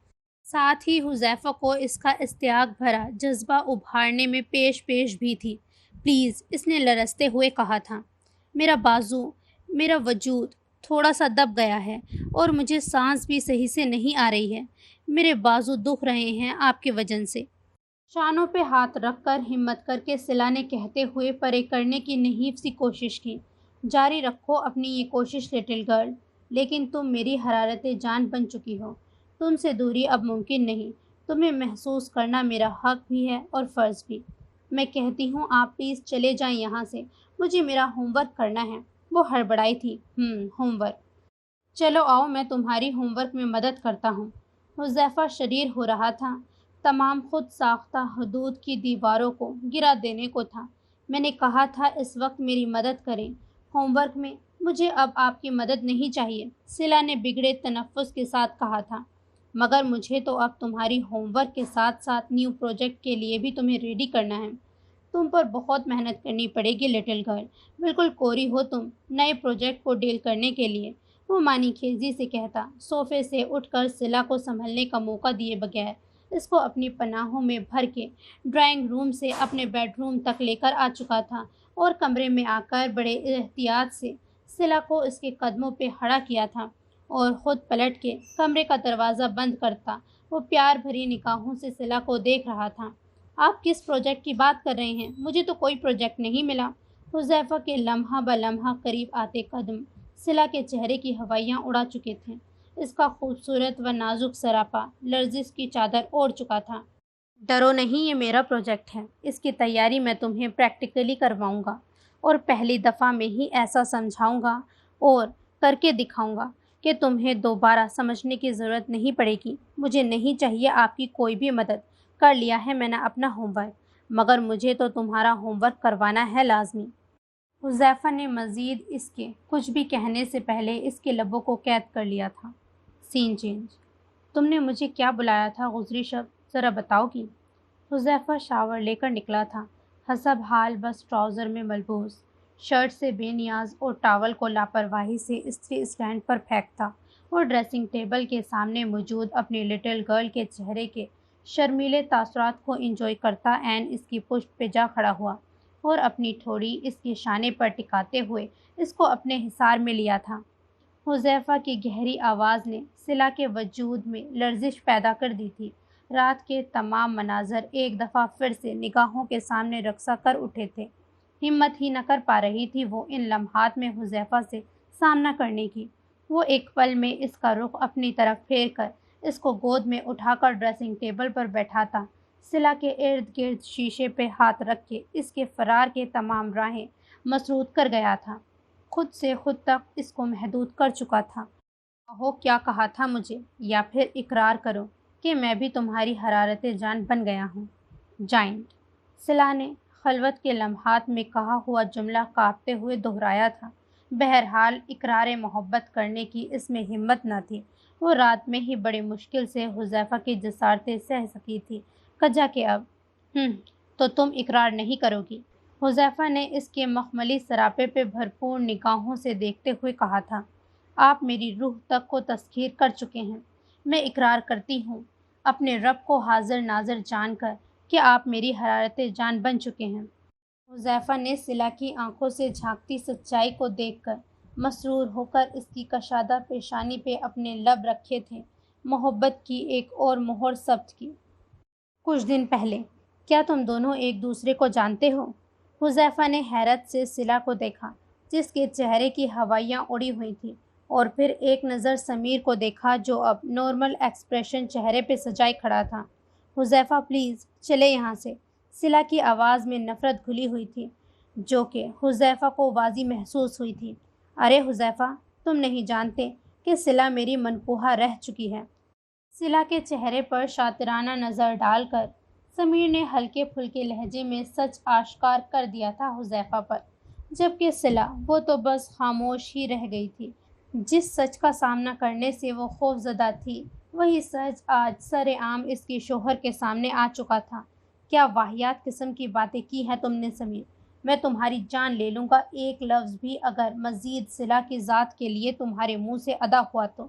ساتھ ہی حذیفہ کو اس کا اشتیاق بھرا جذبہ ابھارنے میں پیش بھی تھی۔ پلیز، اس نے لرزتے ہوئے کہا تھا، میرا بازو، میرا وجود تھوڑا سا دب گیا ہے اور مجھے سانس بھی صحیح سے نہیں آ رہی ہے۔ میرے بازو دکھ رہے ہیں آپ کے وجن سے۔ شانوں پہ ہاتھ رکھ کر ہمت کر کے صلہ نے کہتے ہوئے پرے کرنے کی نحیف سی کوشش کی۔ جاری رکھو اپنی یہ کوشش لٹل گرل، لیکن تم میری حرارت جان بن چکی ہو۔ تم سے دوری اب ممکن نہیں۔ تمہیں محسوس کرنا میرا حق بھی ہے اور فرض بھی۔ میں کہتی ہوں آپ پلیز چلے جائیں یہاں سے، مجھے میرا ہوم ورک کرنا ہے۔ وہ ہڑبڑائی تھی۔ Home work? چلو آؤ میں تمہاری ہوم ورک میں مدد کرتا ہوں۔ حذیفہ شریر ہو رہا تھا، تمام خود ساختہ حدود کی دیواروں کو گرا دینے کو تھا۔ میں نے کہا تھا اس وقت میری مدد کریں، ہوم ورک میں؟ مجھے اب آپ کی مدد نہیں چاہیے، صلہ نے بگڑے تنفس کے ساتھ کہا تھا، مگر مجھے تو اب تمہاری ہوم ورک کے ساتھ ساتھ نیو پروجیکٹ کے لیے بھی تمہیں ریڈی کرنا ہے۔ تم پر بہت محنت کرنی پڑے گی لٹل گرل، بالکل کوری ہو تم نئے پروجیکٹ کو ڈیل کرنے کے لیے، وہ معنی خیزی سے کہتا، صوفے سے اٹھ کر صلہ کو سنبھلنے کا موقع دیے بغیر اس کو اپنی پناہوں میں بھر کے ڈرائنگ روم سے اپنے بیڈ روم تک لے کر آ چکا تھا اور کمرے میں آ کر بڑے احتیاط سے صلہ کو اس کے قدموں پہ کھڑا کیا تھا اور خود پلٹ کے کمرے کا دروازہ بند کرتا وہ پیار بھری نگاہوں سے صلہ کو دیکھ رہا تھا۔ آپ کس پروجیکٹ کی بات کر رہے ہیں؟ مجھے تو کوئی پروجیکٹ نہیں ملا۔ حذیفہ کے لمحہ بلمحہ قریب آتے قدم صلہ کے چہرے کی ہوائیاں اڑا چکے تھے، اس کا خوبصورت و نازک سراپا لرزش کی چادر اوڑھ چکا تھا۔ ڈرو نہیں، یہ میرا پروجیکٹ ہے، اس کی تیاری میں تمہیں پریکٹیکلی کرواؤں گا اور پہلی دفعہ میں ہی ایسا سمجھاؤں گا اور کر کے دکھاؤں گا کہ تمہیں دوبارہ سمجھنے کی ضرورت نہیں پڑے گی۔ مجھے نہیں چاہیے آپ کی کوئی بھی مدد، کر لیا ہے میں نے اپنا ہوم ورک، مگر مجھے تو تمہارا ہوم ورک کروانا ہے لازمی۔ حذیفہ نے مزید اس کے کچھ بھی کہنے سے پہلے اس کے لبوں کو قید کر لیا تھا۔ سین چینج۔ تم نے مجھے کیا بلایا تھا گزری شب، ذرا بتاؤ گی؟ حذیفہ شاور لے کر نکلا تھا، حسب حال بس ٹراؤزر میں ملبوس، شرٹ سے بے نیاز اور ٹاول کو لاپرواہی سے استری اسٹینڈ پر پھینکتا اور ڈریسنگ ٹیبل کے سامنے موجود اپنی لٹل گرل کے چہرے کے شرمیلے تاثرات کو انجوائے کرتا عین اس کی پشت پہ جا کھڑا ہوا اور اپنی ٹھوڑی اس کے شانے پر ٹکاتے ہوئے اس کو اپنے حصار میں لیا تھا۔ حذیفہ کی گہری آواز نے صلہ کے وجود میں لرزش پیدا کر دی تھی۔ رات کے تمام مناظر ایک دفعہ پھر سے نگاہوں کے سامنے رقصہ کر اٹھے تھے۔ ہمت ہی نہ کر پا رہی تھی وہ ان لمحات میں حذیفہ سے سامنا کرنے کی۔ وہ ایک پل میں اس کا رخ اپنی طرف پھیر کر اس کو گود میں اٹھا کر ڈریسنگ ٹیبل پر بیٹھاتا، صلہ کے ارد گرد شیشے پہ ہاتھ رکھ کے اس کے فرار کے تمام راہیں مسدود کر گیا تھا، خود سے خود تک اس کو محدود کر چکا تھا۔ کہو کیا کہا تھا مجھے، یا پھر اقرار کرو کہ میں بھی تمہاری حرارت جان بن گیا ہوں۔ جائنٹ۔ صلہ نے خلوت کے لمحات میں کہا ہوا جملہ کانپتے ہوئے دہرایا تھا۔ بہرحال اقرار محبت کرنے کی اس میں ہمت نہ تھی، وہ رات میں ہی بڑی مشکل سے حذیفہ کی جسارتیں سہ سکی تھی، کجا کہ اب تو تم اقرار نہیں کرو گی؟ حذیفہ نے اس کے مخملی سراپے پہ بھرپور نگاہوں سے دیکھتے ہوئے کہا تھا، آپ میری روح تک کو تسخیر کر چکے ہیں، میں اقرار کرتی ہوں اپنے رب کو حاضر ناظر جان کر کہ آپ میری حرارت جان بن چکے ہیں۔ حذیفہ نے صلہ کی آنکھوں سے جھانکتی سچائی کو دیکھ کر مسرور ہو کر اس کی کشادہ پیشانی پہ اپنے لب رکھے تھے، محبت کی ایک اور مہر ثبت کی۔ کچھ دن پہلے کیا تم دونوں ایک دوسرے کو جانتے ہو؟ حذیفہ نے حیرت سے صلہ کو دیکھا جس کے چہرے کی ہوائیاں اڑی ہوئی تھیں، اور پھر ایک نظر سمیر کو دیکھا جو اب نارمل ایکسپریشن چہرے پہ سجائے کھڑا تھا۔ حذیفہ پلیز چلے یہاں سے، صلہ کی آواز میں نفرت گھلی ہوئی تھی جو کہ حذیفہ کو واضح محسوس ہوئی تھی۔ ارے حذیفہ، تم نہیں جانتے کہ صلہ میری منقوہہ رہ چکی ہے۔ صلہ کے چہرے پر شاطرانہ نظر ڈال کر سمیر نے ہلکے پھلکے لہجے میں سچ آشکار کر دیا تھا حذیفہ پر، جبکہ صلہ وہ تو بس خاموش ہی رہ گئی تھی۔ جس سچ کا سامنا کرنے سے وہ خوف زدہ تھی، وہی سچ آج سر عام اس کے شوہر کے سامنے آ چکا تھا۔ کیا واہیات قسم کی باتیں کی ہیں تم نے سمیر؟ میں تمہاری جان لے لوں گا ایک لفظ بھی اگر مزید صلہ کی ذات کے لیے تمہارے منہ سے ادا ہوا تو۔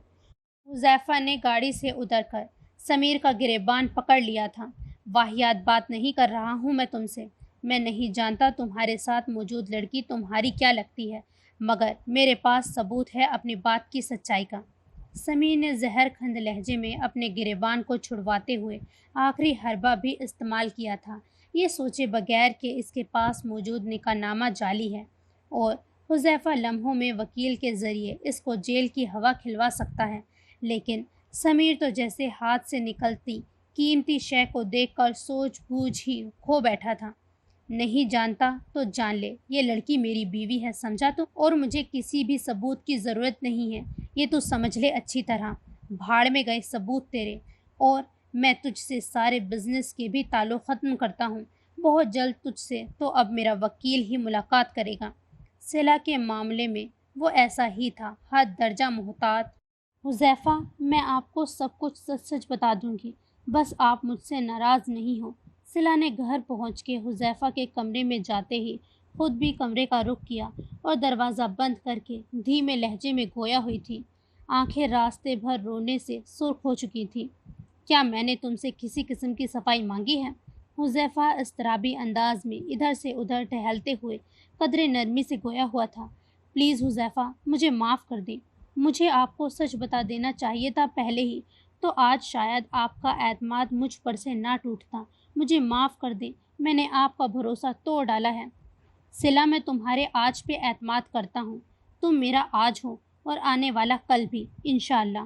حذیفہ نے گاڑی سے اتر کر سمیر کا گریبان پکڑ لیا تھا۔ واہیات بات نہیں کر رہا ہوں میں تم سے۔ میں نہیں جانتا تمہارے ساتھ موجود لڑکی تمہاری کیا لگتی ہے، مگر میرے پاس ثبوت ہے اپنی بات کی سچائی کا۔ سمیر نے زہر کھند لہجے میں اپنے گریبان کو چھڑواتے ہوئے آخری حربہ بھی استعمال کیا تھا، یہ سوچے بغیر کہ اس کے پاس موجود نکاح نامہ جعلی ہے اور حذیفہ لمحوں میں وکیل کے ذریعے اس کو جیل کی ہوا کھلوا سکتا ہے۔ لیکن سمیر تو جیسے ہاتھ سے نکلتی قیمتی شے کو دیکھ کر سوچ بوجھ ہی کھو بیٹھا تھا۔ نہیں جانتا تو جان لے، یہ لڑکی میری بیوی ہے، سمجھا تو؟ اور مجھے کسی بھی ثبوت کی ضرورت نہیں ہے، یہ تو سمجھ لے اچھی طرح۔ بھاڑ میں گئے ثبوت تیرے، اور میں تجھ سے سارے بزنس کے بھی تعلق ختم کرتا ہوں۔ بہت جلد تجھ سے تو اب میرا وکیل ہی ملاقات کرے گا۔ صلہ کے معاملے میں وہ ایسا ہی تھا، حد درجہ محتاط۔ حذیفہ، میں آپ کو سب کچھ سچ سچ بتا دوں گی، بس آپ مجھ سے ناراض نہیں ہو۔ صلہ نے گھر پہنچ کے حذیفہ کے کمرے میں جاتے ہی خود بھی کمرے کا رخ کیا اور دروازہ بند کر کے دھیمے لہجے میں گویا ہوئی تھی۔ آنکھیں راستے بھر رونے سے سرخ ہو چکی تھیں۔ کیا میں نے تم سے کسی قسم کی صفائی مانگی ہے؟ حذیفہ اضطرابی انداز میں ادھر سے ادھر ٹہلتے ہوئے قدرے نرمی سے گویا ہوا تھا۔ پلیز حذیفہ، مجھے معاف کر دیں۔ مجھے آپ کو سچ بتا دینا چاہیے تھا پہلے ہی، تو آج شاید آپ کا اعتماد مجھ پر سے نہ ٹوٹتا۔ مجھے معاف کر دیں، میں نے آپ کا بھروسہ توڑ ڈالا ہے۔ صلہ، میں تمہارے آج پہ اعتماد کرتا ہوں۔ تم میرا آج ہو اور آنے والا کل بھی، انشاءاللہ۔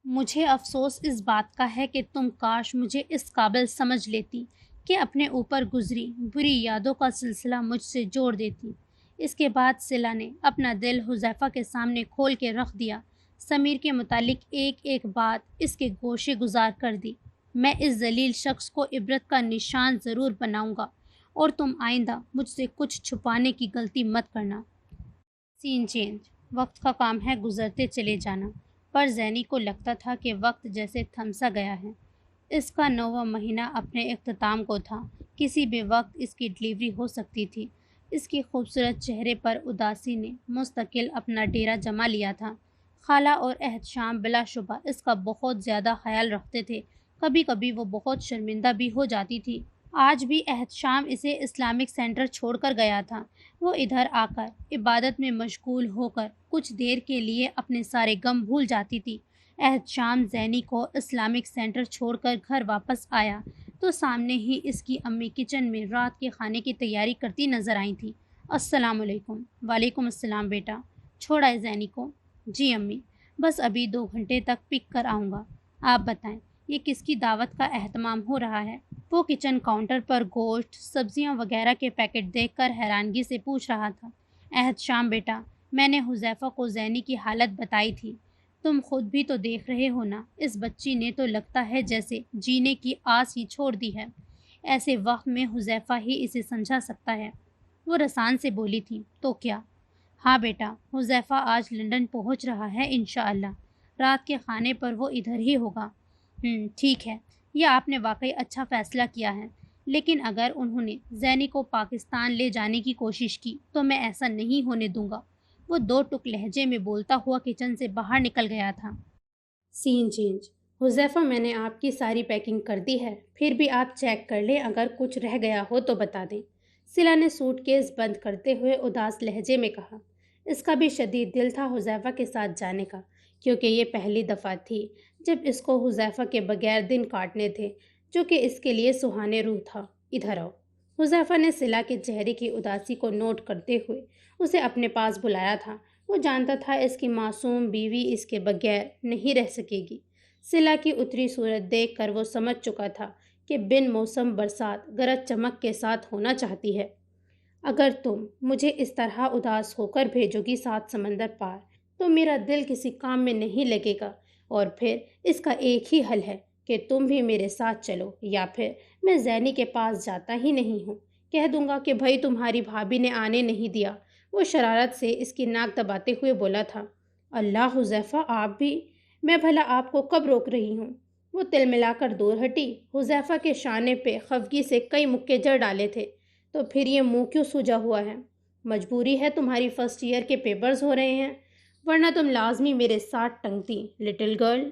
مجھے افسوس اس بات کا ہے کہ تم کاش مجھے اس قابل سمجھ لیتی کہ اپنے اوپر گزری بری یادوں کا سلسلہ مجھ سے جوڑ دیتی۔ اس کے بعد صلہ نے اپنا دل حذیفہ کے سامنے کھول کے رکھ دیا، سمیر کے متعلق ایک ایک بات اس کے گوشے گزار کر دی۔ میں اس ذلیل شخص کو عبرت کا نشان ضرور بناؤں گا، اور تم آئندہ مجھ سے کچھ چھپانے کی غلطی مت کرنا۔ سین چینج۔ وقت کا کام ہے گزرتے چلے جانا، پر زینی کو لگتا تھا کہ وقت جیسے تھم سا گیا ہے۔ اس کا 9واں مہینہ اپنے اختتام کو تھا، کسی بھی وقت اس کی ڈلیوری ہو سکتی تھی۔ اس کی خوبصورت چہرے پر اداسی نے مستقل اپنا ڈیرا جما لیا تھا۔ خالہ اور احتشام بلا شبہ اس کا بہت زیادہ خیال رکھتے تھے، کبھی کبھی وہ بہت شرمندہ بھی ہو جاتی تھی۔ آج بھی احتشام اسے اسلامک سینٹر چھوڑ کر گیا تھا۔ وہ ادھر آ کر عبادت میں مشغول ہو کر کچھ دیر کے لیے اپنے سارے غم بھول جاتی تھی۔ احتشام زینی کو اسلامک سینٹر چھوڑ کر گھر واپس آیا تو سامنے ہی اس کی امی کچن میں رات کے کھانے کی تیاری کرتی نظر آئی تھیں۔ السلام علیکم۔ وعلیکم السلام بیٹا۔ چھوڑا ہے زینی کو؟ جی امی، بس ابھی 2 گھنٹے تک پک کر آؤں گا۔ آپ بتائیں، یہ کس کی دعوت کا اہتمام ہو رہا ہے؟ وہ کچن کاؤنٹر پر گوشت، سبزیاں وغیرہ کے پیکٹ دیکھ کر حیرانگی سے پوچھ رہا تھا۔ احتشام بیٹا، میں نے حذیفہ کو زینی کی حالت بتائی تھی، تم خود بھی تو دیکھ رہے ہو نا، اس بچی نے تو لگتا ہے جیسے جینے کی آس ہی چھوڑ دی ہے۔ ایسے وقت میں حذیفہ ہی اسے سمجھا سکتا ہے۔ وہ رسان سے بولی تھی۔ تو کیا؟ ہاں بیٹا، حذیفہ آج لندن پہنچ رہا ہے انشاءاللہ، رات کے کھانے پر وہ ادھر ہی ہوگا۔ ٹھیک ہے، یہ آپ نے واقعی اچھا فیصلہ کیا ہے، لیکن اگر انہوں نے زینی کو پاکستان لے جانے کی کوشش کی تو میں ایسا نہیں ہونے دوں گا۔ وہ 2 ٹک لہجے میں بولتا ہوا کچن سے باہر نکل گیا تھا۔ سین چینج۔ حذیفہ، میں نے آپ کی ساری پیکنگ کر دی ہے، پھر بھی آپ چیک کر لیں، اگر کچھ رہ گیا ہو تو بتا دیں۔ صلہ نے سوٹ کیس بند کرتے ہوئے اداس لہجے میں کہا۔ اس کا بھی شدید دل تھا حذیفہ کے ساتھ جانے کا، کیونکہ یہ پہلی دفعہ تھی جب اس کو حذیفہ کے بغیر دن کاٹنے تھے، جو کہ اس کے لیے سہانے روح تھا۔ ادھر آؤ۔ حذیفہ نے صلہ کے چہرے کی اداسی کو نوٹ کرتے ہوئے اسے اپنے پاس بلایا تھا۔ وہ جانتا تھا اس کی معصوم بیوی اس کے بغیر نہیں رہ سکے گی۔ صلہ کی اتری صورت دیکھ کر وہ سمجھ چکا تھا کہ بن موسم برسات گرج چمک کے ساتھ ہونا چاہتی ہے۔ اگر تم مجھے اس طرح اداس ہو کر بھیجو گی 7 سمندر پار، تو میرا دل کسی کام میں نہیں لگے گا، اور پھر اس کا ایک ہی حل ہے کہ کہ تم بھی میرے ساتھ چلو یا پھر میں زینی کے پاس جاتا ہی نہیں ہوں۔ کہہ دوں گا کہ بھائی تمہاری بھابھی نے آنے نہیں دیا۔ وہ شرارت سے اس کی ناک دباتے ہوئے بولا تھا۔ اللہ حذیفہ، آپ بھی، میں بھلا آپ کو کب روک رہی ہوں؟ وہ تل ملا کر دور ہٹی۔ حذیفہ کے شانے پہ خفگی سے کئی مکے جڑ ڈالے تھے۔ تو پھر یہ منہ کیوں سوجا ہوا ہے؟ مجبوری ہے، تمہاری فرسٹ ایئر کے پیپرز ہو رہے ہیں، ورنہ تم لازمی میرے ساتھ ٹنگتی لٹل گرل۔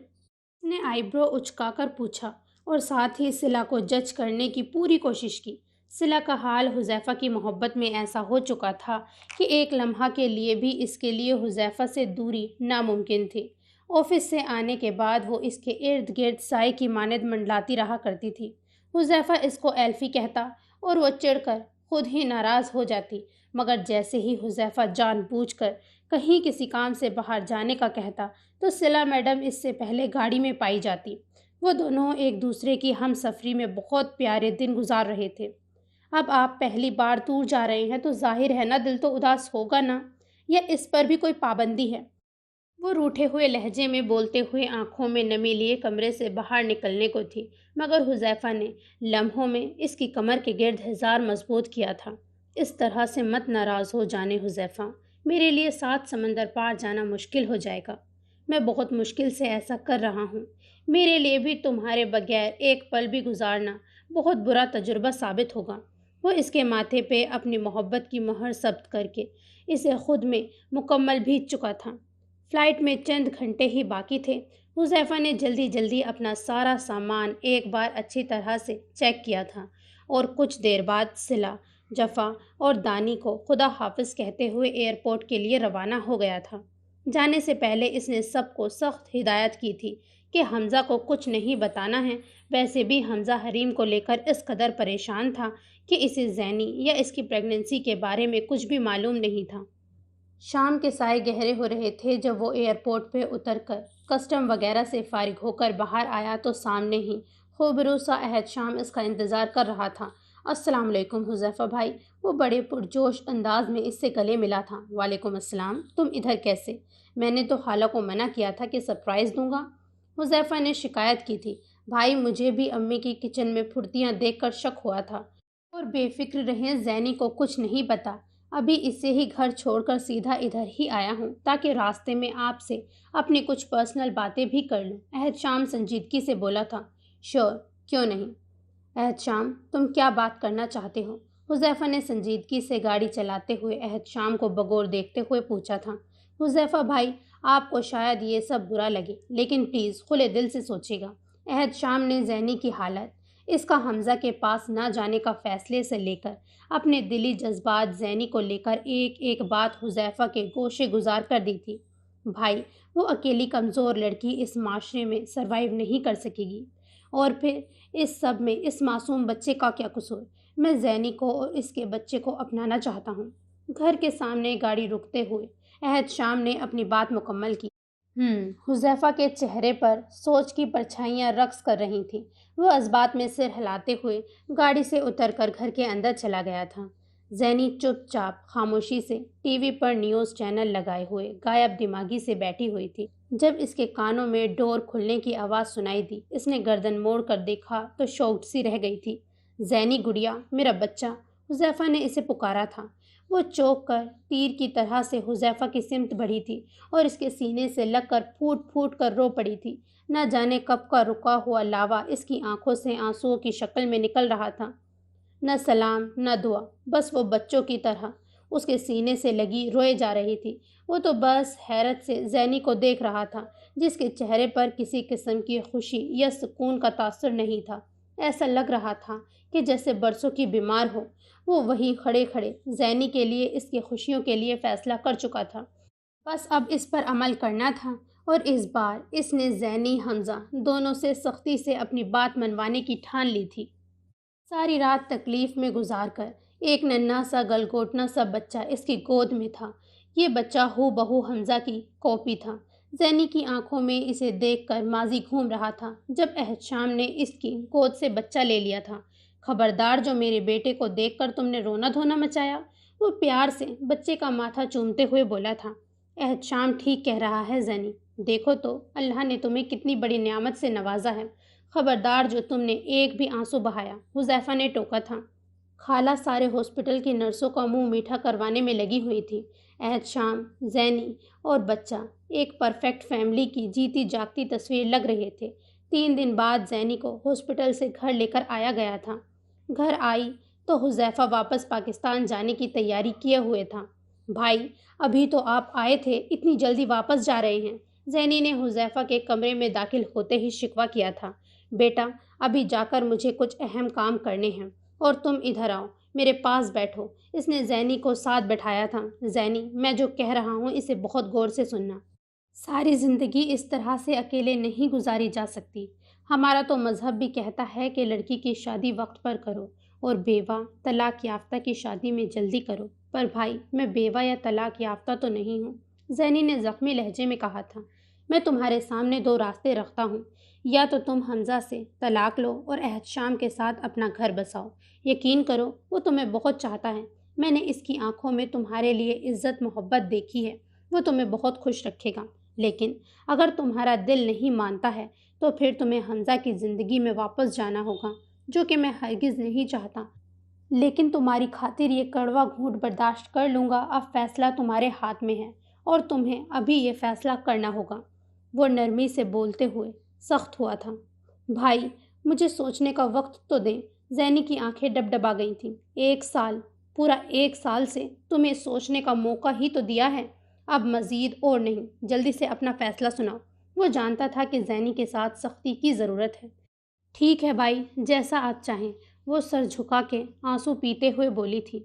اس نے آئی برو اچکا کر پوچھا اور ساتھ ہی صلہ کو جج کرنے کی پوری کوشش کی۔ صلہ کا حال حذیفہ کی محبت میں ایسا ہو چکا تھا کہ ایک لمحہ کے لیے بھی اس کے لیے حذیفہ سے دوری ناممکن تھی۔ آفس سے آنے کے بعد وہ اس کے ارد گرد سائے کی مانند منڈلاتی رہا کرتی تھی۔ حذیفہ اس کو ایلفی کہتا اور وہ چڑھ کر خود ہی ناراض ہو جاتی، مگر جیسے ہی حذیفہ جان بوجھ کر کہیں کسی کام سے باہر جانے کا کہتا تو صلہ میڈم اس سے پہلے گاڑی میں پائی جاتی۔ وہ دونوں ایک دوسرے کی ہم سفری میں بہت پیارے دن گزار رہے تھے۔ اب آپ پہلی بار دور جا رہے ہیں تو ظاہر ہے نا دل تو اداس ہوگا نا، یا اس پر بھی کوئی پابندی ہے؟ وہ روٹھے ہوئے لہجے میں بولتے ہوئے آنکھوں میں نمی لیے کمرے سے باہر نکلنے کو تھی، مگر حذیفہ نے لمحوں میں اس کی کمر کے گرد ہزار مضبوط کیا تھا۔ اس طرح سے مت ناراض ہو جانے حذیفہ، میرے لیے 7 سمندر پار جانا مشکل ہو جائے گا۔ میں بہت مشکل سے ایسا کر رہا ہوں۔ میرے لیے بھی تمہارے بغیر ایک پل بھی گزارنا بہت برا تجربہ ثابت ہوگا۔ وہ اس کے ماتھے پہ اپنی محبت کی مہر ثبت کر کے اسے خود میں مکمل بھیج چکا تھا۔ فلائٹ میں چند گھنٹے ہی باقی تھے۔ حذیفہ نے جلدی جلدی اپنا سارا سامان ایک بار اچھی طرح سے چیک کیا تھا اور کچھ دیر بعد صلہ، جفا اور دانی کو خدا حافظ کہتے ہوئے ایئرپورٹ کے لیے روانہ ہو گیا تھا۔ جانے سے پہلے اس نے سب کو سخت ہدایت کی تھی کہ حمزہ کو کچھ نہیں بتانا ہے۔ ویسے بھی حمزہ حریم کو لے کر اس قدر پریشان تھا کہ اسے زینی یا اس کی پریگننسی کے بارے میں کچھ بھی معلوم نہیں تھا۔ شام کے سائے گہرے ہو رہے تھے جب وہ ایئرپورٹ پہ اتر کر کسٹم وغیرہ سے فارغ ہو کر باہر آیا تو سامنے ہی خوبرو سا عہد شام اس کا انتظار کر رہا تھا۔ السلام علیکم حذیفہ بھائی، وہ بڑے پرجوش انداز میں اس سے گلے ملا تھا۔ وعلیکم السلام، تم ادھر کیسے؟ میں نے تو خالہ کو منع کیا تھا کہ سرپرائز دوں گا۔ حذیفہ نے شکایت کی تھی۔ بھائی مجھے بھی امی کی کچن میں پھرتیاں دیکھ کر شک ہوا تھا، اور بے فکر رہیں، زینی کو کچھ نہیں پتا، ابھی اسے ہی گھر چھوڑ کر سیدھا ادھر ہی آیا ہوں تاکہ راستے میں آپ سے اپنی کچھ پرسنل باتیں بھی کر لوں۔ عہد شام سنجیدگی سے بولا تھا۔ شور، کیوں نہیں؟ عہد شام، تم کیا بات کرنا چاہتے ہو؟ حذیفہ نے سنجیدگی سے گاڑی چلاتے ہوئے عہد شام کو بغور دیکھتے ہوئے پوچھا تھا۔ حذیفہ بھائی، آپ کو شاید یہ سب برا لگے، لیکن پلیز کھلے دل سے سوچے گا۔ عہد شام نے زینی کی حالت، اس کا حمزہ کے پاس نہ جانے کا فیصلے سے لے کر اپنے دلی جذبات زینی کو لے کر ایک ایک بات حذیفہ کے گوشے گزار کر دی تھی۔ بھائی، وہ اکیلی کمزور لڑکی اس معاشرے میں سروائیو نہیں کر سکے گی، اور پھر اس سب میں اس معصوم بچے کا کیا قصور؟ میں زینی کو اور اس کے بچے کو اپنانا چاہتا ہوں۔ گھر کے سامنے گاڑی رکتے ہوئے عہد شام نے اپنی بات مکمل کی۔ حذیفہ کے چہرے پر سوچ کی پرچھائیاں رقص کر رہی تھیں۔ وہ اس بات میں سر ہلاتے ہوئے گاڑی سے اتر کر گھر کے اندر چلا گیا تھا۔ زینی چپ چاپ خاموشی سے ٹی وی پر نیوز چینل لگائے ہوئے غائب دماغی سے بیٹھی ہوئی تھی۔ جب اس کے کانوں میں ڈور کھلنے کی آواز سنائی دی، اس نے گردن موڑ کر دیکھا تو شوکڈ سی رہ گئی تھی۔ زینی گڑیا، میرا بچہ، حذیفہ نے اسے پکارا تھا۔ وہ چونک کر تیر کی طرح سے حذیفہ کی سمت بڑھی تھی اور اس کے سینے سے لگ کر پھوٹ پھوٹ کر رو پڑی تھی۔ نہ جانے کب کا رکا ہوا لاوا اس کی آنکھوں سے آنسوؤں کی شکل میں نکل رہا تھا۔ نہ سلام نہ دعا، بس وہ بچوں کی طرح اس کے سینے سے لگی روئے جا رہی تھی۔ وہ تو بس حیرت سے زینی کو دیکھ رہا تھا، جس کے چہرے پر کسی قسم کی خوشی یا سکون کا تاثر نہیں تھا۔ ایسا لگ رہا تھا کہ جیسے برسوں کی بیمار ہو۔ وہ وہیں کھڑے کھڑے زینی کے لیے، اس کی خوشیوں کے لیے فیصلہ کر چکا تھا۔ بس اب اس پر عمل کرنا تھا، اور اس بار اس نے زینی حمزہ دونوں سے سختی سے اپنی بات منوانے کی ٹھان لی تھی۔ ساری رات تکلیف میں گزار کر ایک ننھا سا گلگوٹنا سا بچہ اس کی گود میں تھا۔ یہ بچہ ہو بہو حمزہ کی کاپی تھا۔ زینی کی آنکھوں میں اسے دیکھ کر ماضی گھوم رہا تھا جب عہد شام نے اس کی گود سے بچہ لے لیا تھا۔ خبردار، جو میرے بیٹے کو دیکھ کر تم نے رونا دھونا مچایا، وہ پیار سے بچے کا ماتھا چومتے ہوئے بولا تھا۔ عہد شام ٹھیک کہہ رہا ہے زینی، دیکھو تو اللہ نے تمہیں کتنی بڑی نعمت سے نوازا ہے۔ خبردار جو تم نے ایک بھی آنسو بہایا، حذیفہ نے ٹوکا تھا۔ خالہ سارے ہاسپٹل کی نرسوں کا منہ میٹھا کروانے میں لگی ہوئی تھی۔ احتشام، زینی اور بچہ ایک پرفیکٹ فیملی کی جیتی جاگتی تصویر لگ رہے تھے۔ 3 دن بعد زینی کو ہاسپٹل سے گھر لے کر آیا گیا تھا۔ گھر آئی تو حذیفہ واپس پاکستان جانے کی تیاری کیے ہوئے تھا۔ بھائی، ابھی تو آپ آئے تھے، اتنی جلدی واپس جا رہے ہیں؟ زینی نے حذیفہ کے کمرے میں داخل ہوتے ہی شکوہ کیا تھا۔ بیٹا، ابھی جا کر مجھے کچھ اہم کام کرنے ہیں اور تم ادھر آؤ، میرے پاس بیٹھو۔ اس نے زینی کو ساتھ بٹھایا تھا۔ زینی، میں جو کہہ رہا ہوں اسے بہت غور سے سننا۔ ساری زندگی اس طرح سے اکیلے نہیں گزاری جا سکتی۔ ہمارا تو مذہب بھی کہتا ہے کہ لڑکی کی شادی وقت پر کرو اور بیوہ طلاق یافتہ کی شادی میں جلدی کرو، پر بھائی میں بیوہ یا طلاق یافتہ تو نہیں ہوں۔ زینی نے زخمی لہجے میں کہا تھا۔ میں تمہارے سامنے 2 راستے رکھتا ہوں، یا تو تم حمزہ سے طلاق لو اور احتشام کے ساتھ اپنا گھر بساؤ۔ یقین کرو وہ تمہیں بہت چاہتا ہے، میں نے اس کی آنکھوں میں تمہارے لیے عزت محبت دیکھی ہے، وہ تمہیں بہت خوش رکھے گا۔ لیکن اگر تمہارا دل نہیں مانتا ہے تو پھر تمہیں حمزہ کی زندگی میں واپس جانا ہوگا، جو کہ میں ہرگز نہیں چاہتا، لیکن تمہاری خاطر یہ کڑوا گھونٹ برداشت کر لوں گا۔ اب فیصلہ تمہارے ہاتھ میں ہے اور تمہیں ابھی یہ فیصلہ کرنا ہوگا۔ وہ نرمی سے بولتے ہوئے سخت ہوا تھا۔ بھائی، مجھے سوچنے کا وقت تو دیں۔ زینی کی آنکھیں ڈبڈبا گئی تھیں۔ 1 سال، پورا 1 سال سے تمہیں سوچنے کا موقع ہی تو دیا ہے، اب مزید اور نہیں، جلدی سے اپنا فیصلہ سناؤ۔ وہ جانتا تھا کہ زینی کے ساتھ سختی کی ضرورت ہے۔ ٹھیک ہے بھائی، جیسا آپ چاہیں، وہ سر جھکا کے آنسو پیتے ہوئے بولی تھی۔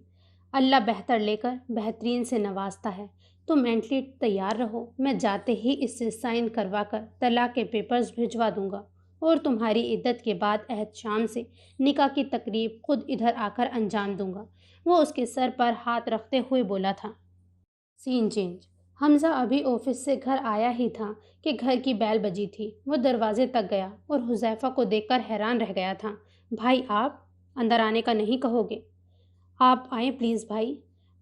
اللہ بہتر لے کر بہترین سے نوازتا ہے، تم مینٹلی تیار رہو، میں جاتے ہی اس سے سائن کروا کر طلاق کے پیپرز بھجوا دوں گا اور تمہاری عدت کے بعد احتشام سے نکاح کی تقریب خود ادھر آ کر انجام دوں گا۔ وہ اس کے سر پر ہاتھ رکھتے ہوئے بولا تھا۔ سین چینج۔ حمزہ ابھی آفس سے گھر آیا ہی تھا کہ گھر کی بیل بجی تھی۔ وہ دروازے تک گیا اور حذیفہ کو دیکھ کر حیران رہ گیا تھا۔ بھائی، آپ اندر آنے کا نہیں کہو گے؟ آپ آئیں پلیز بھائی۔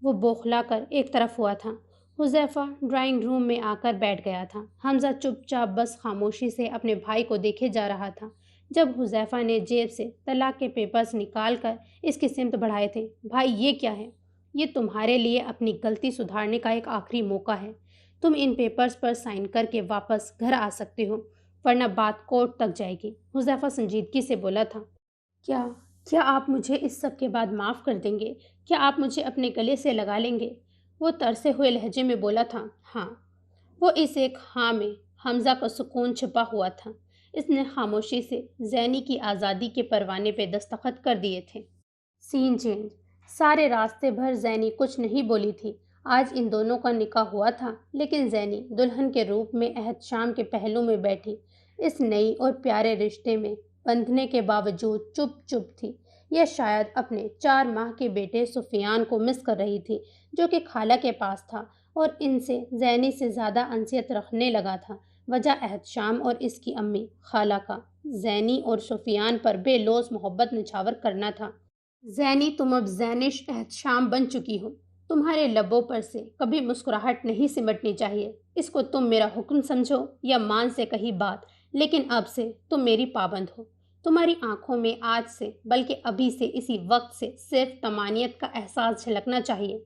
وہ بوکھلا کر ایک طرف ہوا تھا۔ حذیفہ ڈرائنگ روم میں آ کر بیٹھ گیا تھا۔ حمزہ چپ چاپ بس خاموشی سے اپنے بھائی کو دیکھے جا رہا تھا۔ جب حذیفہ نے جیب سے طلاق کے پیپرز نکال کر اس کی سمت بڑھائے تھے، بھائی یہ کیا ہے؟ یہ تمہارے لیے اپنی غلطی سدھارنے کا ایک آخری موقع ہے۔ تم ان پیپرز پر سائن کر کے واپس گھر آ سکتے ہو، ورنہ بات کورٹ تک جائے گی۔ حذیفہ سنجیدگی سے بولا تھا۔ کیا آپ مجھے اس سب کے بعد معاف کر دیں گے؟ کیا آپ مجھے اپنے گلے سے لگا لیں گے؟ وہ ترسے ہوئے لہجے میں بولا تھا۔ ہاں۔ وہ اس ایک ہاں میں حمزہ کا سکون چھپا ہوا تھا۔ اس نے خاموشی سے زینی کی آزادی کے پروانے پہ دستخط کر دیے تھے۔ سین چینج۔ سارے راستے بھر زینی کچھ نہیں بولی تھی۔ آج ان دونوں کا نکاح ہوا تھا، لیکن زینی دلہن کے روپ میں احتشام کے پہلو میں بیٹھی اس نئی اور پیارے رشتے میں بندھنے کے باوجود چپ تھی۔ یہ شاید اپنے 4 ماہ کے بیٹے سفیان کو مس کر رہی تھی، جو کہ خالہ کے پاس تھا اور ان سے زینی سے زیادہ انسیت رکھنے لگا تھا۔ وجہ احتشام اور اس کی امی خالہ کا زینی اور سفیان پر بے لوث محبت نچھاور کرنا تھا۔ زینی، تم اب زینش احتشام بن چکی ہو۔ تمہارے لبوں پر سے کبھی مسکراہٹ نہیں سمٹنی چاہیے۔ اس کو تم میرا حکم سمجھو یا مان سے کہی بات، لیکن اب سے تم میری پابند ہو۔ تمہاری آنکھوں میں آج سے، بلکہ ابھی سے، اسی وقت سے صرف طمانینت کا احساس جھلکنا چاہیے۔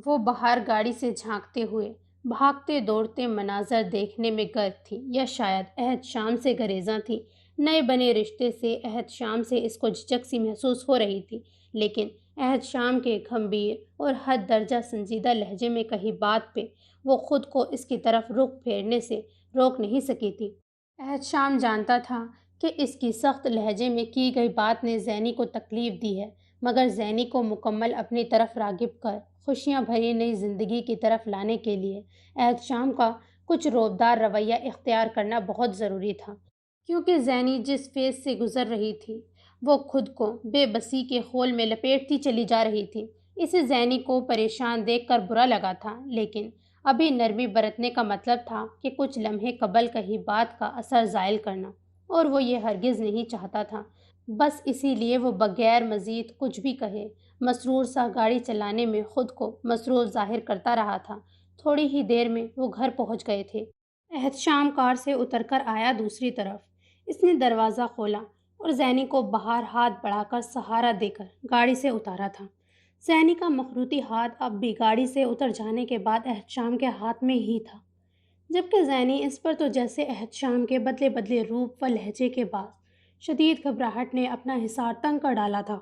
وہ باہر گاڑی سے جھانکتے ہوئے بھاگتے دوڑتے مناظر دیکھنے میں غرق تھی، یا شاید احتشام سے گریزاں تھی۔ نئے بنے رشتے سے احتشام سے اس کو جھجک سی محسوس ہو رہی تھی، لیکن احتشام کے گھمبیر اور حد درجہ سنجیدہ لہجے میں کہی بات پہ وہ خود کو اس کی طرف رخ پھیرنے سے روک نہیں سکی تھی۔ احتشام جانتا تھا کہ اس کی سخت لہجے میں کی گئی بات نے زینی کو تکلیف دی ہے، مگر زینی کو مکمل اپنی طرف راغب کر خوشیاں بھری نئی زندگی کی طرف لانے کے لیے احتشام کا کچھ روبدار رویہ اختیار کرنا بہت ضروری تھا، کیونکہ زینی جس فیز سے گزر رہی تھی وہ خود کو بے بسی کے خول میں لپیٹتی چلی جا رہی تھی۔ اسے زینی کو پریشان دیکھ کر برا لگا تھا، لیکن ابھی نرمی برتنے کا مطلب تھا کہ کچھ لمحے قبل کہی بات کا اثر زائل کرنا، اور وہ یہ ہرگز نہیں چاہتا تھا۔ بس اسی لیے وہ بغیر مزید کچھ بھی کہے مسرور سا گاڑی چلانے میں خود کو مصروف ظاہر کرتا رہا تھا۔ تھوڑی ہی دیر میں وہ گھر پہنچ گئے تھے۔ احتشام کار سے اتر کر آیا دوسری طرف۔ اس نے دروازہ کھولا اور زینی کو باہر ہاتھ بڑھا کر سہارا دے کر گاڑی سے اتارا تھا۔ زینی کا مخروطی ہاتھ اب بھی گاڑی سے اتر جانے کے بعد احتشام کے ہاتھ میں ہی تھا، جبکہ زینی اس پر تو جیسے احتشام کے بدلے بدلے روپ و لہجے کے بعد شدید گھبراہٹ نے اپنا حصار تنگ کر ڈالا تھا۔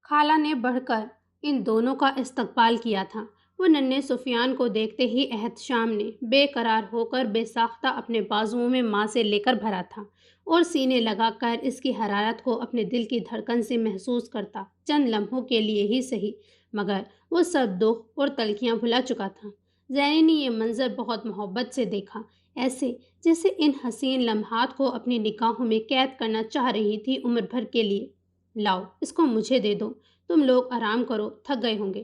خالہ نے بڑھ کر ان دونوں کا استقبال کیا تھا۔ وہ ننھے سفیان کو دیکھتے ہی احتشام نے بے قرار ہو کر بے ساختہ اپنے بازوؤں میں ماں سے لے کر بھرا تھا اور سینے لگا کر اس کی حرارت کو اپنے دل کی دھڑکن سے محسوس کرتا چند لمحوں کے لیے ہی صحیح، مگر وہ سب دکھ اور تلخیاں بھلا چکا تھا۔ زینی نے یہ منظر بہت محبت سے دیکھا، ایسے جیسے ان حسین لمحات کو اپنی نگاہوں میں قید کرنا چاہ رہی تھی عمر بھر کے لیے۔ لاؤ اس کو مجھے دے دو، تم لوگ آرام کرو، تھک گئے ہوں گے۔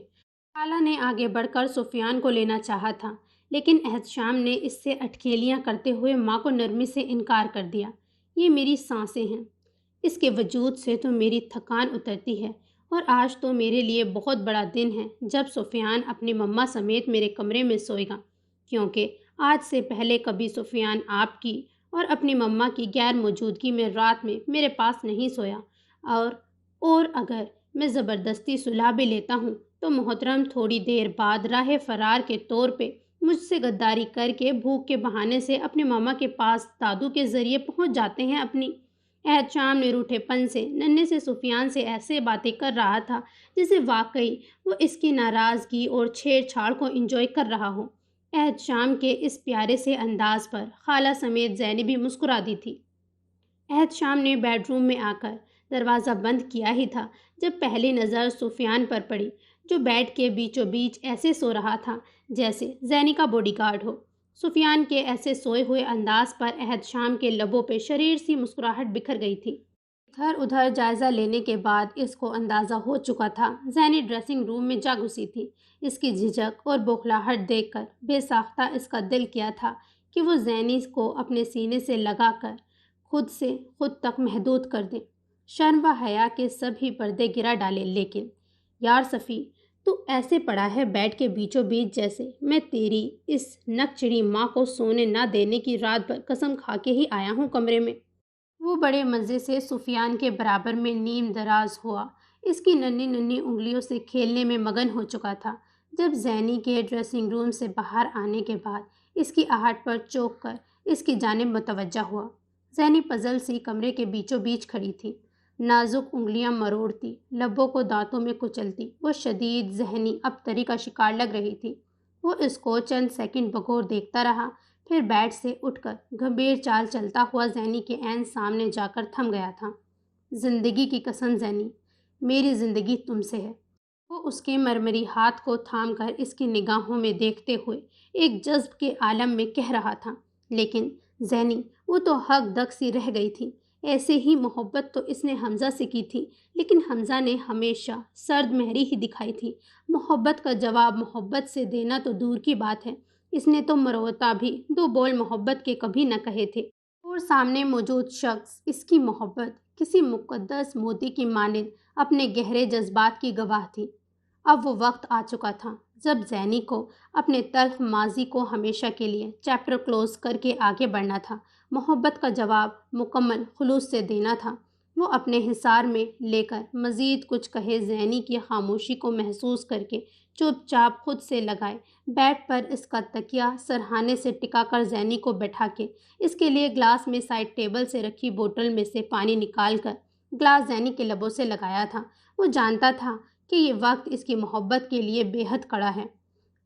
خالہ نے آگے بڑھ کر سفیان کو لینا چاہا تھا، لیکن احتشام نے اس سے اٹکھیلیاں کرتے ہوئے ماں کو نرمی سے انکار کر دیا۔ یہ میری سانسیں ہیں، اس کے وجود سے تو میری تھکان اترتی ہے، اور آج تو میرے لیے بہت بڑا دن ہے جب سفیان اپنی مما سمیت میرے کمرے میں سوئے گا، کیونکہ آج سے پہلے کبھی سفیان آپ کی اور اپنی مما کی غیر موجودگی میں رات میں میرے پاس نہیں سویا، اور اگر میں زبردستی سلا بھی لیتا ہوں تو محترم تھوڑی دیر بعد راہ فرار کے طور پہ مجھ سے غداری کر کے بھوک کے بہانے سے اپنی ماما کے پاس دادو کے ذریعے پہنچ جاتے ہیں اپنی۔ احتشام نے روٹھے پن سے ننھے سے سفیان سے ایسے باتیں کر رہا تھا جیسے واقعی وہ اس کی ناراضگی اور چھیڑ چھاڑ کو انجوائے کر رہا ہو۔ احتشام کے اس پیارے سے انداز پر خالہ سمیت زینب بھی مسکرا دی تھی۔ احتشام نے بیڈ روم میں آ کر دروازہ بند کیا ہی تھا جب پہلی نظر سفیان پر پڑی، جو بیڈ کے بیچوں بیچ ایسے سو رہا تھا جیسے زینی کا باڈی گارڈ ہو۔ سفیان کے ایسے سوئے ہوئے انداز پر احتشام کے لبوں پہ شریر سی مسکراہٹ بکھر گئی تھی۔ ادھر ادھر جائزہ لینے کے بعد اس کو اندازہ ہو چکا تھا زینی ڈریسنگ روم میں جا گھسی تھی۔ اس کی جھجک اور بوکھلاہٹ دیکھ کر بے ساختہ اس کا دل کیا تھا کہ وہ زینی کو اپنے سینے سے لگا کر خود سے خود تک محدود کر دے، شرم و حیا کے سبھی پردے گرا ڈالے۔ لیکن یار صفی، تو ایسے پڑا ہے بیڈ کے بیچوں بیچ جیسے میں تیری اس نک چڑی ماں کو سونے نہ دینے کی رات بھر قسم کھا کے ہی آیا ہوں کمرے میں۔ وہ بڑے مزے سے سفیان کے برابر میں نیم دراز ہوا، اس کی ننھی ننھی انگلیوں سے کھیلنے میں مگن ہو چکا تھا۔ جب زینی کے ڈریسنگ روم سے باہر آنے کے بعد اس کی آہٹ پر چونک کر اس کی جانب متوجہ ہوا۔ زینی پزل سی کمرے کے بیچوں بیچ کھڑی تھی، نازک انگلیاں مروڑتی، لبوں کو دانتوں میں کچلتی، وہ شدید ذہنی ابتری کا شکار لگ رہی تھی۔ وہ اس کو چند سیکنڈ بغور دیکھتا رہا، پھر بیڈ سے اٹھ کر گھمبیر چال چلتا ہوا زینی کے عین سامنے جا کر تھم گیا تھا۔ زندگی کی قسم زینی، میری زندگی تم سے ہے۔ وہ اس کے مرمری ہاتھ کو تھام کر اس کی نگاہوں میں دیکھتے ہوئے ایک جذب کے عالم میں کہہ رہا تھا۔ لیکن زینی، وہ تو حق دق سی رہ گئی تھی۔ ایسے ہی محبت تو اس نے حمزہ سے کی تھی، لیکن حمزہ نے ہمیشہ سرد مہری ہی دکھائی تھی۔ محبت کا جواب محبت سے دینا تو دور کی بات ہے، اس نے تو مروتا بھی دو بول محبت کے کبھی نہ کہے تھے، اور سامنے موجود شخص اس کی محبت کسی مقدس موتی کی مانند اپنے گہرے جذبات کی گواہ تھی۔ اب وہ وقت آ چکا تھا جب زینی کو اپنے تلخ ماضی کو ہمیشہ کے لیے چیپٹر کلوز کر کے آگے بڑھنا تھا، محبت کا جواب مکمل خلوص سے دینا تھا۔ وہ اپنے حصار میں لے کر مزید کچھ کہے زینی کی خاموشی کو محسوس کر کے چپ چاپ خود سے لگائے بیڈ پر اس کا تکیہ سرہانے سے ٹکا کر زینی کو بیٹھا کے اس کے لیے گلاس میں سائڈ ٹیبل سے رکھی بوتل میں سے پانی نکال کر گلاس زینی کے لبوں سے لگایا تھا۔ وہ جانتا تھا کہ یہ وقت اس کی محبت کے لیے بے حد کڑا ہے،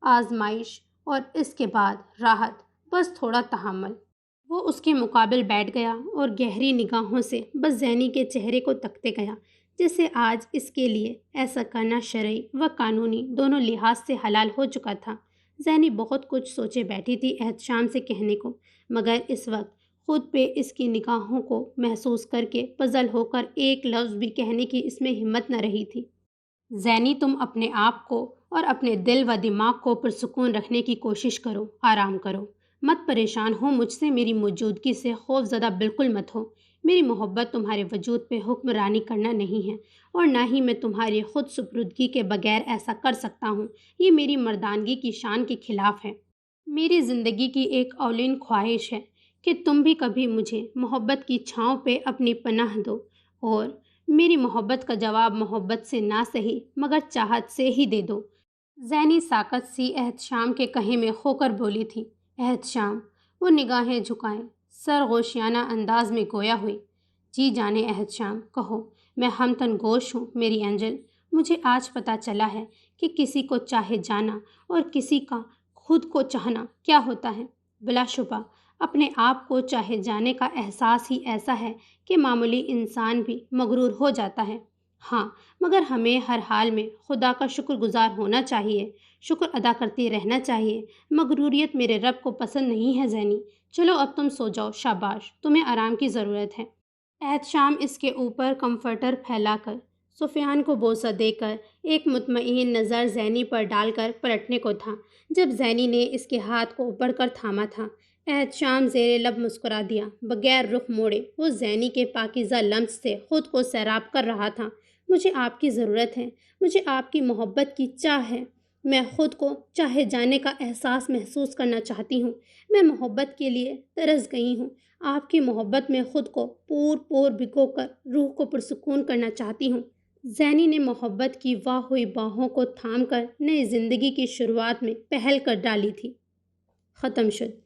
آزمائش اور اس کے بعد راحت، بس تھوڑا تحمل۔ وہ اس کے مقابل بیٹھ گیا اور گہری نگاہوں سے بس زینی کے چہرے کو تکتے گیا، جیسے آج اس کے لیے ایسا کرنا شرعی و قانونی دونوں لحاظ سے حلال ہو چکا تھا۔ زینی بہت کچھ سوچے بیٹھی تھی احتشام سے کہنے کو، مگر اس وقت خود پہ اس کی نگاہوں کو محسوس کر کے پزل ہو کر ایک لفظ بھی کہنے کی اس میں ہمت نہ رہی تھی۔ زینی، تم اپنے آپ کو اور اپنے دل و دماغ کو پرسکون رکھنے کی کوشش کرو، آرام کرو، مت پریشان ہو مجھ سے، میری موجودگی سے خوف زدہ بالکل مت ہو۔ میری محبت تمہارے وجود پہ حکمرانی کرنا نہیں ہے، اور نہ ہی میں تمہاری خود سپردگی کے بغیر ایسا کر سکتا ہوں، یہ میری مردانگی کی شان کے خلاف ہے۔ میری زندگی کی ایک اولین خواہش ہے کہ کہ تم بھی کبھی مجھے محبت کی چھاؤں پہ اپنی پناہ دو، اور میری محبت کا جواب محبت سے نہ سہی مگر چاہت سے ہی دے دو۔ ذہنی ساکت سی احتشام کے کہیں میں کھو کر بولی تھی۔ احتشام، وہ نگاہیں جھکائیں، سرگوشیانہ انداز میں گویا ہوئی۔ جی جانے احتشام، کہو، میں ہمتن گوش ہوں میری اینجل۔ مجھے آج پتہ چلا ہے کہ کسی کو چاہے جانا اور کسی کا خود کو چاہنا کیا ہوتا ہے۔ بلا شبہ اپنے آپ کو چاہے جانے کا احساس ہی ایسا ہے کہ معمولی انسان بھی مغرور ہو جاتا ہے۔ ہاں، مگر ہمیں ہر حال میں خدا کا شکر گزار ہونا چاہیے، شکر ادا کرتی رہنا چاہیے۔ مغروریت میرے رب کو پسند نہیں ہے ذہنی۔ چلو اب تم سو جاؤ، شاباش، تمہیں آرام کی ضرورت ہے۔ احتشام اس کے اوپر کمفرٹر پھیلا کر سفیان کو بوسہ دے کر ایک مطمئن نظر زینی پر ڈال کر پلٹنے کو تھا، جب زینی نے اس کے ہاتھ کو بڑھ کر تھاما تھا۔ احتشام زیر لب مسکرا دیا، بغیر رخ موڑے وہ زینی کے پاکیزہ لمس سے خود کو سیراب کر رہا تھا۔ مجھے آپ کی ضرورت ہے، مجھے آپ کی محبت کی چاہ ہے۔ میں خود کو چاہے جانے کا احساس محسوس کرنا چاہتی ہوں۔ میں محبت کے لیے ترس گئی ہوں۔ آپ کی محبت میں خود کو پور بھگو کر روح کو پرسکون کرنا چاہتی ہوں۔ زینی نے محبت کی واہ ہوئی باہوں کو تھام کر نئی زندگی کی شروعات میں پہل کر ڈالی تھی۔ ختم شد۔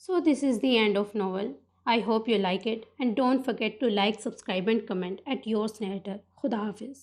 So this is the end of novel. I hope you like it and don't forget to like, subscribe and comment at yours narrator. Khuda Hafiz.